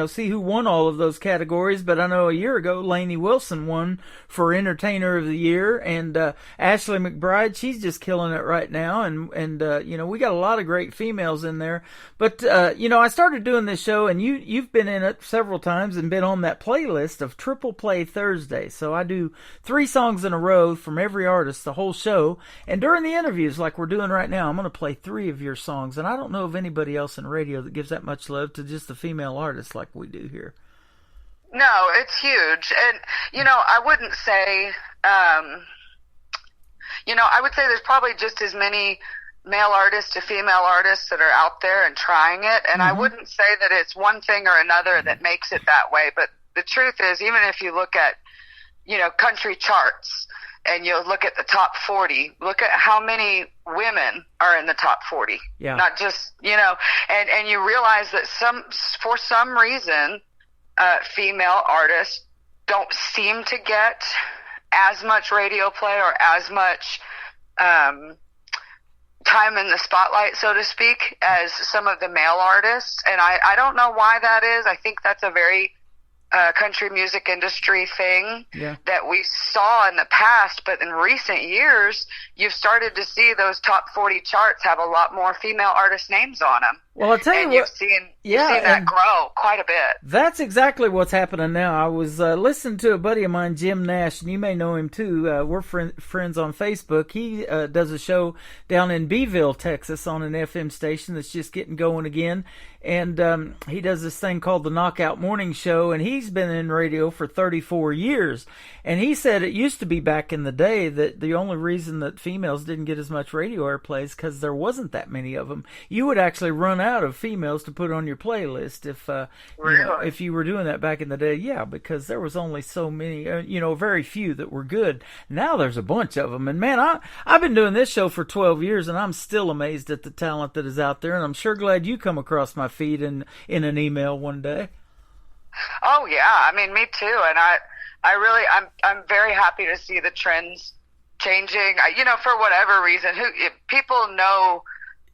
see who won all of those categories, but I know a year ago, Lainey Wilson won for Entertainer of the Year, and Ashley McBride, she's just killing it right now, and we got a lot of great females in there. But, I started doing this show, and you've been in it several times and been on that playlist of Triple Play Thursday. So I do 3 songs in a row from every artist, the whole show. And during the interviews like we're doing right now, I'm going to play 3 of your songs. And I don't know of anybody else in radio that gives that much love to just the female artists like we do here. No, it's huge. And, I wouldn't say, I would say there's probably just as many male artists to female artists that are out there and trying it. And I wouldn't say that it's one thing or another that makes it that way. But the truth is, even if you look at, country charts and you look at the top 40, look at how many women are in the top 40. Yeah. Not just, and you realize that for some reason, female artists don't seem to get as much radio play or as much, time in the spotlight, so to speak, as some of the male artists. And I don't know why that is. I think that's a very country music industry thing that we saw in the past, but in recent years, you've started to see those top 40 charts have a lot more female artist names on them. Well, I'll tell you what, you've seen that grow quite a bit. That's exactly what's happening now. I was listening to a buddy of mine, Jim Nash, and you may know him too. We're friends on Facebook. He does a show down in Beeville, Texas, on an FM station that's just getting going again. And he does this thing called the Knockout Morning Show, and he's been in radio for 34 years. And he said it used to be back in the day that the only reason that females didn't get as much radio airplay is because there wasn't that many of them. You would actually run out of females to put on your playlist if you were doing that back in the day. Yeah, because there was only so many, very few that were good. Now there's a bunch of them. And man, I've been doing this show for 12 years, and I'm still amazed at the talent that is out there. And I'm sure glad you come across my feed in an email one day. Oh yeah, I mean, me too. And I'm very happy to see the trends changing. For whatever reason, people know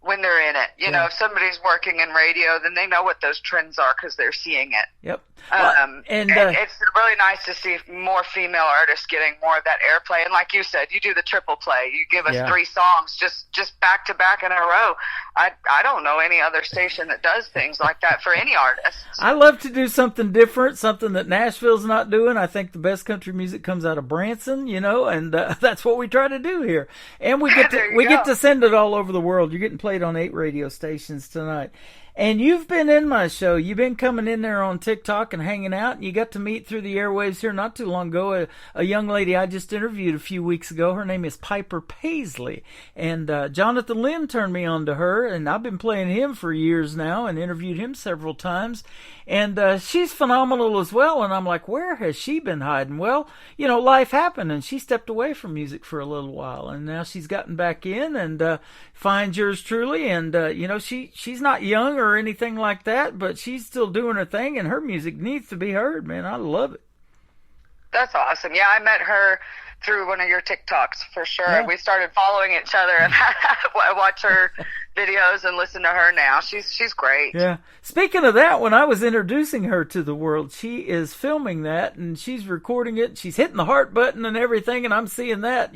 when they're in it. If somebody's working in radio, then they know what those trends are because they're seeing it. Yep. And it's really nice to see more female artists getting more of that airplay. And like you said, you do the triple play. You give us 3 songs just back to back in a row. I don't know any other station that does things like that for any artist. I love to do something different, something that Nashville's not doing. I think the best country music comes out of Branson, and that's what we try to do here. And we get to send it all over the world. You're getting played on 8 radio stations tonight. And you've been in my show. You've been coming in there on TikTok and hanging out. And you got to meet through the airwaves here not too long ago a young lady I just interviewed a few weeks ago. Her name is Piper Paisley. And Jonathan Lynn turned me on to her. And I've been playing him for years now and interviewed him several times. And she's phenomenal as well. And I'm like, where has she been hiding? Well, life happened, and she stepped away from music for a little while. And now she's gotten back in and finds yours truly. And, she's not young or anything like that, but she's still doing her thing, and her music needs to be heard, man. I love it. That's awesome. Yeah, I met her through one of your TikToks for sure. Yeah. We started following each other, and I watch her videos and listen to her now. She's great. Yeah. Speaking of that, when I was introducing her to the world, she is filming that and she's recording it. She's hitting the heart button and everything, and I'm seeing that,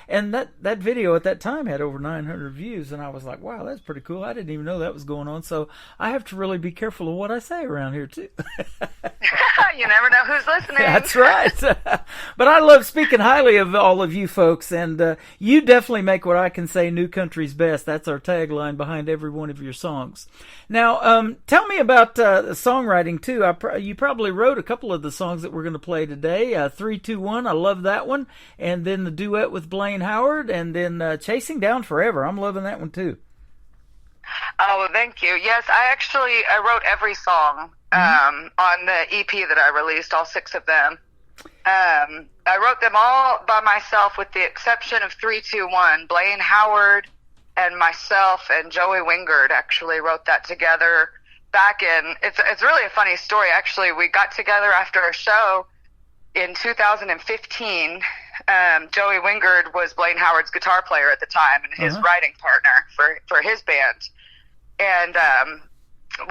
and that video at that time had over 900 views, and I was like, wow, that's pretty cool. I didn't even know that was going on. So I have to really be careful of what I say around here too. You never know who's listening. That's right. But I love speaking highly of all of you folks, and you definitely make what I can say new country's best. That's our tagline behind every one of your songs. Now, tell me about songwriting too. You probably wrote a couple of the songs that we're going to play today. 3-2-1, I love that one, and then the duet with Blaine Howard, and then Chasing Down Forever. I'm loving that one too. Oh, well, thank you. Yes, I wrote every song on the EP that I released, all 6 of them. I wrote them all by myself with the exception of 3-2-1. Blaine Howard and myself and Joey Wingard actually wrote that together back in, it's really a funny story. Actually, we got together after a show in 2015. Joey Wingard was Blaine Howard's guitar player at the time and his writing partner for his band. And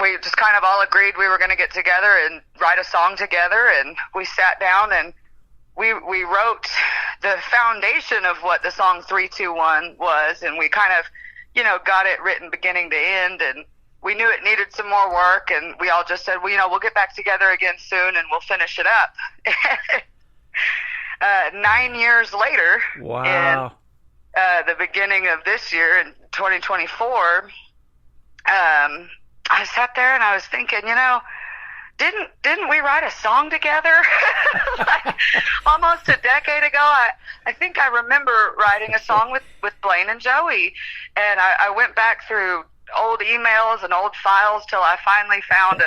we just kind of all agreed we were going to get together and write a song together. And we sat down and we wrote the foundation of what the song 3-2-1 was. And we kind of, you know, got it written beginning to end. And we knew it needed some more work. And we all just said, well, you know, we'll get back together again soon and we'll finish it up. 9 years later, wow. In the beginning of this year, in 2024, I sat there and I was thinking, you know, didn't we write a song together? Like, almost a decade ago. I think I remember writing a song with Blaine and Joey, and I went back through old emails and old files till I finally found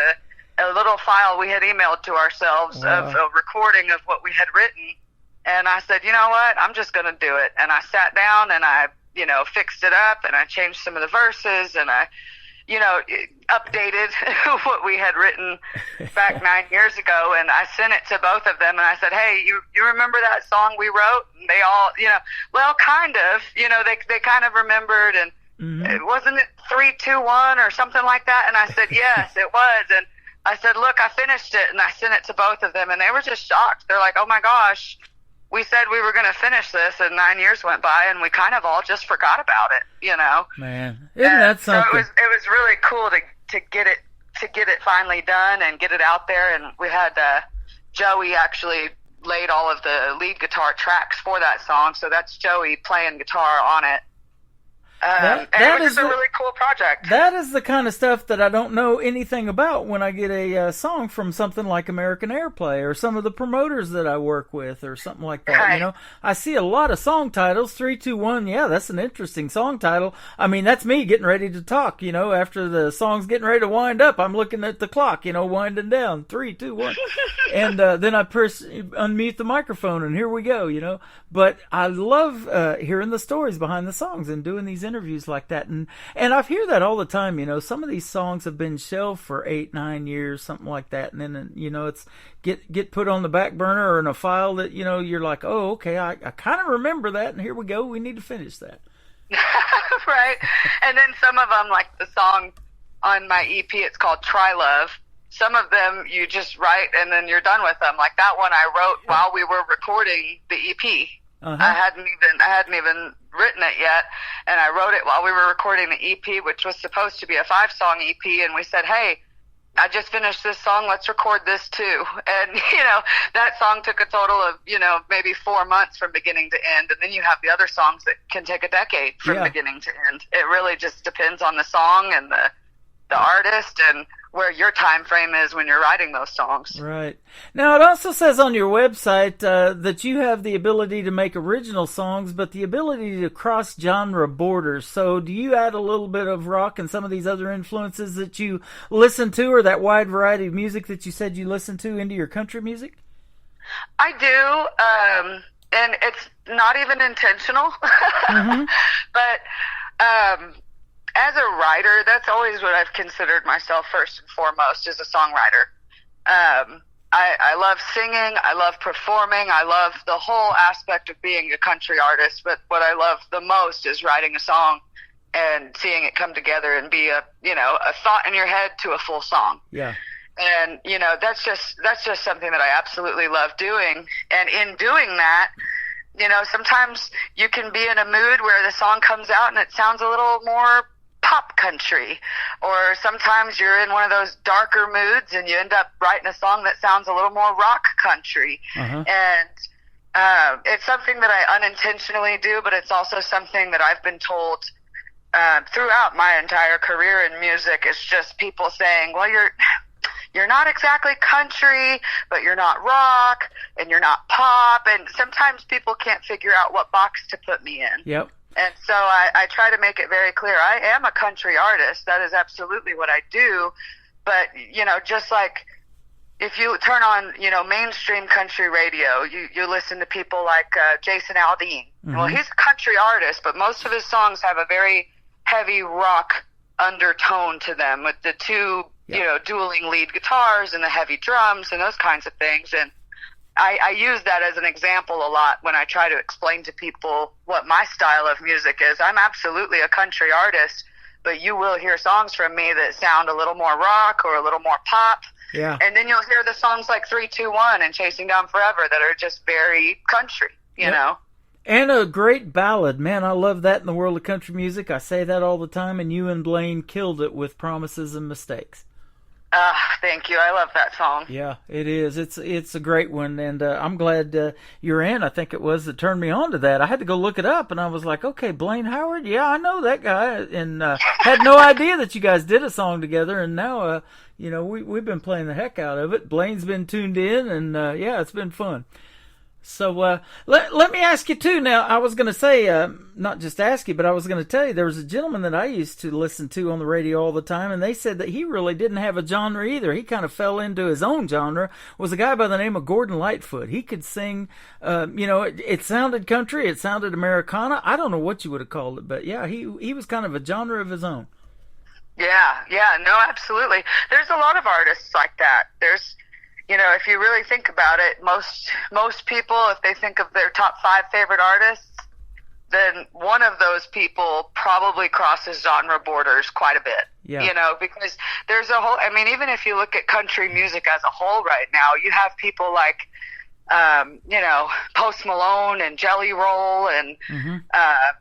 a little file we had emailed to ourselves of a recording of what we had written. And I said, you know what, I'm just going to do it. And I sat down and I, you know, fixed it up and I changed some of the verses and I, you know, updated what we had written back 9 years ago. And I sent it to both of them and I said, hey, you remember that song we wrote? And they all, you know, well, kind of, you know, they kind of remembered. And wasn't it 3-2-1 or something like that? And I said, yes, it was. And I said, look, I finished it. And I sent it to both of them and they were just shocked. They're like, oh my gosh, we said we were going to finish this and 9 years went by and we kind of all just forgot about it, you know? Man, isn't that something? So it was really cool to get it finally done and get it out there. And we had, Joey actually laid all of the lead guitar tracks for that song. So that's Joey playing guitar on it. And it was just a really cool project. That is the kind of stuff that I don't know anything about when I get a song from something like American Airplay or some of the promoters that I work with or something like that. Right. You know, I see a lot of song titles. 3-2-1, yeah, that's an interesting song title. I mean, that's me getting ready to talk. You know, after the song's getting ready to wind up, I'm looking at the clock. You know, winding down. 3-2-1, and then I unmute the microphone, and here we go. You know, but I love hearing the stories behind the songs and doing these interviews like that, and I hear that all the time. You know, some of these songs have been shelved for 8-9 years, something like that, and then, you know, it's get put on the back burner or in a file that, you know, you're like, oh, okay, I kind of remember that, and here we go, we need to finish that. Right. And then some of them, like the song on my EP, it's called Try Love. Some of them you just write and then you're done with them. Like that one I wrote while we were recording the EP. I hadn't even written it yet, and I wrote it while we were recording the EP, which was supposed to be a 5-song EP, and we said, hey, I just finished this song, let's record this too. And, you know, that song took a total of, you know, maybe 4 months from beginning to end, and then you have the other songs that can take a decade from beginning to end. It really just depends on the song and the artist and where your time frame is when you're writing those songs. Right. Now, it also says on your website that you have the ability to make original songs, but the ability to cross genre borders. So do you add a little bit of rock and some of these other influences that you listen to, or that wide variety of music that you said you listen to, into your country music? I do, and it's not even intentional. But as a writer, that's always what I've considered myself first and foremost, as a songwriter. I love singing, I love performing, I love the whole aspect of being a country artist, but what I love the most is writing a song and seeing it come together and be a thought in your head to a full song. Yeah. And, you know, that's just something that I absolutely love doing. And in doing that, you know, sometimes you can be in a mood where the song comes out and it sounds a little more pop country, or sometimes you're in one of those darker moods and you end up writing a song that sounds a little more rock country. And it's something that I unintentionally do, but it's also something that I've been told throughout my entire career in music. It's just people saying, well, you're not exactly country, but you're not rock and you're not pop, and sometimes people can't figure out what box to put me in. Yep. And so I try to make it very clear. I am a country artist. That is absolutely what I do. But, you know, just like if you turn on, you know, mainstream country radio, you listen to people like Jason Aldean. Well, he's a country artist, but most of his songs have a very heavy rock undertone to them with the two, dueling lead guitars and the heavy drums and those kinds of things. And I use that as an example a lot when I try to explain to people what my style of music is. I'm absolutely a country artist, but you will hear songs from me that sound a little more rock or a little more pop. Yeah. And then you'll hear the songs like 3-2-1 and Chasing Down Forever that are just very country, you know. And a great ballad. Man, I love that in the world of country music. I say that all the time, and you and Blaine killed it with Promises and Mistakes. Thank you. I love that song. Yeah, it is. It's a great one, and I'm glad you're in. I think it was that turned me on to that. I had to go look it up, and I was like, okay, Blaine Howard? Yeah, I know that guy, and had no idea that you guys did a song together, and now, we've been playing the heck out of it. Blaine's been tuned in, and, it's been fun. So let me ask you too. Now I was going to say, not just ask you, but I was going to tell you there was a gentleman that I used to listen to on the radio all the time, and they said that he really didn't have a genre either. He kind of fell into his own genre. Was a guy by the name of Gordon Lightfoot. He could sing. It sounded country. It sounded Americana. I don't know what you would have called it, but yeah, he was kind of a genre of his own. Yeah, no, absolutely. There's a lot of artists like that. There's. If you really think about it, most people, if they think of their top 5 favorite artists, then one of those people probably crosses genre borders quite a bit. Yeah. Because there's a whole, even if you look at country music as a whole right now, you have people like, Post Malone and Jelly Roll and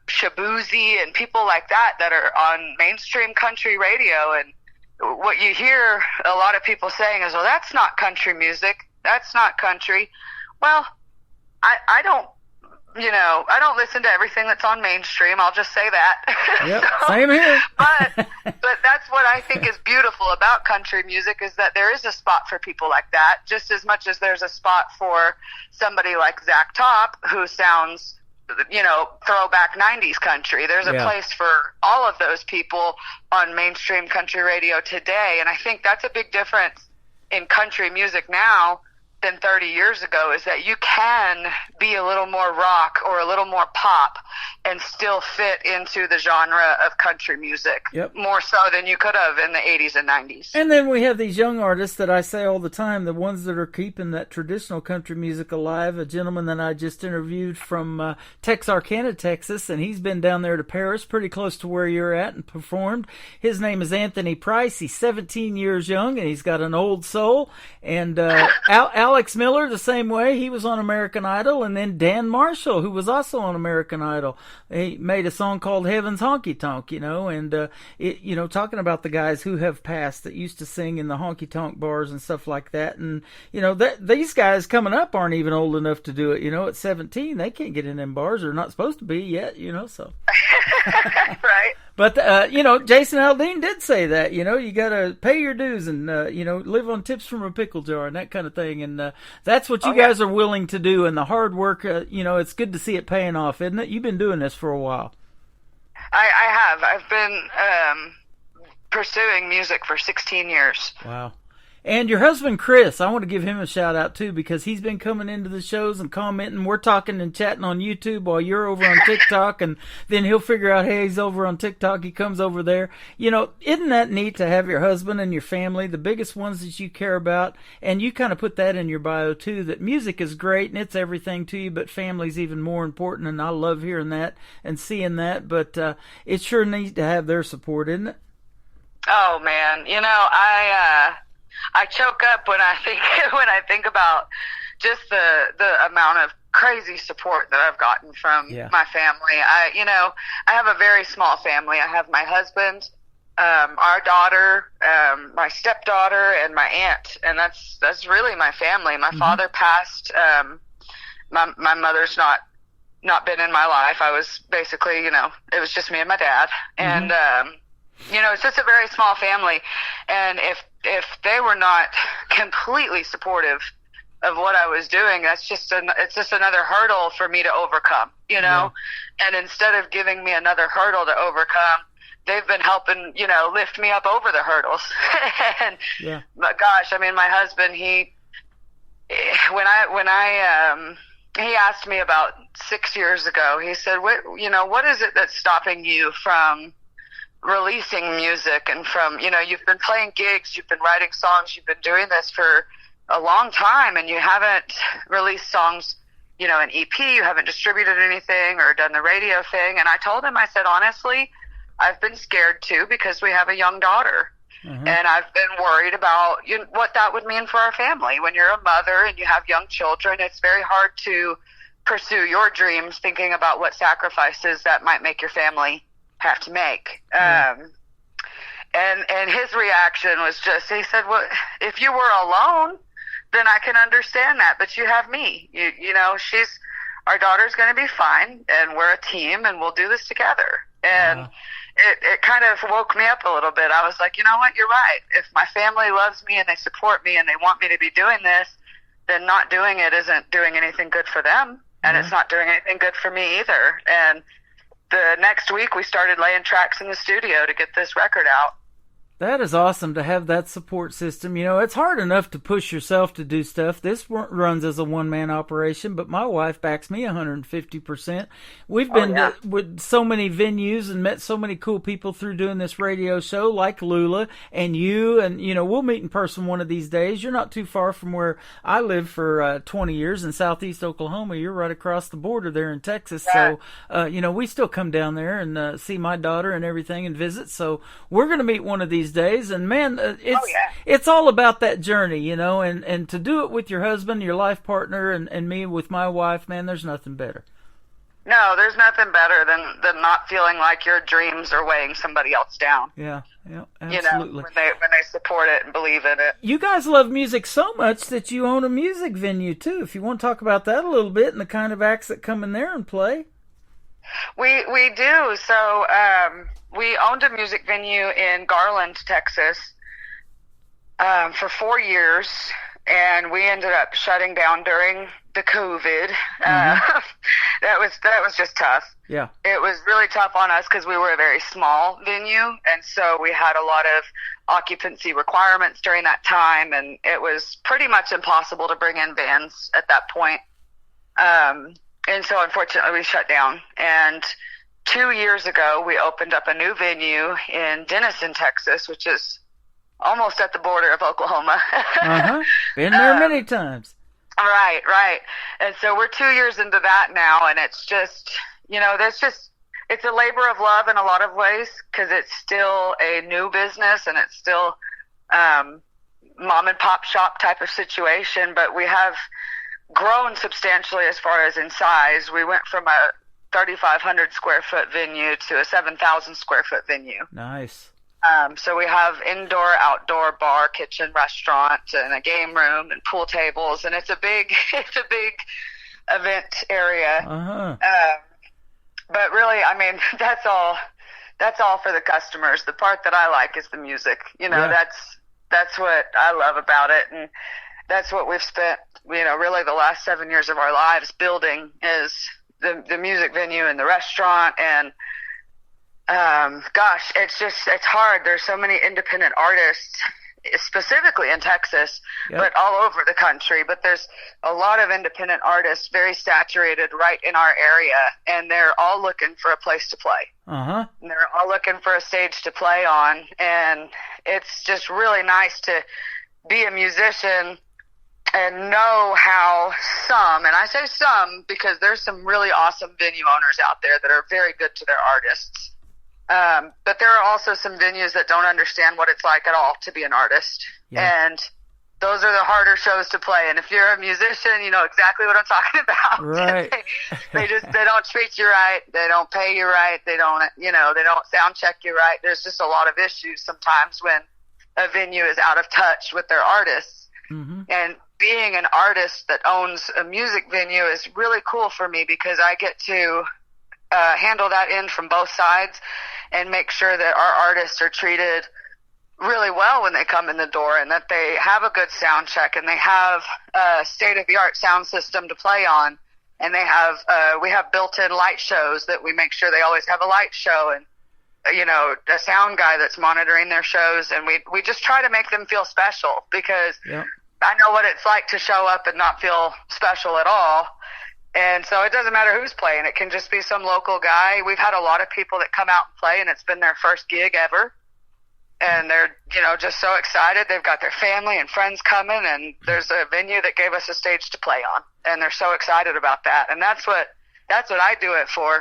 Shabuzi and people like that are on mainstream country radio. And what you hear a lot of people saying is, well, that's not country music. That's not country. Well, I don't listen to everything that's on mainstream. I'll just say that. Yep, same here. but that's what I think is beautiful about country music is that there is a spot for people like that, just as much as there's a spot for somebody like Zach Top who sounds throwback 90s country. There's a place for all of those people on mainstream country radio today. And I think that's a big difference in country music now than 30 years ago, is that you can be a little more rock or a little more pop and still fit into the genre of country music. Yep. More so than you could have in the 80s and 90s. And then we have these young artists that I say all the time, the ones that are keeping that traditional country music alive. A gentleman that I just interviewed from Texarkana, Texas, and he's been down there to Paris, pretty close to where you're at, and performed. His name is Anthony Price. He's 17 years young, and he's got an old soul. And Alex Miller, the same way. He was on American Idol. And then Dan Marshall, who was also on American Idol. He made a song called Heaven's Honky Tonk, and talking about the guys who have passed that used to sing in the honky tonk bars and stuff like that. And, these guys coming up aren't even old enough to do it. At 17, they can't get in them bars. They're not supposed to be yet, so. Right. But, Jason Aldean did say that, you got to pay your dues and, live on tips from a pickle jar and that kind of thing. And that's what you guys are willing to do. And the hard work, it's good to see it paying off, isn't it? You've been doing this for a while. I have. I've been pursuing music for 16 years. Wow. And your husband, Chris, I want to give him a shout out too, because he's been coming into the shows and commenting. We're talking and chatting on YouTube while you're over on TikTok, and then he'll figure out, hey, he's over on TikTok. He comes over there. Isn't that neat to have your husband and your family, the biggest ones that you care about? And you kind of put that in your bio too, that music is great and it's everything to you, but family's even more important. And I love hearing that and seeing that, but it's sure neat to have their support, isn't it? Oh man, I choke up when I think about just the amount of crazy support that I've gotten from my family. I have a very small family. I have my husband, our daughter, my stepdaughter, and my aunt, and that's really my family. My father passed. My mother's not been in my life. I was basically, it was just me and my dad, and it's just a very small family, and if they were not completely supportive of what I was doing, it's just another hurdle for me to overcome, and instead of giving me another hurdle to overcome, they've been helping, lift me up over the hurdles. But gosh, my husband, he asked me about 6 years ago, he said, what is it that's stopping you from releasing music and from, you've been playing gigs, you've been writing songs, you've been doing this for a long time, and you haven't released songs, an EP, you haven't distributed anything or done the radio thing. And I told him, I said, honestly, I've been scared too, because we have a young daughter. And I've been worried about what that would mean for our family. When you're a mother and you have young children, it's very hard to pursue your dreams thinking about what sacrifices that might make your family have to make. And his reaction was just, he said, well, if you were alone, then I can understand that, but you have me. Our daughter's going to be fine, and we're a team, and we'll do this together. And it kind of woke me up a little bit. I was like, you know what, you're right. If my family loves me and they support me and they want me to be doing this, then not doing it isn't doing anything good for them, and it's not doing anything good for me either. And the next week we started laying tracks in the studio to get this record out. That is awesome to have that support system. It's hard enough to push yourself to do stuff. This runs as a one-man operation, but my wife backs me 150%. We've been with so many venues and met so many cool people through doing this radio show, like Lula and you, and, we'll meet in person one of these days. You're not too far from where I lived for 20 years in southeast Oklahoma. You're right across the border there in Texas. So, we still come down there and see my daughter and everything and visit. So we're going to meet one of these days, and man, it's all about that journey, and to do it with your husband, your life partner, and me with my wife, man, there's nothing better. No, there's nothing better than not feeling like your dreams are weighing somebody else down. Yeah, absolutely. When they support it and believe in it. You guys love music so much that you own a music venue too. If you want to talk about that a little bit and the kind of acts that come in there and play. We do. So we owned a music venue in Garland, Texas, for 4 years, and we ended up shutting down during the COVID. That was just tough. Yeah, it was really tough on us because we were a very small venue, and so we had a lot of occupancy requirements during that time, and it was pretty much impossible to bring in bands at that point. And so, unfortunately, we shut down. And 2 years ago, we opened up a new venue in Denison, Texas, which is almost at the border of Oklahoma. Been there many times. Right. And so we're 2 years into that now, and it's just, it's a labor of love in a lot of ways, because it's still a new business, and it's still mom and pop shop type of situation, but we have grown substantially as far as in size. We went from a 3,500 square foot venue to a 7,000 square foot venue. Nice. So we have indoor, outdoor, bar, kitchen, restaurant, and a game room and pool tables, and it's a big event area. But really, I mean, that's all for the customers. The part that I like is the music. That's what I love about it, and that's what we've spent, really the last 7 years of our lives building, is the music venue and the restaurant. And, it's hard. There's so many independent artists, specifically in Texas, but all over the country. But there's a lot of independent artists, very saturated right in our area, and they're all looking for a place to play. And they're all looking for a stage to play on. And it's just really nice to be a musician and know how some, and I say some because there's some really awesome venue owners out there that are very good to their artists. But there are also some venues that don't understand what it's like at all to be an artist. And those are the harder shows to play. And if you're a musician, you know exactly what I'm talking about. Right. they don't treat you right. They don't pay you right. They don't sound check you right. There's just a lot of issues sometimes when a venue is out of touch with their artists. And being an artist that owns a music venue is really cool for me, because I get to handle that in from both sides and make sure that our artists are treated really well when they come in the door, and that they have a good sound check, and they have a state-of-the-art sound system to play on, and they have we have built-in light shows that we make sure they always have a light show, and a sound guy that's monitoring their shows, and we just try to make them feel special, because I know what it's like to show up and not feel special at all. And so it doesn't matter who's playing. It can just be some local guy. We've had a lot of people that come out and play, and it's been their first gig ever. And they're, just so excited. They've got their family and friends coming, and there's a venue that gave us a stage to play on. And they're so excited about that. And that's what I do it for.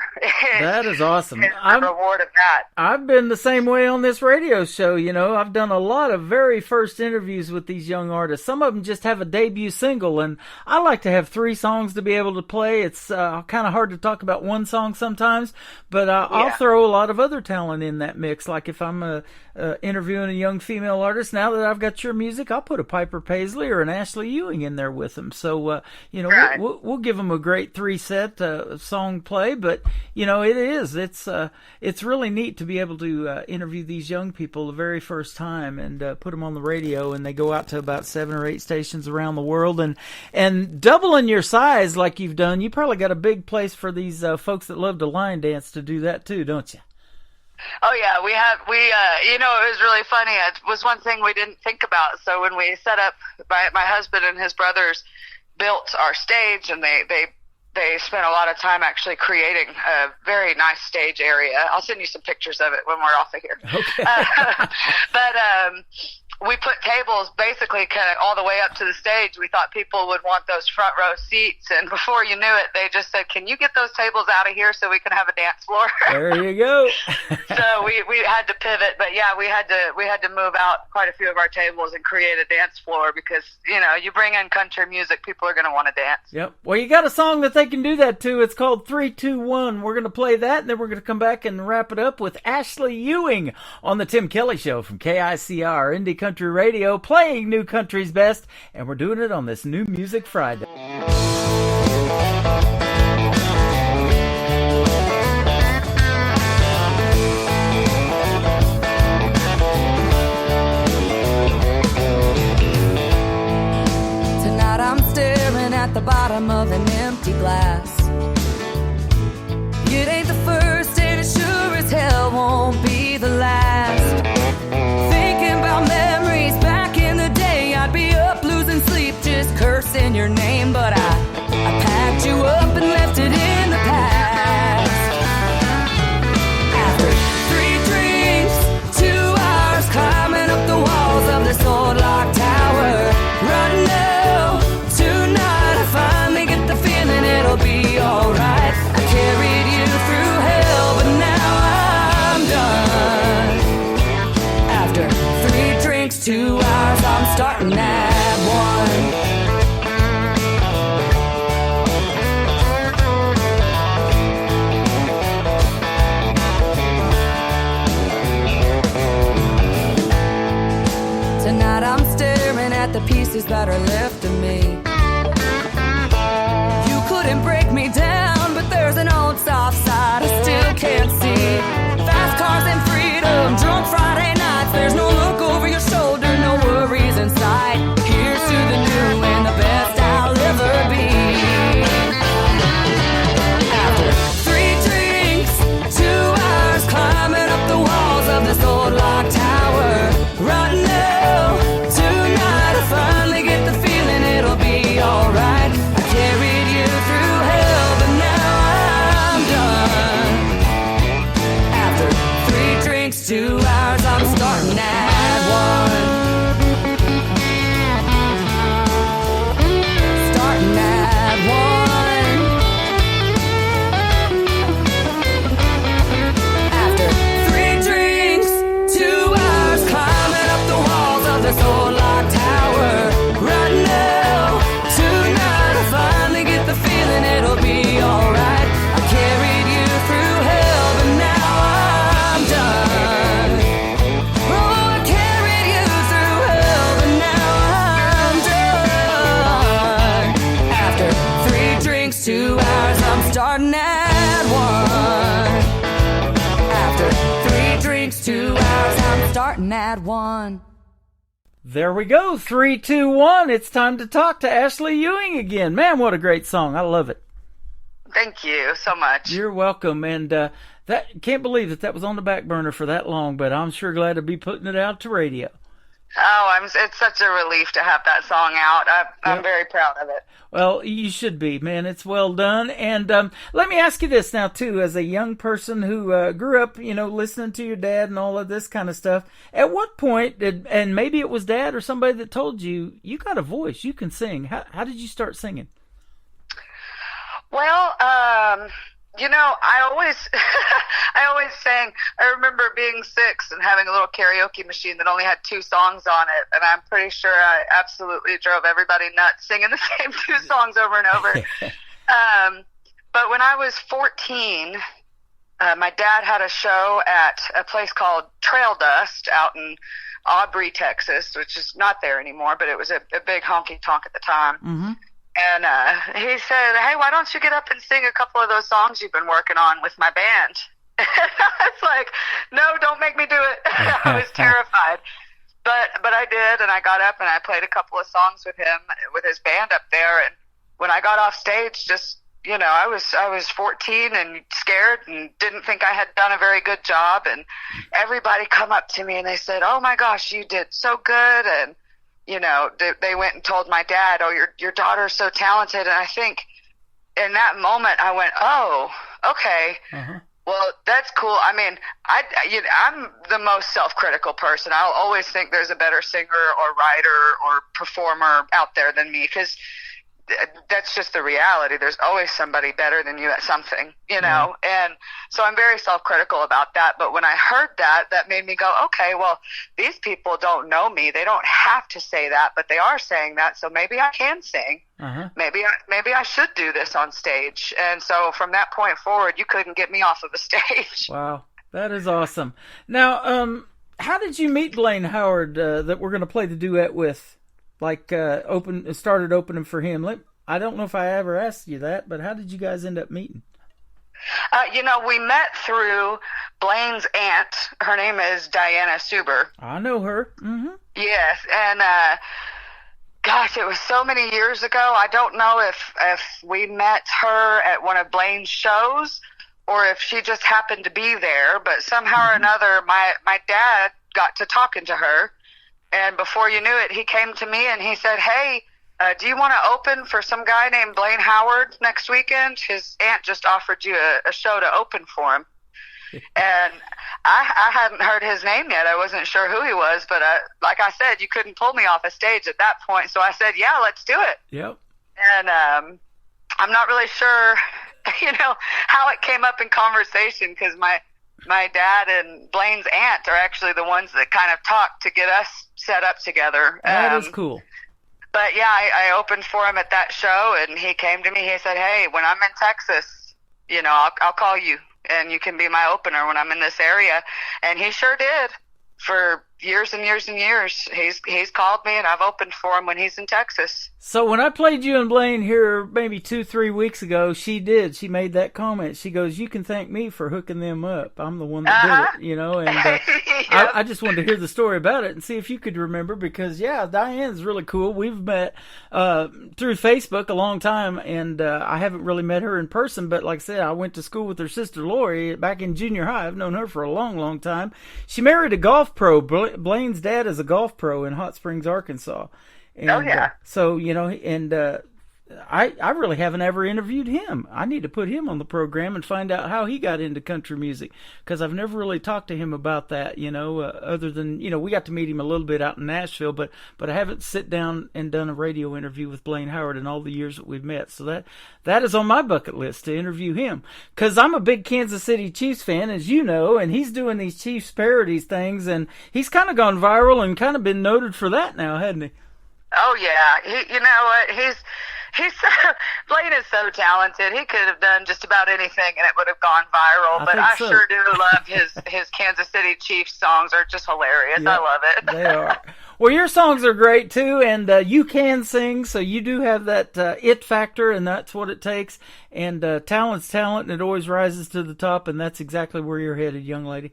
That is awesome. The reward of that. I've been the same way on this radio show. I've done a lot of very first interviews with these young artists. Some of them just have a debut single, and I like to have 3 songs to be able to play. It's kind of hard to talk about one song sometimes, but I'll throw a lot of other talent in that mix. Like if I'm interviewing a young female artist, now that I've got your music, I'll put a Piper Paisley or an Ashley Ewing in there with them. So, right. we'll give them a great 3-set song play, but it's really neat to be able to interview these young people the very first time and put them on the radio, and they go out to about 7 or 8 stations around the world, and doubling your size like you've done, you probably got a big place for these folks that love to line dance to do that too, don't you? Oh yeah, it was really funny. It was one thing we didn't think about. So when we set up, my husband and his brothers built our stage, and they spent a lot of time actually creating a very nice stage area. I'll send you some pictures of it when we're off of here. Okay. But we put tables basically kind of all the way up to the stage. We thought people would want those front row seats, and before you knew it, they just said, "Can you get those tables out of here so we can have a dance floor?" There you go. So we had to pivot, but yeah, we had to move out quite a few of our tables and create a dance floor because you bring in country music, people are going to want to dance. Yep. Well, you got a song that they can do that to. It's called 3, 2, 1. We're going to play that, and then we're going to come back and wrap it up with Ashley Ewing on the Tim Kelly Show from KICR Indie Country Radio, playing New Country's best, and we're doing it on this New Music Friday. Tonight I'm staring at the bottom of an empty glass. It ain't the first, and it sure as hell won't be the last. Thinking about memories back in the day, I'd be up losing sleep just cursing your name, but I packed you up and left it in the past. After 3 drinks, 2 hours climbing up the walls of this old locked tower, running low tonight, I finally get the feeling it'll be alright. I carried you through hell, but now I'm done. After 3 drinks, 2 hours, I'm starting at 1. Tonight I'm staring at the pieces that are left of me. You couldn't break me down, but there's an old soft side I still can't see. Fast cars and freedom, drunk Friday nights. There's no look over your shoulder, no worries inside. Here's to the new and the best I'll ever be. After 3 drinks, 2 hours climbing up the walls of this old locked tower, running low tonight, I finally get the feeling it'll be alright. I carried you through hell, but now I'm done. After 3 drinks, 2 hours, I'm starting at 1. Starting at 1. After 3 drinks, 2 hours climbing up the walls of this old locked tower, running low tonight, I finally get the feeling it'll be alright. I carried you through hell, but now I'm done. Oh, I carried you through hell, but now I'm done. After 3 drinks, 2 hours, I'm starting at 1. After 3 drinks, 2 hours, I'm starting at 1. There we go. 3, 2, 1. It's time to talk to Ashley Ewing again. Man, what a great song. I love it. Thank you so much. You're welcome. And that can't believe that was on the back burner for that long, but I'm sure glad to be putting it out to radio. Oh, it's such a relief to have that song out. I'm very proud of it. Well, you should be, man. It's well done. And let me ask you this now, too, as a young person who grew up, listening to your dad and all of this kind of stuff, at what point and maybe it was Dad or somebody that told you, you got a voice, you can sing. How did you start singing? Well, I always sang. I remember being 6 and having a little karaoke machine that only had 2 songs on it, and I'm pretty sure I absolutely drove everybody nuts singing the same 2 songs over and over. But when I was 14, my dad had a show at a place called Trail Dust out in Aubrey, Texas, which is not there anymore, but it was a big honky-tonk at the time. Mm-hmm. And he said, "Hey, why don't you get up and sing a couple of those songs you've been working on with my band?" And I was like, "No, don't make me do it." I was terrified. But I did, and I got up and I played a couple of songs with him, with his band up there. And when I got off stage, just, I was 14 and scared and didn't think I had done a very good job. And everybody come up to me and they said, "Oh my gosh, you did so good." And they went and told my dad, "Oh, your daughter's so talented." And I think in that moment I went, "Oh, okay. Uh-huh. Well, that's cool." I mean, I'm the most self-critical person. I'll always think there's a better singer or writer or performer out there than me, because that's just the reality. There's always somebody better than you at something, Yeah. And so I'm very self-critical about that. But when I heard that made me go, okay, well, these people don't know me. They don't have to say that, but they are saying that. So maybe I can sing. Uh-huh. Maybe I should do this on stage. And so from that point forward, you couldn't get me off of a stage. Wow. That is awesome. Now, how did you meet Blaine Howard that we're going to play the duet with? Started opening for him. I don't know if I ever asked you that, but how did you guys end up meeting? We met through Blaine's aunt. Her name is Diana Suber. I know her. Mm-hmm. Yes, and gosh, it was so many years ago. I don't know if we met her at one of Blaine's shows or if she just happened to be there, but somehow or another, my dad got to talking to her. And before you knew it, he came to me and he said, "Hey, do you want to open for some guy named Blaine Howard next weekend? His aunt just offered you a show to open for him." And I hadn't heard his name yet. I wasn't sure who he was, but like I said, you couldn't pull me off a stage at that point. So I said, "Yeah, let's do it." Yep. And I'm not really sure, how it came up in conversation, because my dad and Blaine's aunt are actually the ones that kind of talked to get us set up together. That is cool. But yeah, I opened for him at that show, and he came to me. He said, "Hey, when I'm in Texas, I'll call you, and you can be my opener when I'm in this area." And he sure did. For years and years and years, he's called me, and I've opened for him when he's in Texas. So when I played you and Blaine here maybe 2-3 weeks ago, she made that comment. She goes, "You can thank me for hooking them up. I'm the one that did it," and Yep. I just wanted to hear the story about it and see if you could remember, because Diane's really cool. We've met through Facebook a long time, and I haven't really met her in person, but like I said, I went to school with her sister Lori back in junior high. I've known her for a long, long time. She married a golf pro. Blaine's dad is a golf pro in Hot Springs, Arkansas. And, oh, yeah. I really haven't ever interviewed him. I need to put him on the program and find out how he got into country music, because I've never really talked to him about that, other than, we got to meet him a little bit out in Nashville, but I haven't sit down and done a radio interview with Blaine Howard in all the years that we've met. So that is on my bucket list, to interview him, because I'm a big Kansas City Chiefs fan, as you know, and he's doing these Chiefs parodies things, and he's kind of gone viral and kind of been noted for that now, hasn't he? Oh, yeah. You know what? Blaine is so talented. He could have done just about anything and it would have gone viral. But I sure do love his Kansas City Chiefs songs. Are just hilarious. Yeah, I love it. They are. Well, your songs are great too, and you can sing, so you do have that it factor, and that's what it takes. And talent's talent, and it always rises to the top, and that's exactly where you're headed, young lady.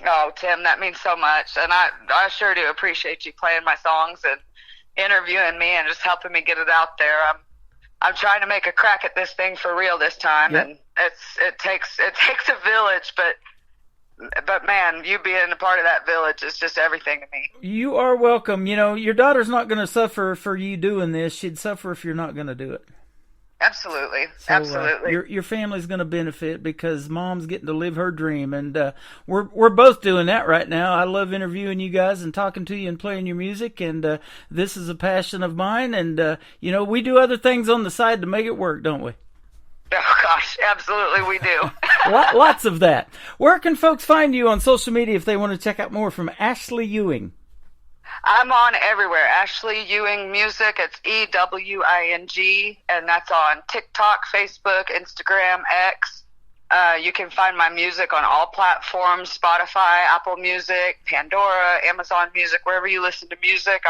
Oh, Tim, that means so much, and I sure do appreciate you playing my songs and interviewing me and just helping me get it out there. I'm trying to make a crack at this thing for real this time, and it takes a village, but but man, you being a part of that village is just everything to me. You are welcome. You know, your daughter's not going to suffer for you doing this. She'd suffer if you're not going to do it. Absolutely. So, Absolutely. Your family's going to benefit because Mom's getting to live her dream, and we're both doing that right now. I love interviewing you guys and talking to you and playing your music, and this is a passion of mine. And you know, we do other things on the side to make it work, don't we? Oh gosh, absolutely, we do. Lots of that. Where can folks find you on social media if they want to check out more from Ashley Ewing? I'm on everywhere. Ashley Ewing Music. It's EWING, and that's on TikTok, Facebook, Instagram, X. You can find my music on all platforms: Spotify, Apple Music, Pandora, Amazon Music. Wherever you listen to music,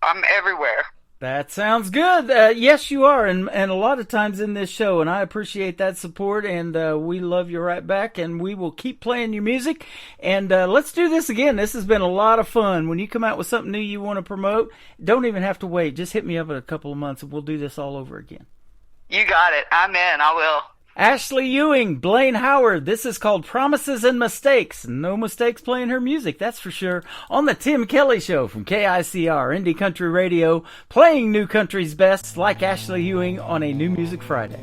I'm everywhere. That sounds good. Yes, you are, and a lot of times in this show, and I appreciate that support, and we love you right back, and we will keep playing your music, and let's do this again. This has been a lot of fun. When you come out with something new you want to promote, don't even have to wait. Just hit me up in a couple of months, and we'll do this all over again. You got it. I'm in. I will. Ashley Ewing, Blaine Howard. This is called Promises and Mistakes. No mistakes playing her music, that's for sure. On the Tim Kelly Show from KICR, Indie Country Radio, playing New Country's best like Ashley Ewing on a New Music Friday.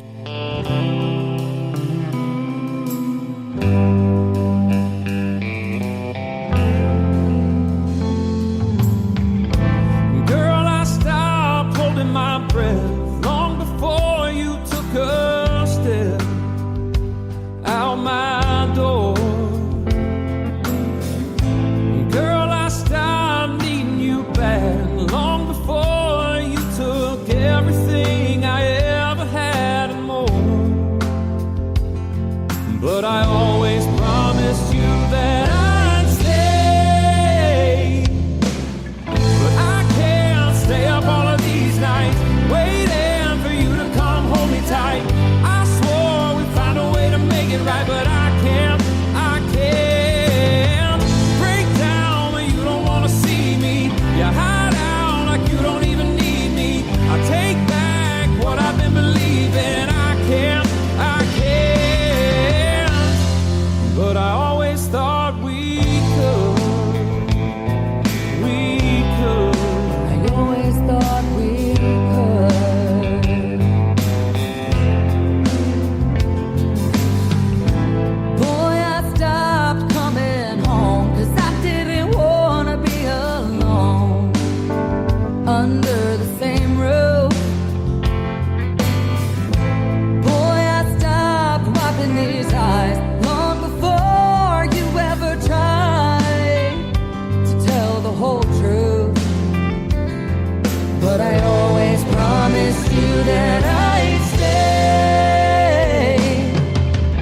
Girl, I stopped holding my breath long before you took a step out my door. Girl, I stopped needing you back long before you took everything I ever had and more. But I always promised you that I'd stay. But I can't stay up all of these nights waiting for you to come hold me tight. I swore we'd find a way to make it right, but I can't break down when you don't want to see me. You hide out like you don't even need me. I take back what I've been believing. I can't, but I always thought we could. I always thought we could. Boy, I stopped coming home 'cause I didn't want to be alone under the same roof. Boy, I stopped wiping these eyes long before you ever tried to tell the whole truth. But I always promised you that I'd stay.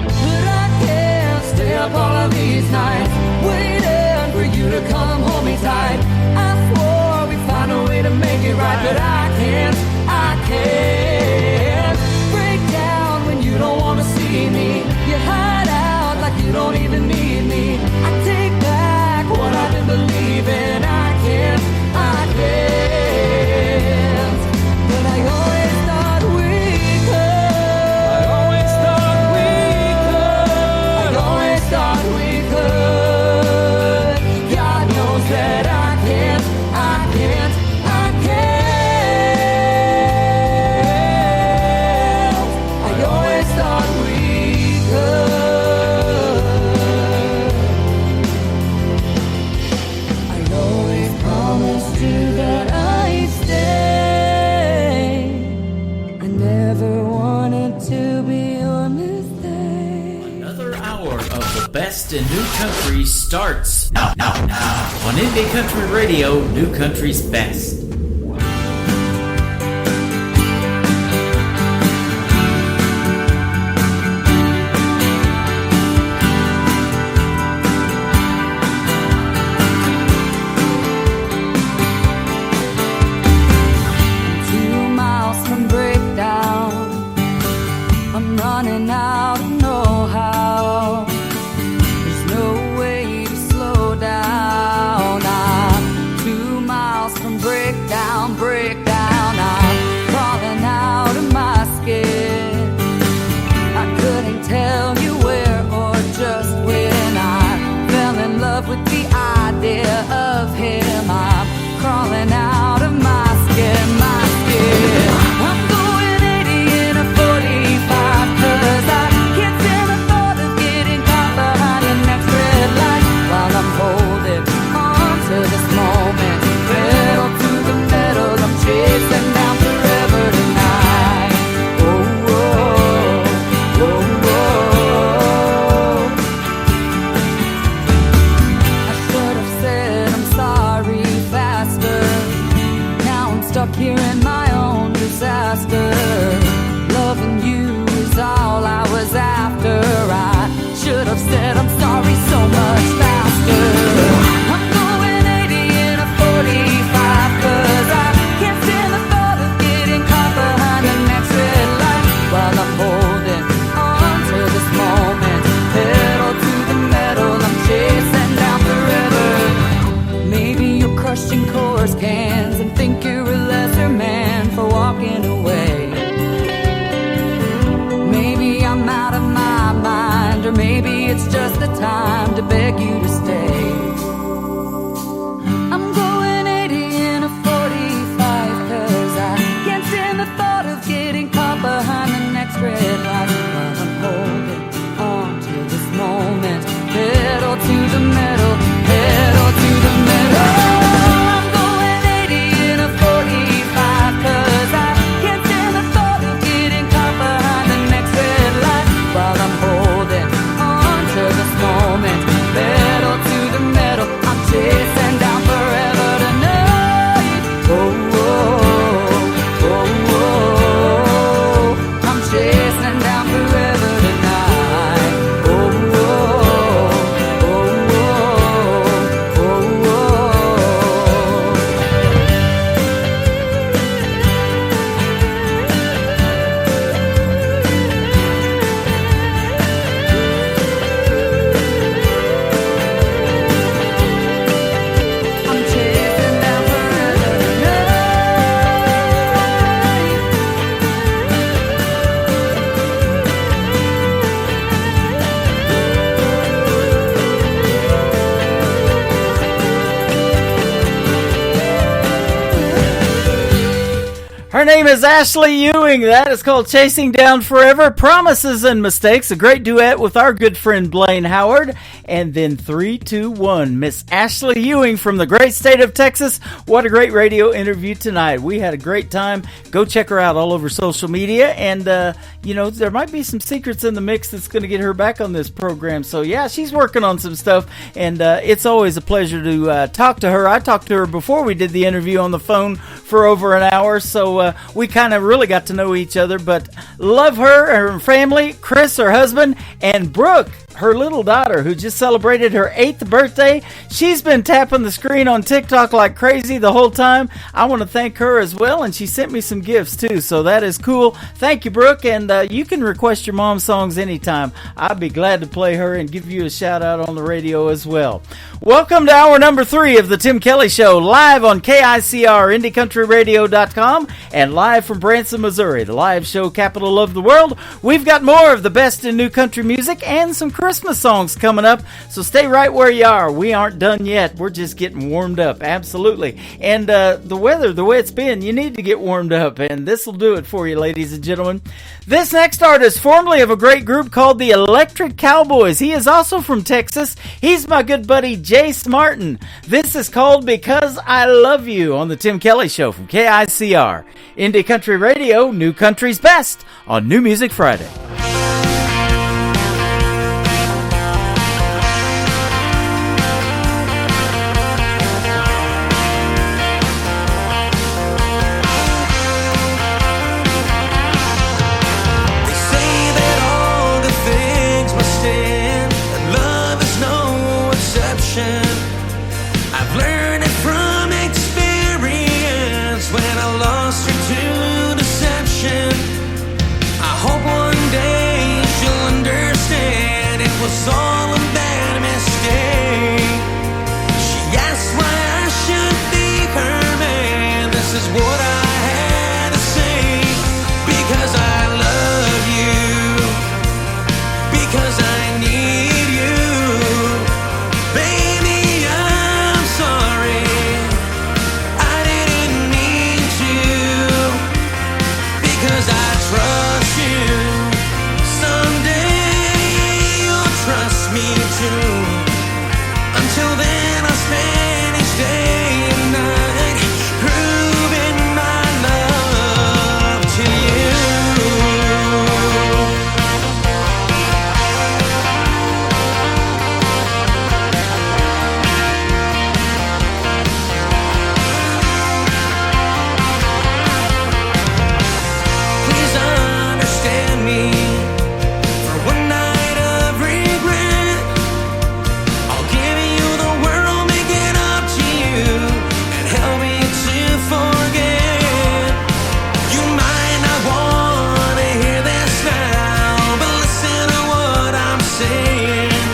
But I can't stay up all of these nights waiting for you to come hold me tight. I swore we'd find a way to make it right, but I can't break down when you don't want to see me. You hide out like you don't even need me. I take back what I've been believing. I can't, but I always thought we could. I always thought we could. I always thought we could. God knows that I can't. I always thought we could. I always promised you that I'd stay. I never wanted to be your mistake. Another hour of the best in New Country starts now on Indie Country Radio, New Country's best. Running out of know-how. There's no way to slow down. I'm 2 miles from breakdown. Her name is Ashley Ewing. That is called Chasing Down Forever, Promises and Mistakes, a great duet with our good friend Blaine Howard. And then 3, 2, 1, Miss Ashley Ewing from the great state of Texas. What a great radio interview tonight. We had a great time. Go check her out all over social media. And, there might be some secrets in the mix that's going to get her back on this program. So, yeah, she's working on some stuff. And it's always a pleasure to talk to her. I talked to her before we did the interview on the phone for over an hour. So, we kind of really got to know each other, but love her family, Chris, her husband, and Brooke, her little daughter, who just celebrated her 8th birthday. She's been tapping the screen on TikTok like crazy the whole time. I want to thank her as well, and she sent me some gifts too, so that is cool. Thank you, Brooke, and you can request your mom's songs anytime. I'd be glad to play her and give you a shout out on the radio as well. Welcome to hour number 3 of the Tim Kelly Show, live on KICR, IndieCountryRadio.com, and live from Branson, Missouri, the live show capital of the world. We've got more of the best in new country music and some Christmas songs coming up, so stay right where you are. We aren't done yet. We're just getting warmed up, absolutely. And the weather, the way it's been, you need to get warmed up, and this will do it for you, ladies and gentlemen. This next artist, formerly of a great group called the Electric Cowboys. He is also from Texas. He's my good buddy, Jace Martin. This is called Because I Love You on the Tim Kelly Show from KICR. Indie Country Radio, New Country's Best on New Music Friday. I've learned it from experience when I lost her to deception. I hope one day she'll understand it was all a bad mistake. She asked why I should be her man. This is what I had to say. Because I love you, because I need you. Baby, I'm sorry, I didn't mean to. Because I trust you, someday you'll trust me too. Until then I'll spend each day and night proving my love to you. Please understand me for one night of regret. I'll give you the world, make it up to you, and help me to forget. You might not want to hear this now, but listen to what I'm saying.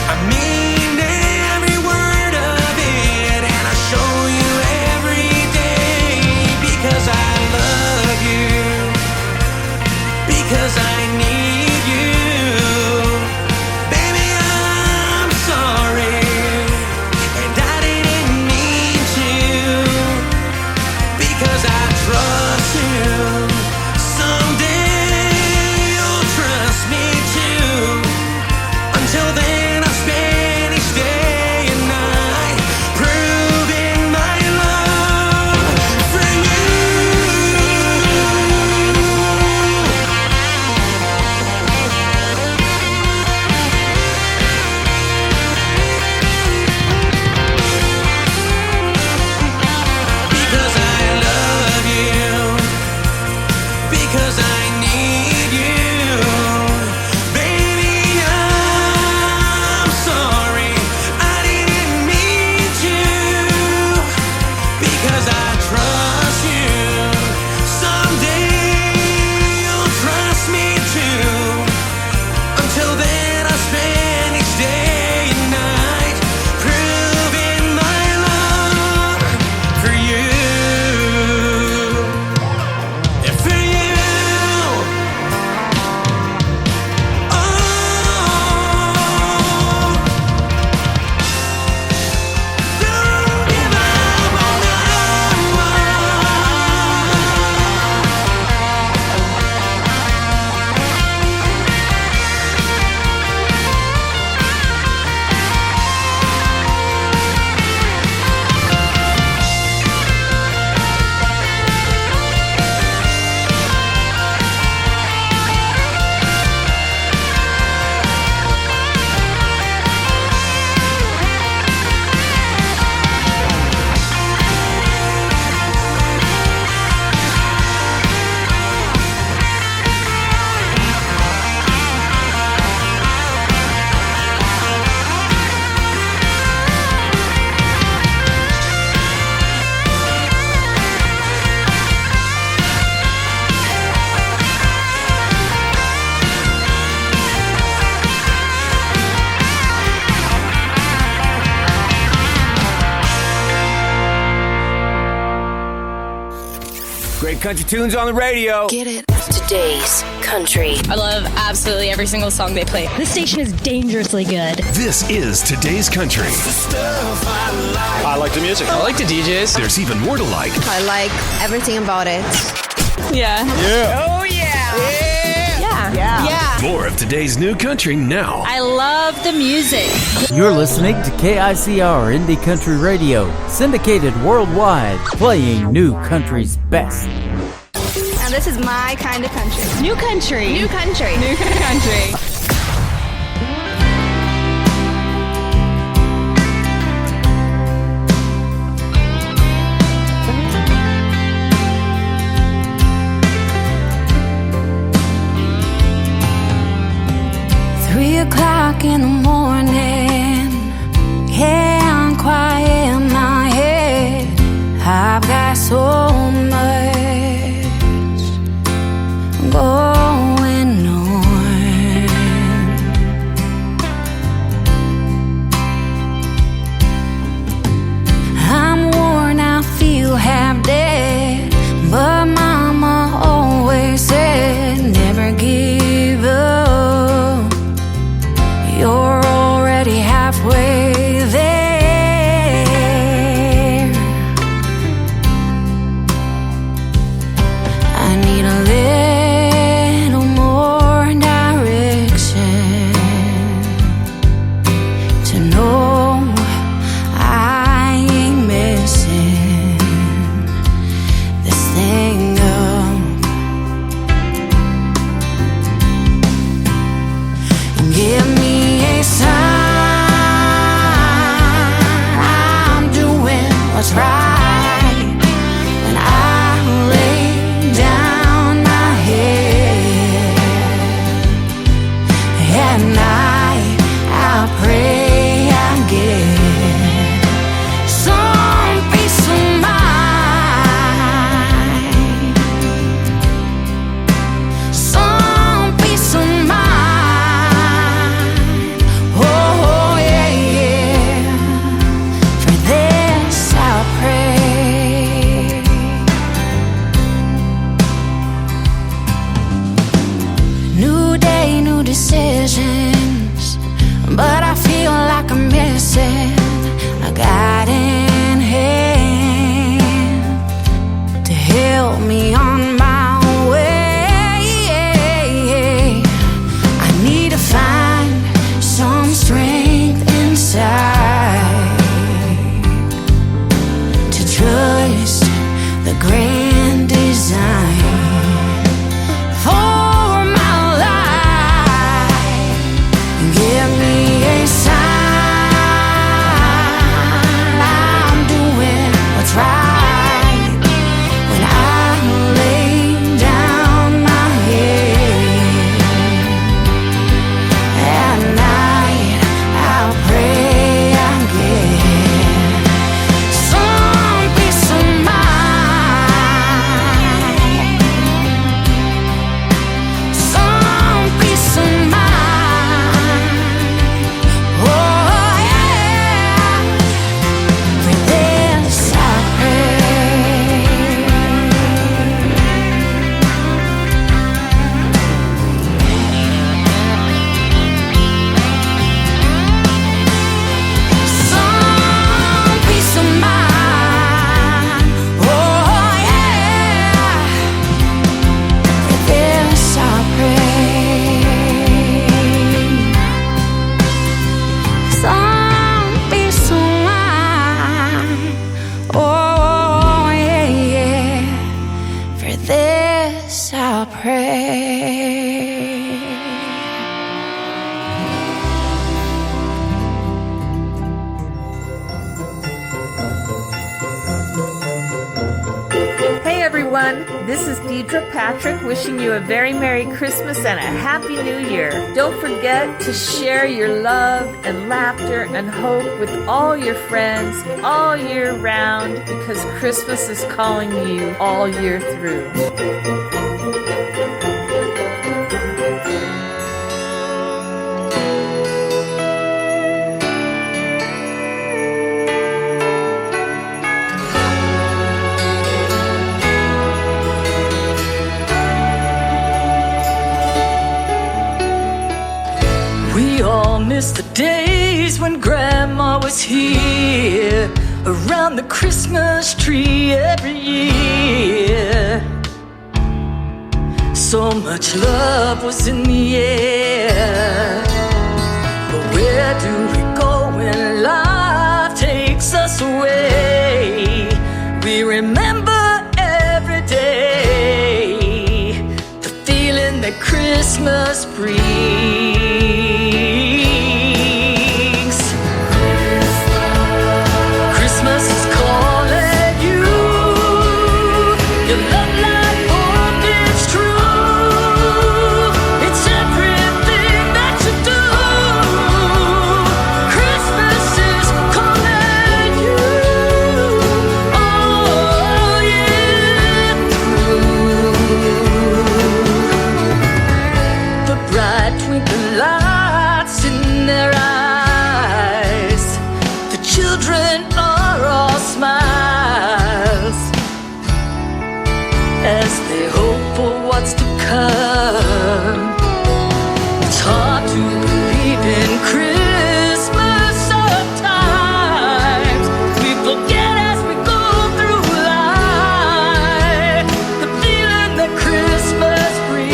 I mean every word of it, and I show you every day. Because I love you, because I need you. Baby, I'm sorry, and I didn't mean to. Because I trust you, someday you'll trust me too. Until then I'll spend each day and night proving my love for you. Because I love you, because I need you. Baby, I'm sorry, I didn't mean to. Because I trust you, someday you'll trust me too. Until then I'll spend each day and night proving my love for you. Yeah, for you. country tunes on the radio. Get it. Today's country. I love absolutely every single song they play. This station is dangerously good. This is Today's Country. I like the music. I like the DJs. There's even more to like. I like everything about it. Yeah. Yeah. Oh, yeah. Yeah. More of today's new country now. I love the music. You're listening to KICR Indie Country Radio, syndicated worldwide, playing new country's best. And this is my kind of country. New country. New country. New country. O'clock in the morning, yeah, I'm quiet in my head. I've got so much going on. I'm worn, I feel half dead, but Mama always said, never give up. You're already halfway there. I need a little more direction to know I ain't messing this thing up. Give me what's right when I lay down my head at night. I pray I get some peace of mind, some peace of mind. Oh yeah, yeah. For this I'll pray. New day, new decisions, but I feel like I'm missing a guiding hand to help me on my way. I need to find some strength inside to trust the grand design for my life. Give me a sign I'm doing what's right when I lay down my head at night. I'll pray I get some peace of mind, some peace of mind. Oh yeah, for this I pray. Some peace of mind. Oh yeah, for this I pray. Some peace of mind. Oh yeah, yeah. For this I'll pray. Hey everyone, this is Deidre Patrick wishing you a very Merry Christmas and a Happy New Year. Don't forget to share your love and laughter and hope with all your friends all year round, because Christmas is calling you all year through. all miss the days when Grandma was here around the Christmas tree every year. So much love was in the air. But where do we go when life takes us away? We remember every day the feeling that Christmas brings. Christmas is calling you. Your love light hope is true. It's everything that you do. Christmas is calling you. Oh yeah. The bright twinkling lights in their eyes. The children are all smiles as they hope for what's to come. It's hard to believe in Christmas sometimes. We forget as we go through life the feeling that Christmas brings.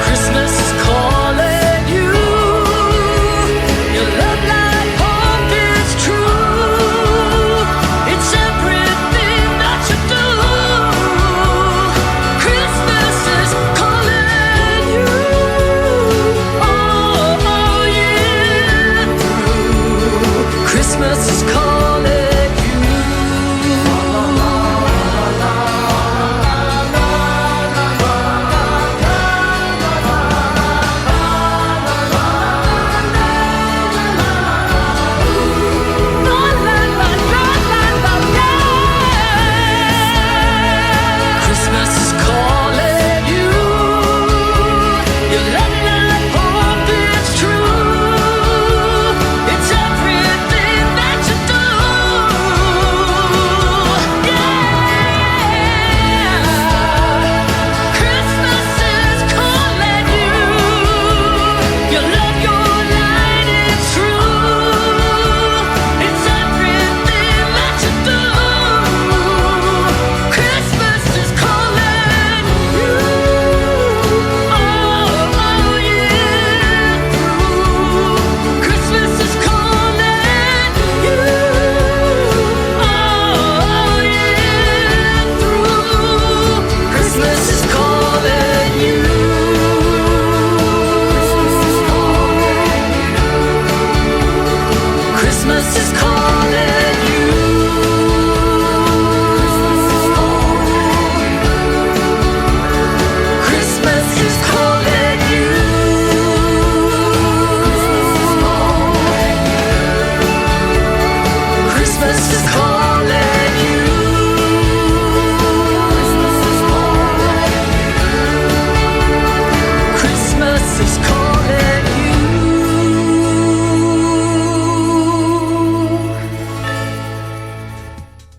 Christmas is calling you. Your love light hope is true. It's everything that you do. Christmas is calling you. Oh yeah. Christmas is calling you. Christmas is calling you. Your love light hope is true. It's everything that you do. Yeah. Christmas is calling you. Your love, your light is true. It's everything that you do. Christmas is calling you. Oh yeah. Christmas is calling you. Oh yeah. Christmas is calling you. Christmas is calling you. Christmas is calling you. Christmas is calling you. Christmas is calling you.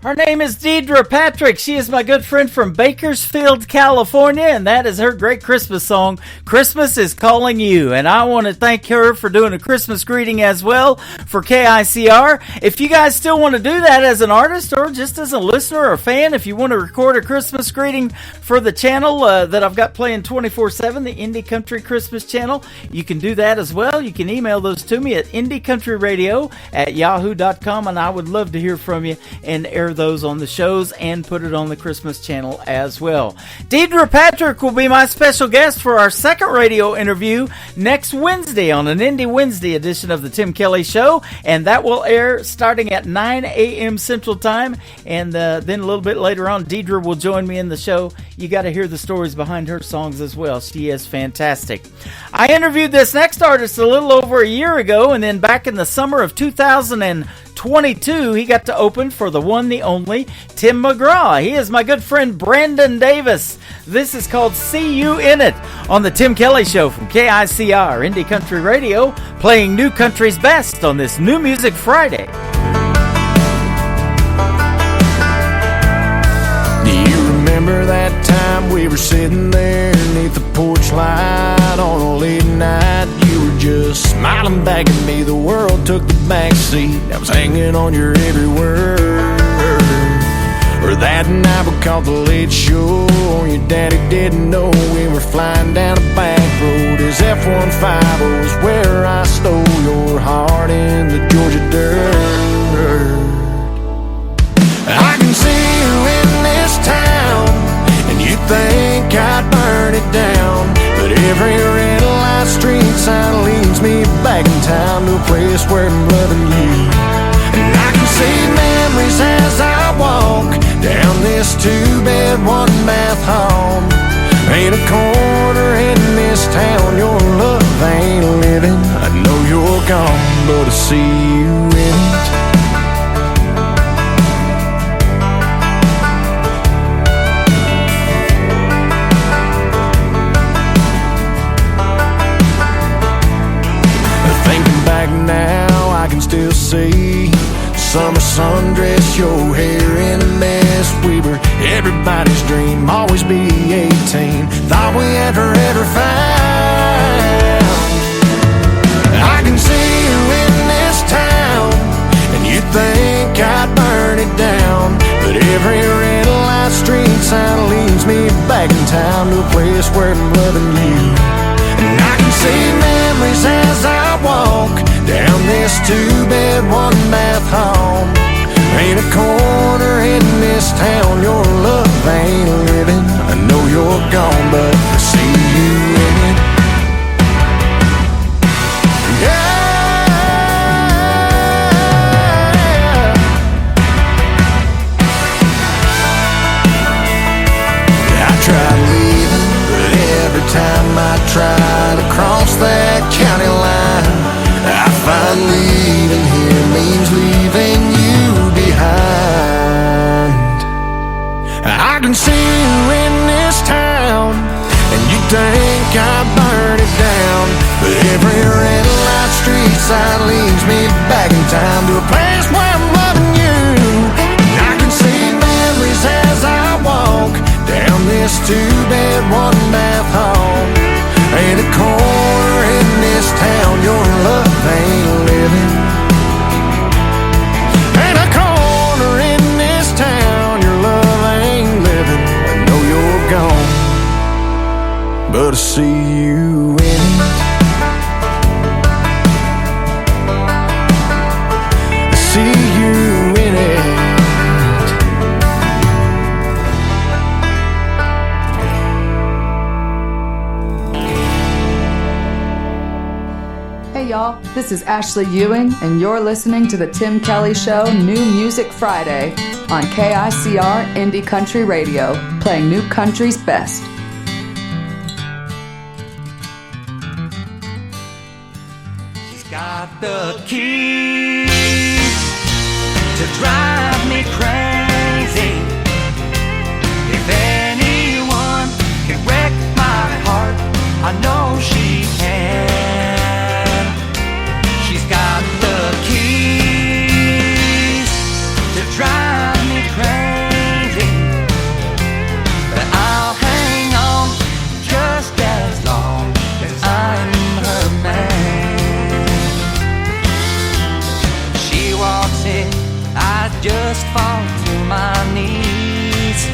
Her name is Deidre Patrick. She is my good friend from Bakersfield, California, and that is her great Christmas song, Christmas is Calling You. And I want to thank her for doing a Christmas greeting as well for KICR. If you guys still want to do that as an artist or just as a listener or fan, if you want to record a Christmas greeting for the channel that I've got playing 24/7, the Indie Country Christmas channel, you can do that as well. You can email those to me at indiecountryradio@yahoo.com, and I would love to hear from you and air those on the shows and put it on the Christmas channel as well. Deidre Patrick will be my special guest for our second radio interview next Wednesday on an Indie Wednesday edition of the Tim Kelly Show, and that will air starting at 9 a.m. Central Time, and then a little bit later on, Deidre will join me in the show. You got to hear the stories behind her songs as well. She is fantastic. I interviewed this next artist a little over a year ago, and then back in the summer of 2022, he got to open for the one, the only, Tim McGraw. He is my good friend Brandon Davis. This is called See You In It on the Tim Kelly Show from KICR Indie Country Radio, playing new country's best on this New Music Friday. Do you remember that time we we were sitting there beneath the porch light on a late night. You were just smiling back at me. The world took the back seat. I was hanging on your every word. Or that night we caught the late show. Your daddy didn't know we were flying down a back road. His F-150 was where I stole your heart in the Georgia dirt. I can see you in this town, and you think I'd burn it down. But every red light street sign leads me back in town to a place where I'm loving you. And I can see memories as I walk down this two-bed, one-bath home. Ain't a corner in this town your love ain't living. I know you're gone, but I see you in it. Thinking back now, I can still see summer sundress, your hair in a mess. We were everybody's dream, always be 18. Thought we had forever found. I can see you in this town, and you think I'd burn it down. But every red light street sign leads me back in town to a place where I'm loving you. And I can see memories as I walk down this two-bed, one-bath home. Ain't a corner in this town your love ain't living. I know you're gone, but I see you in it. I tried leaving, but every time I try to cross that county line, I find leaving here means leaving you behind. I can see you in this town, and you think I burn it down. But every red light street sign leads me back in time to a place where I'm loving you. And I can see memories as I walk down this two-bed, one-bath home. Ain't a corner in this town your love ain't living. Ain't a corner in this town your love ain't living. I know you're gone, but I see you in it. I see you in it. Hey y'all, this is Ashley Ewing, and you're listening to The Tim Kelly Show New Music Friday on KICR Indie Country Radio, playing new country's best. She's got the keys to drive me crazy. If anyone can wreck my heart, I know she can. She's got the keys to drive me crazy, but I'll hang on just as long as I'm her man. She walks in, I just fall to my knees.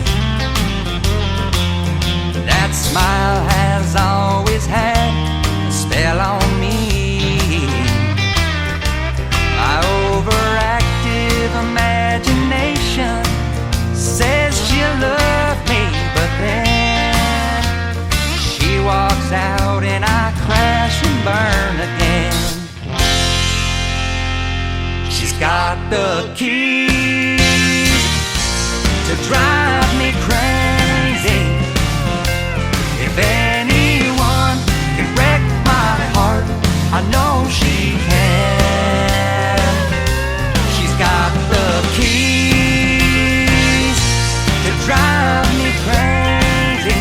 That smile has always had a spell on me. My overactive imagination says she'll love me, but then she walks out and I crash and burn again. She's got the keys to drive me crazy. If anyone can wreck my heart, I know she can. She's got the keys to drive me crazy,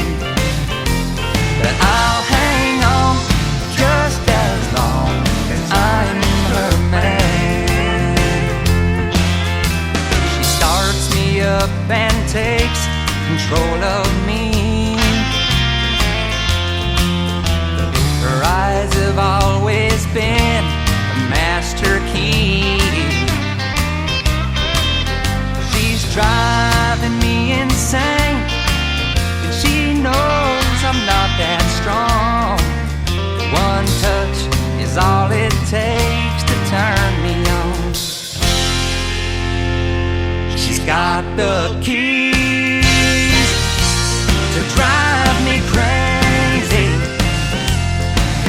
but I'll hang on just as long as I'm her man. She starts me up and takes control of me. the keys to drive me crazy.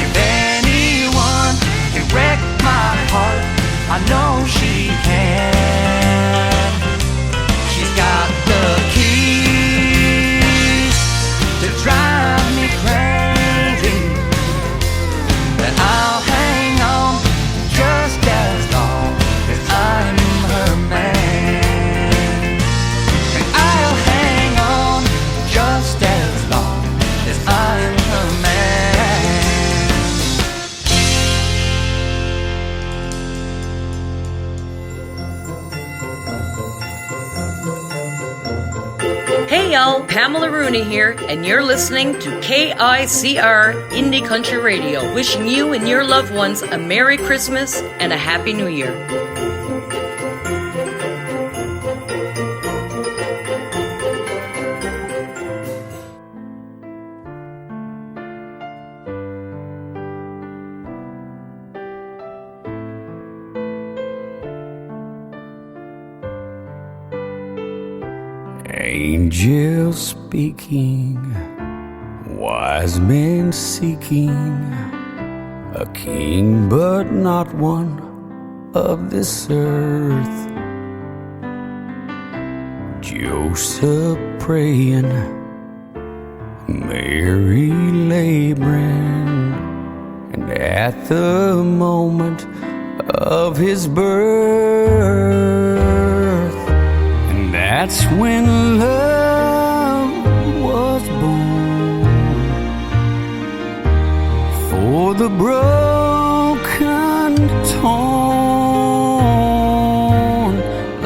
If anyone can wreck my heart, I know she can. She's got the keys to drive me crazy, and I'll hang on just as long as I'm her man. And I'll hang on just as long as I'm her man. Hey y'all, Pamela Rooney here, and you're listening to KICR Indie Country Radio, wishing you and your loved ones a Merry Christmas and a Happy New Year. Angels speaking, wise men seeking a king, but not one of this earth. Joseph praying, Mary laboring, and at the moment of his birth, and that's when love was born. For the broken, torn,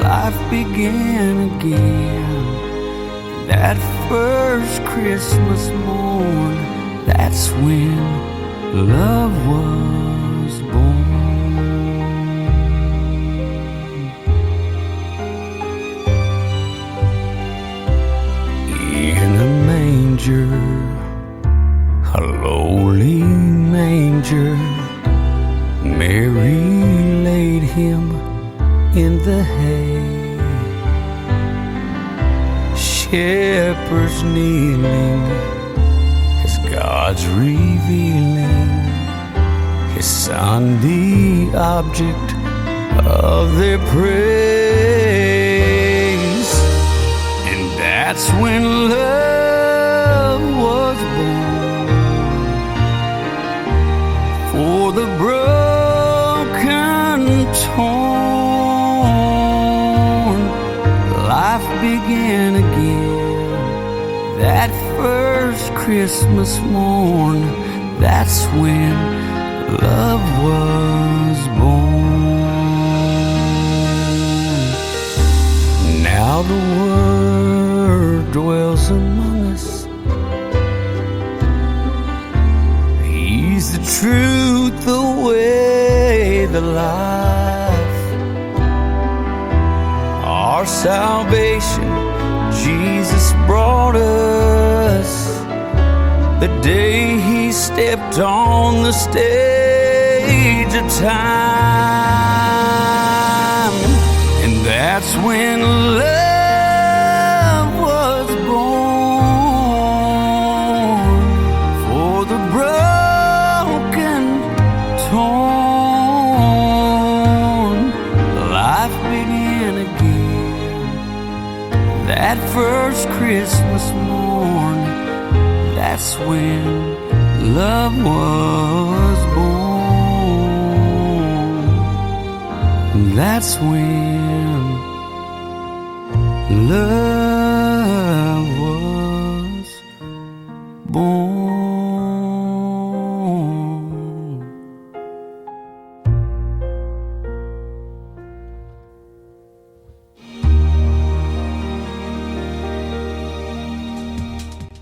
life began again. That first Christmas morn, that's when love was born. In a manger, a lowly manger, Mary laid him in the hay. Shepherds kneeling as God's revealing his son, the object of their praise. And that's when love was born. For the broken, torn, life began again. That first Christmas morn, that's when love was born. Now the Word dwells among us. He's the truth, the way, the life. Our salvation Jesus brought us the day he stepped on the stage of time. And that's when love was born. For the broken, torn, life began again. That first Christmas morn, that's when love was born. That's when love was born.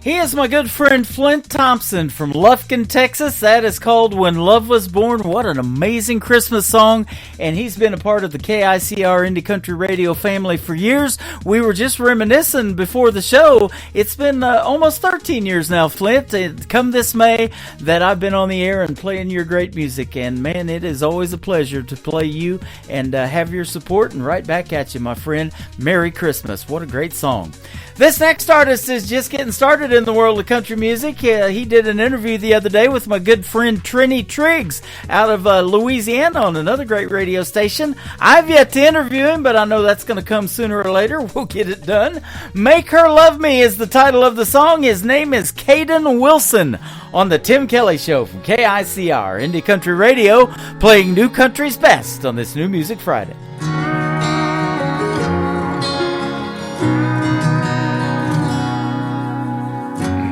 He is my good friend Flint Thompson from Lufkin, Texas. That is called When Love Was Born. What an amazing Christmas song. And he's been a part of the KICR Indie Country Radio family for years. We were just reminiscing before the show. It's been almost 13 years now, Flint. Come this May that I've been on the air and playing your great music. And man, it is always a pleasure to play you and have your support. And right back at you, my friend. Merry Christmas. What a great song. This next artist is just getting started in the world of country music. He did an interview the other day with my good friend Trini Triggs out of Louisiana on another great radio station. I've yet to interview him, but I know that's going to come sooner or later. We'll get it done. Make Her Love Me is the title of the song. His name is Caden Wilson on the Tim Kelly Show from KICR Indie Country Radio, playing New Country's best on this New Music Friday.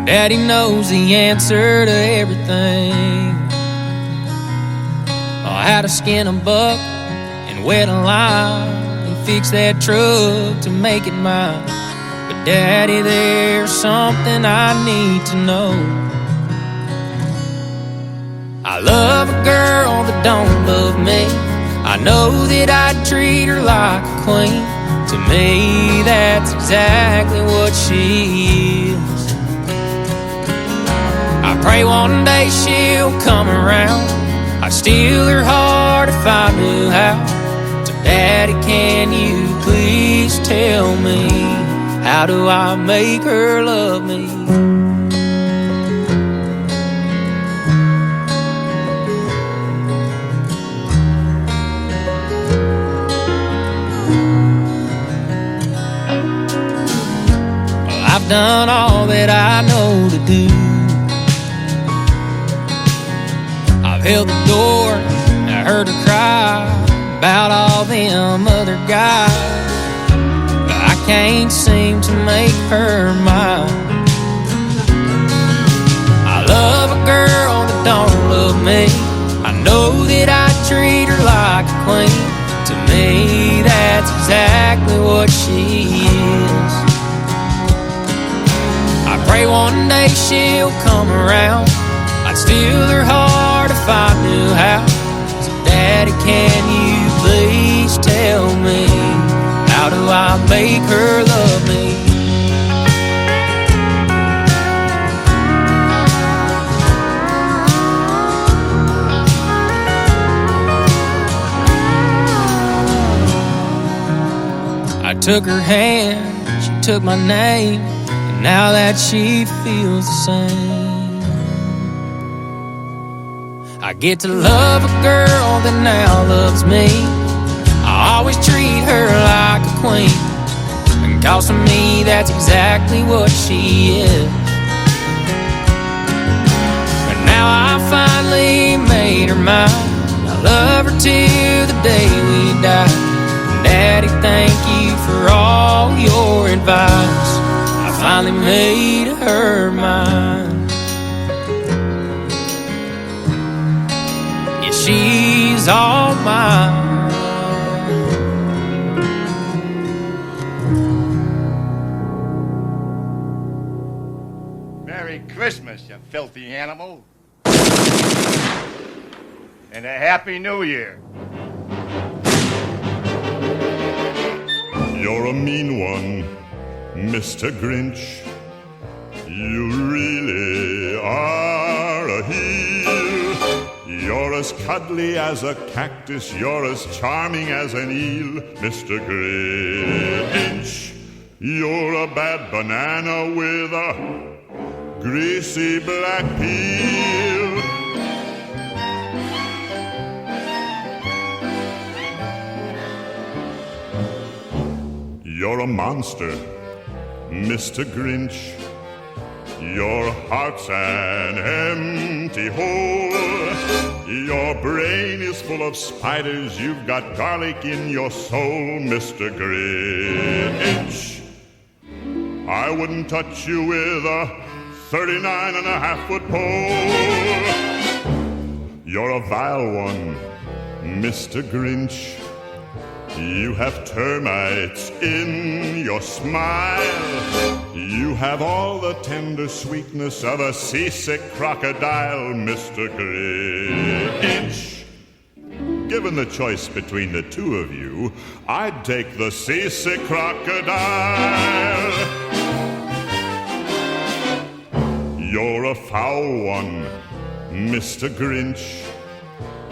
Daddy knows the answer to everything. Oh, how to skin a buck and wet a line and fix that truck to make it mine. But Daddy, there's something I need to know. I love a girl that don't love me. I know that I'd treat her like a queen. To me, that's exactly what she is. I pray one day she'll come around. I'd steal her heart if I knew how. So Daddy, can you please tell me, how do I make her love me? Well, I've done all that I know to do. Held the door, I heard her cry about all them other guys, but I can't seem to make her mine. I love a girl that don't love me. I know that I treat her like a queen. To me, that's exactly what she is. I pray one day she'll come around. I'd steal her heart if I knew how. So Daddy, can you please tell me, how do I make her love me? I took her hand, she took my name, and now that she feels the same. I get to love a girl that now loves me. I always treat her like a queen, and cause to me that's exactly what she is. But now I finally made her mine. I love her till the day we die. Daddy, thank you for all your advice. I finally made her mine. She's all mine. Merry Christmas, you filthy animal. And a Happy New Year. You're a mean one, Mr. Grinch. You really are a heel. You're as cuddly as a cactus, you're as charming as an eel, Mr. Grinch. You're a bad banana with a greasy black peel. You're a monster, Mr. Grinch. Your heart's an empty hole. Your brain is full of spiders. You've got garlic in your soul, Mr. Grinch. I wouldn't touch you with a 39.5-foot pole. You're a vile one, Mr. Grinch. You have termites in your smile. You have all the tender sweetness of a seasick crocodile, Mr. Grinch. Given the choice between the two of you, I'd take the seasick crocodile. You're a foul one, Mr. Grinch.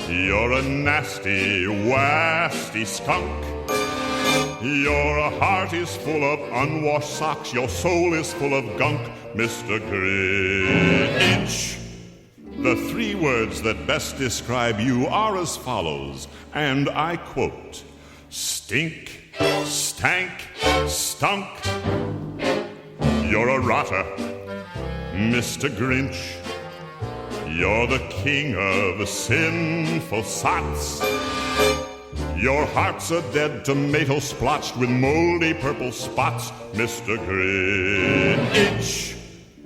You're a nasty, wasty skunk. Your heart is full of unwashed socks. Your soul is full of gunk, Mr. Grinch. The three words that best describe you are as follows, and I quote: stink, stank, stunk. You're a rotter, Mr. Grinch. You're the king of sinful sots. Your heart's a dead tomato splotched with moldy purple spots, Mr. Grinch.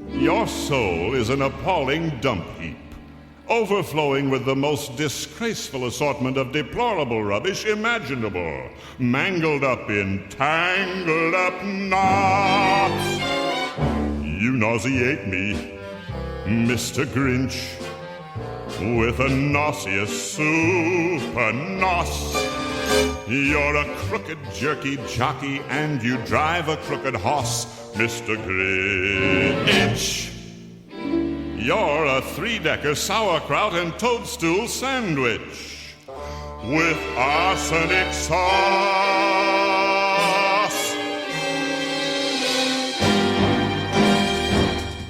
Your soul is an appalling dump heap, overflowing with the most disgraceful assortment of deplorable rubbish imaginable, mangled up in tangled up knots. You nauseate me, Mr. Grinch, with a nauseous super nos. You're a crooked jerky jockey and you drive a crooked hoss, Mr. Grinch. You're a three-decker sauerkraut and toadstool sandwich with arsenic sauce.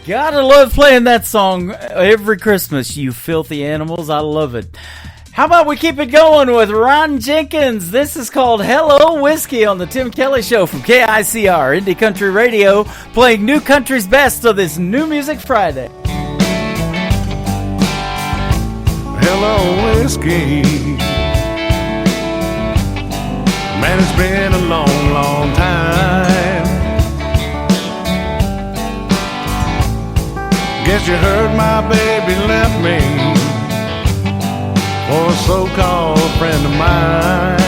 Gotta love playing that song every Christmas, you filthy animals. I love it. How about we keep it going with Ron Jenkins? This is called Hello Whiskey on the Tim Kelly Show from KICR Indie Country Radio, playing New Country's best of this New Music Friday. Hello, whiskey. Man, it's been a long, long time. Guess you heard my baby left me for a so-called friend of mine.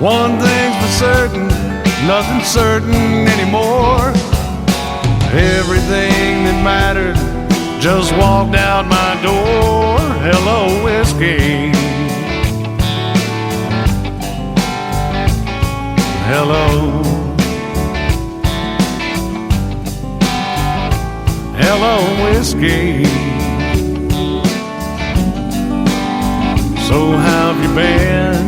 One thing's for certain, nothing's certain anymore. Everything that mattered just walked out my door. Hello, whiskey. Hello. Hello, whiskey. So how have you been?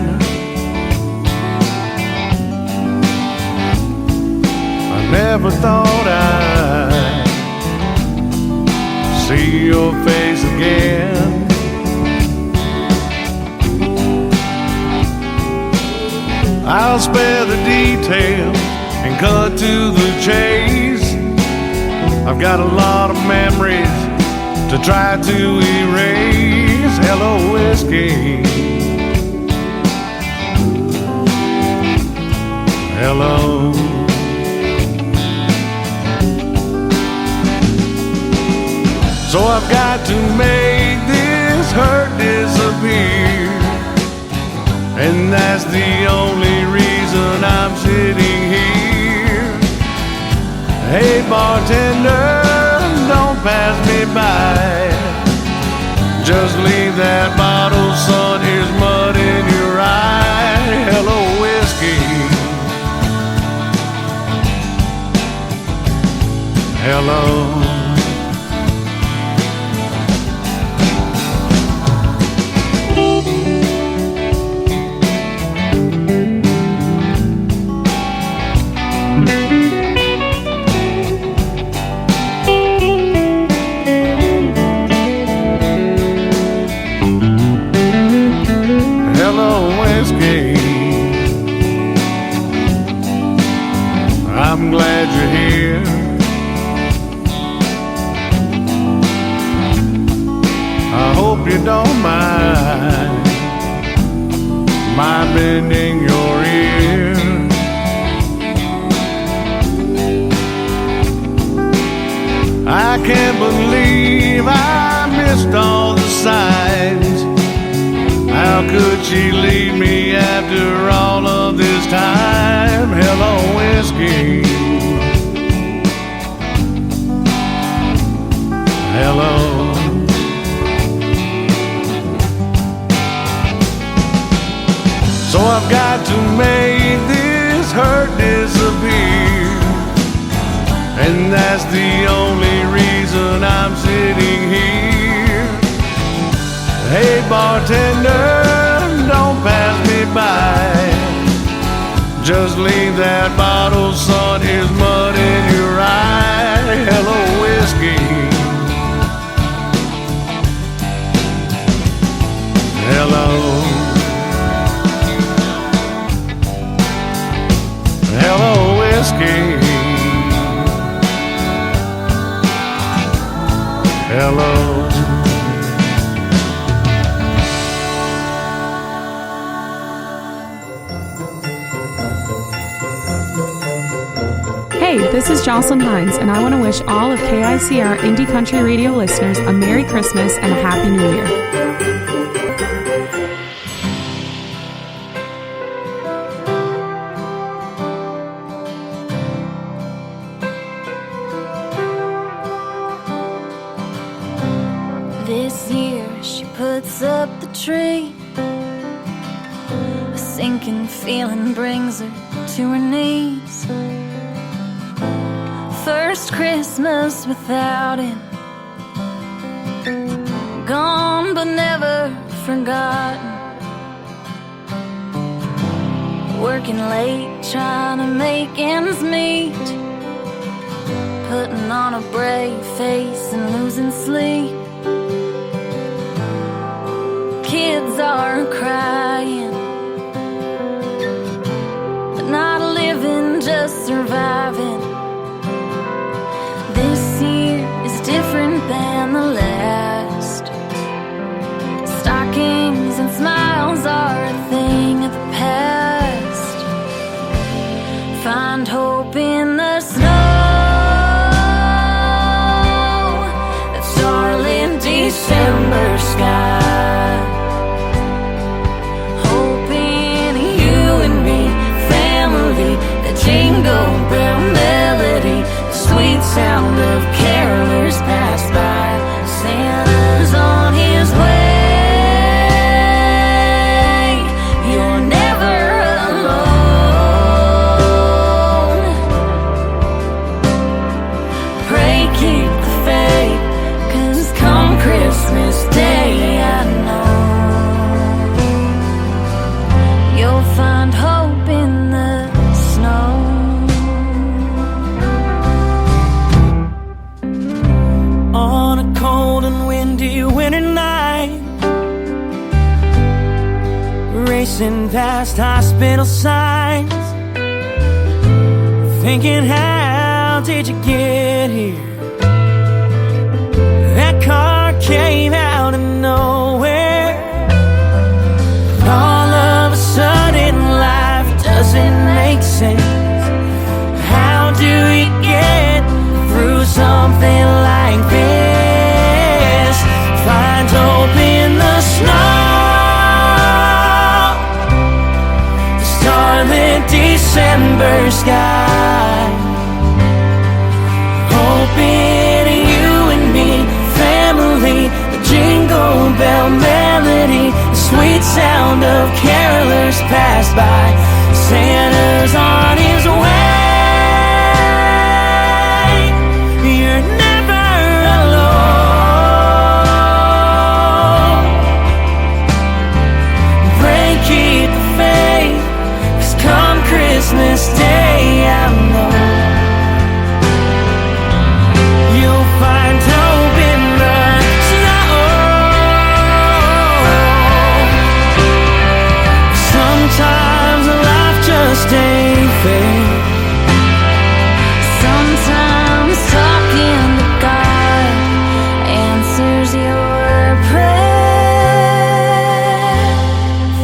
I never thought I'd see your face again. I'll spare the details and cut to the chase. I've got a lot of memories to try to erase. Hello, whiskey. Hello. So I've got to make this hurt disappear, and that's the only reason I'm sitting here. Hey bartender, don't pass me by. Just leave that bottle, son, here's mud in your eye. Hello, whiskey. Hello. I'm glad you're here. I hope you don't mind my bending your ear. I can't believe I missed all the signs. How could she leave me after all of this time? time. Hello, whiskey. Hello. So I've got to make this hurt disappear, and that's the only reason I'm sitting here. Hey bartender, don't pass me by. Just leave that bottle, son, here's mud in your eye. Hello, whiskey. Hello. Hello, whiskey. Hello. Hey, this is Jocelyn Hines, and I want to wish all of KICR Indie Country Radio listeners a Merry Christmas and a Happy New Year. This year she puts up the tree. A sinking feeling brings her to her knees. First Christmas without him, gone but never forgotten. Working late, trying to make ends meet, putting on a brave face and losing sleep. Kids are crying, but not living, just surviving. This year is different than the last. Stockings and smiles are a thing of the past. Find hope in the snow, that starlit December sky. Hope in you and me, family, the jingle bell melody, sweet sound of carolers pass by. Santa's on his way. You're never alone. Pray keep the faith, 'cause come Christmas Day, I know you'll find hope in the snow. On a cold and windy winter night, racing past hospital signs, thinking how did you get here? That car came out of nowhere. All of a sudden life doesn't make sense. How do you get through something like this? Find hope in the snow, the starlit December sky. Hope in you and me, family, the jingle bell melody, the sweet sound of carolers pass by. Santa's on his way. You're never alone. Pray keep the faith, 'cause come Christmas Day, I know you'll find hope in the snow. Sometimes life just ain't fair. Sometimes talking to God answers your prayer.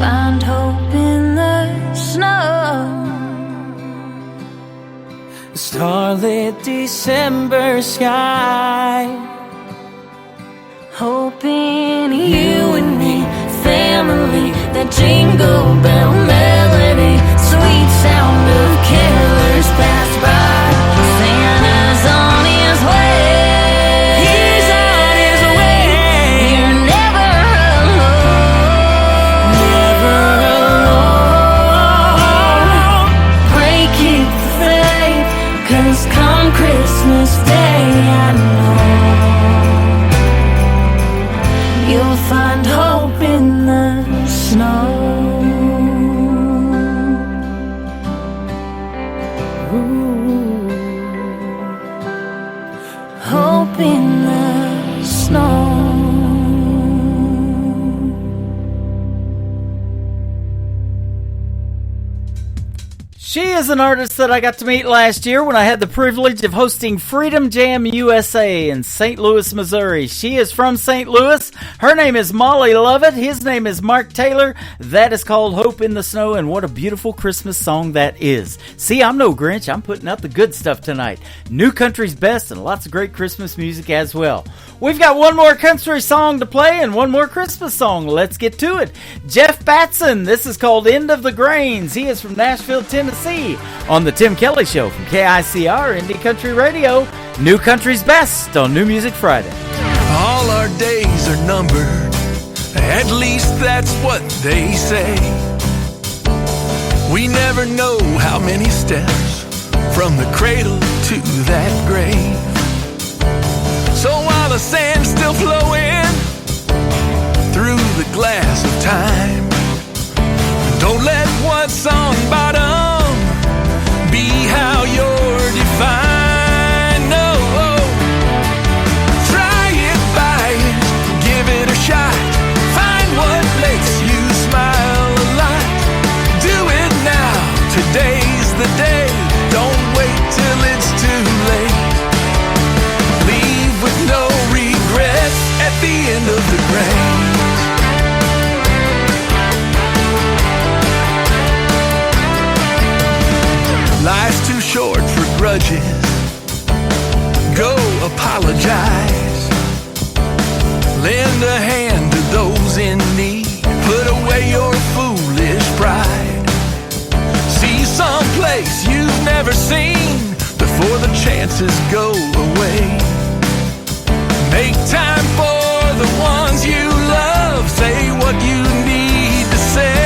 Find hope in the snow, starlit December sky. hope in you and me, family, that jingle bell melody, sweet sound She is an artist that I got to meet last year when I had the privilege of hosting Freedom Jam USA in St. Louis, Missouri. She is from St. Louis. Her name is Molly Lovett. His name is Mark Taylor. That is called Hope in the Snow, and what a beautiful Christmas song that is. See, I'm no Grinch. I'm putting out the good stuff tonight. New country's best and lots of great Christmas music as well. We've got one more country song to play and one more Christmas song. Let's get to it. Jeff Batson. This is called End of the Grains. He is from Nashville, Tennessee, on the Tim Kelly Show from KICR Indie Country Radio. New country's best on New Music Friday. All our days are numbered. At least that's what they say. We never know how many steps from the cradle to that grave. So while the sand's still flowing through the glass of time, don't let what's on bottom be how you're defined. No, try it, buy it, give it a shot. Find what makes you smile a lot. Do it now, today's the day. Don't wait till it's too late. Leave with no regrets at the end of the grain. Life's too short for grudges. Go apologize. Lend a hand to those in need. Put away your foolish pride. See someplace you've never seen before the chances go away. Make time for the ones you love. Say what you need to say.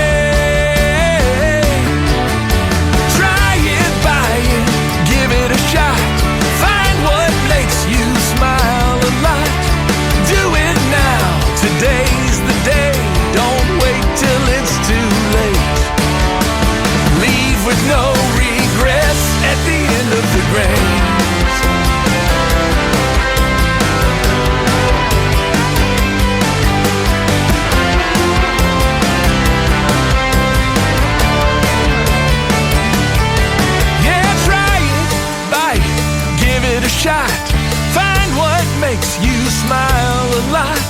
Find what makes you smile a lot. Do it now, today's the day. Don't wait till it's too late. Leave with no regrets at the end of the grains. Shot. Find what makes you smile a lot.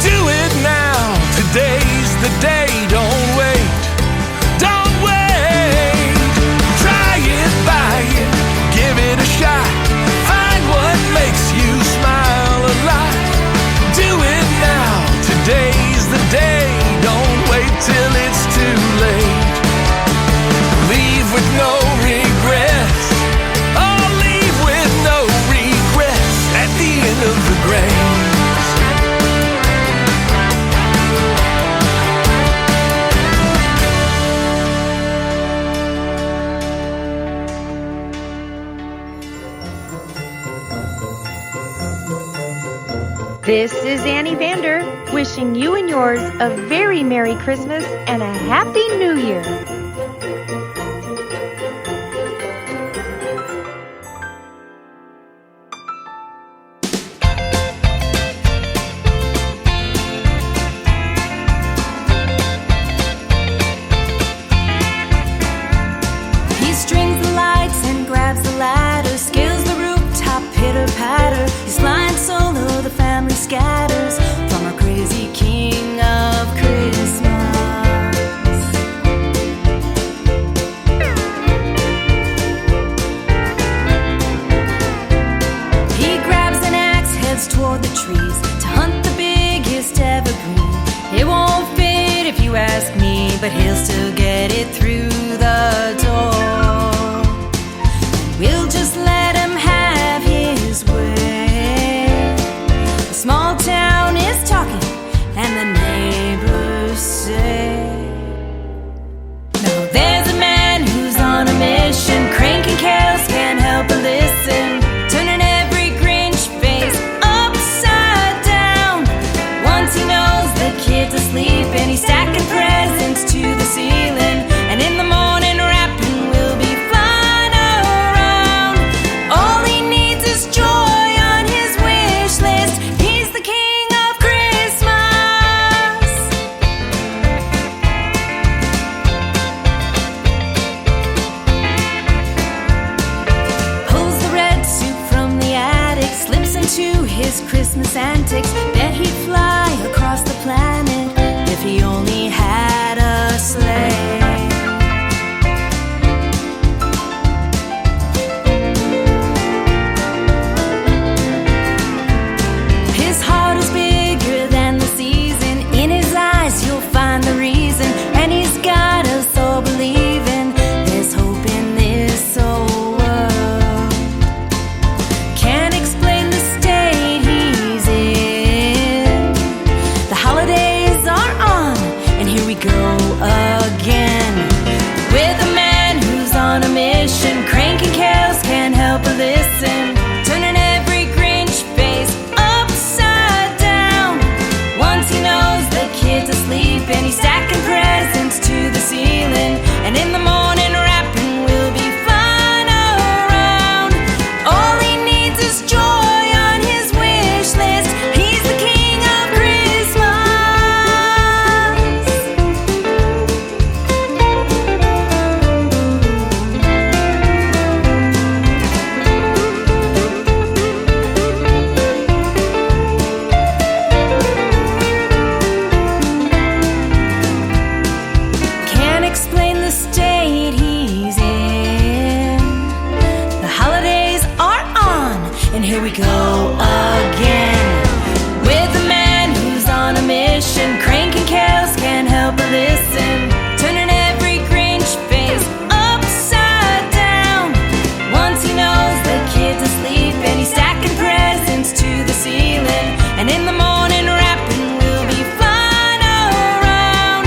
Do it now. Today's the day. Don't wait. Don't wait. Try it, buy it, give it a shot. Find what makes you smile a lot. Do it now. Today's the day. Don't wait till it's too late. Leave with no regrets. Of the grains. This is Annie Vander, wishing you and yours a very Merry Christmas and a Happy New Year. Scatters from our crazy king of Christmas. He grabs an axe, heads toward the trees to hunt the biggest evergreen. It won't fit if you ask me, but he'll still get it through the door. We'll just let him have his way. Small town is talking, and the neighbors say, now there's a man who's on a mission, cranking carols, can't help but listen, turning every Grinch face upside down. Once he knows the kid's asleep, and he's stacking presents to the ceiling. his Christmas antics. Bet he'd fly across the planet if he only had a sleigh. His heart is bigger than the season. In his eyes you'll find the reason, and he's got us all believing there's hope in this old world. Can't explain the state he's in. The holidays are on, and here we go again. With a man who's on a mission, cranking carols, can't help but listen, turning every Grinch face upside down. Once he knows the kids asleep, and he's stacking presents to the ceiling, and in the morning rapping will be flying around. All he needs is joy on his wish list. He's the king of Christmas. Can't explain the state he's in. The holidays are on, and here we go again. With a man who's on a mission, cranking carols, can't help but listen, turning every Grinch face upside down. Once he knows the kids asleep, and he's stacking presents to the ceiling, and in the morning rapping will be flying around.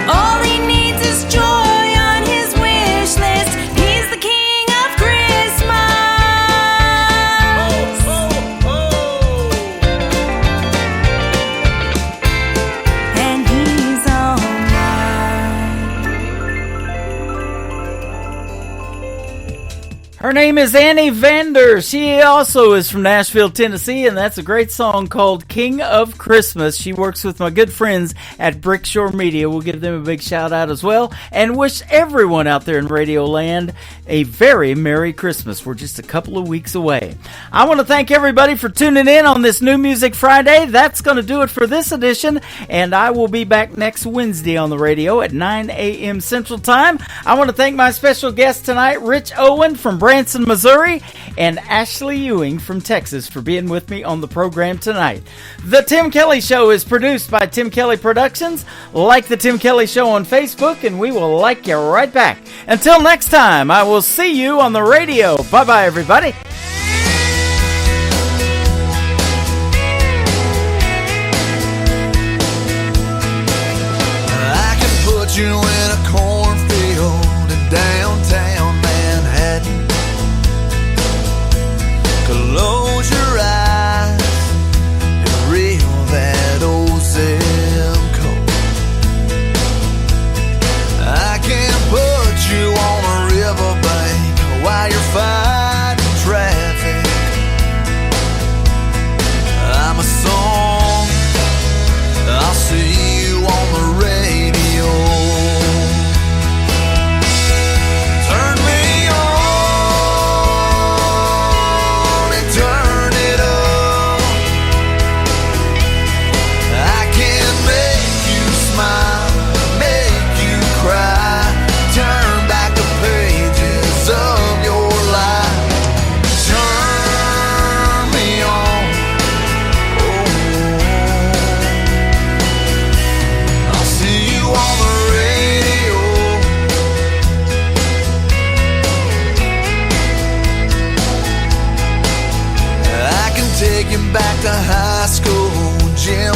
All he needs is joy on his wish list. He's the king of Christmas. And he's all mine. Her name is Annie Vander. She also is from Nashville, Tennessee, and that's a great song called King of Christmas. She works with my good friends at Brickshore Media. We'll give them a big shout out as well, and wish everyone out there in Radio Land a very Merry Christmas. We're just a couple of weeks away. I want to thank everybody for tuning in on this New Music Friday. That's going to do it for this edition, and I will be back next Wednesday on the radio at 9 a.m. Central Time. I want to thank my special guest tonight, Rich Owen from Branson, Missouri, and Ashley Ewing from Texas, for being with me on the program tonight. The Tim Kelly Show is produced by Tim Kelly Productions. Like the Tim Kelly Show on Facebook, and we will like you right back. Until next time, I will see you on the radio. Bye-bye, everybody. I can put you in a cornfield in downtown Manhattan. Close your eyes and reel that old zip code. I can put you on a riverbank while you're fighting traffic. I'm a song, I'll see you on the radio. Turn me on and turn it up. I can make you smile, make you cry, turn back the pages of your life. Turn me on, I'll see you on the radio. I can take you back to high school, gym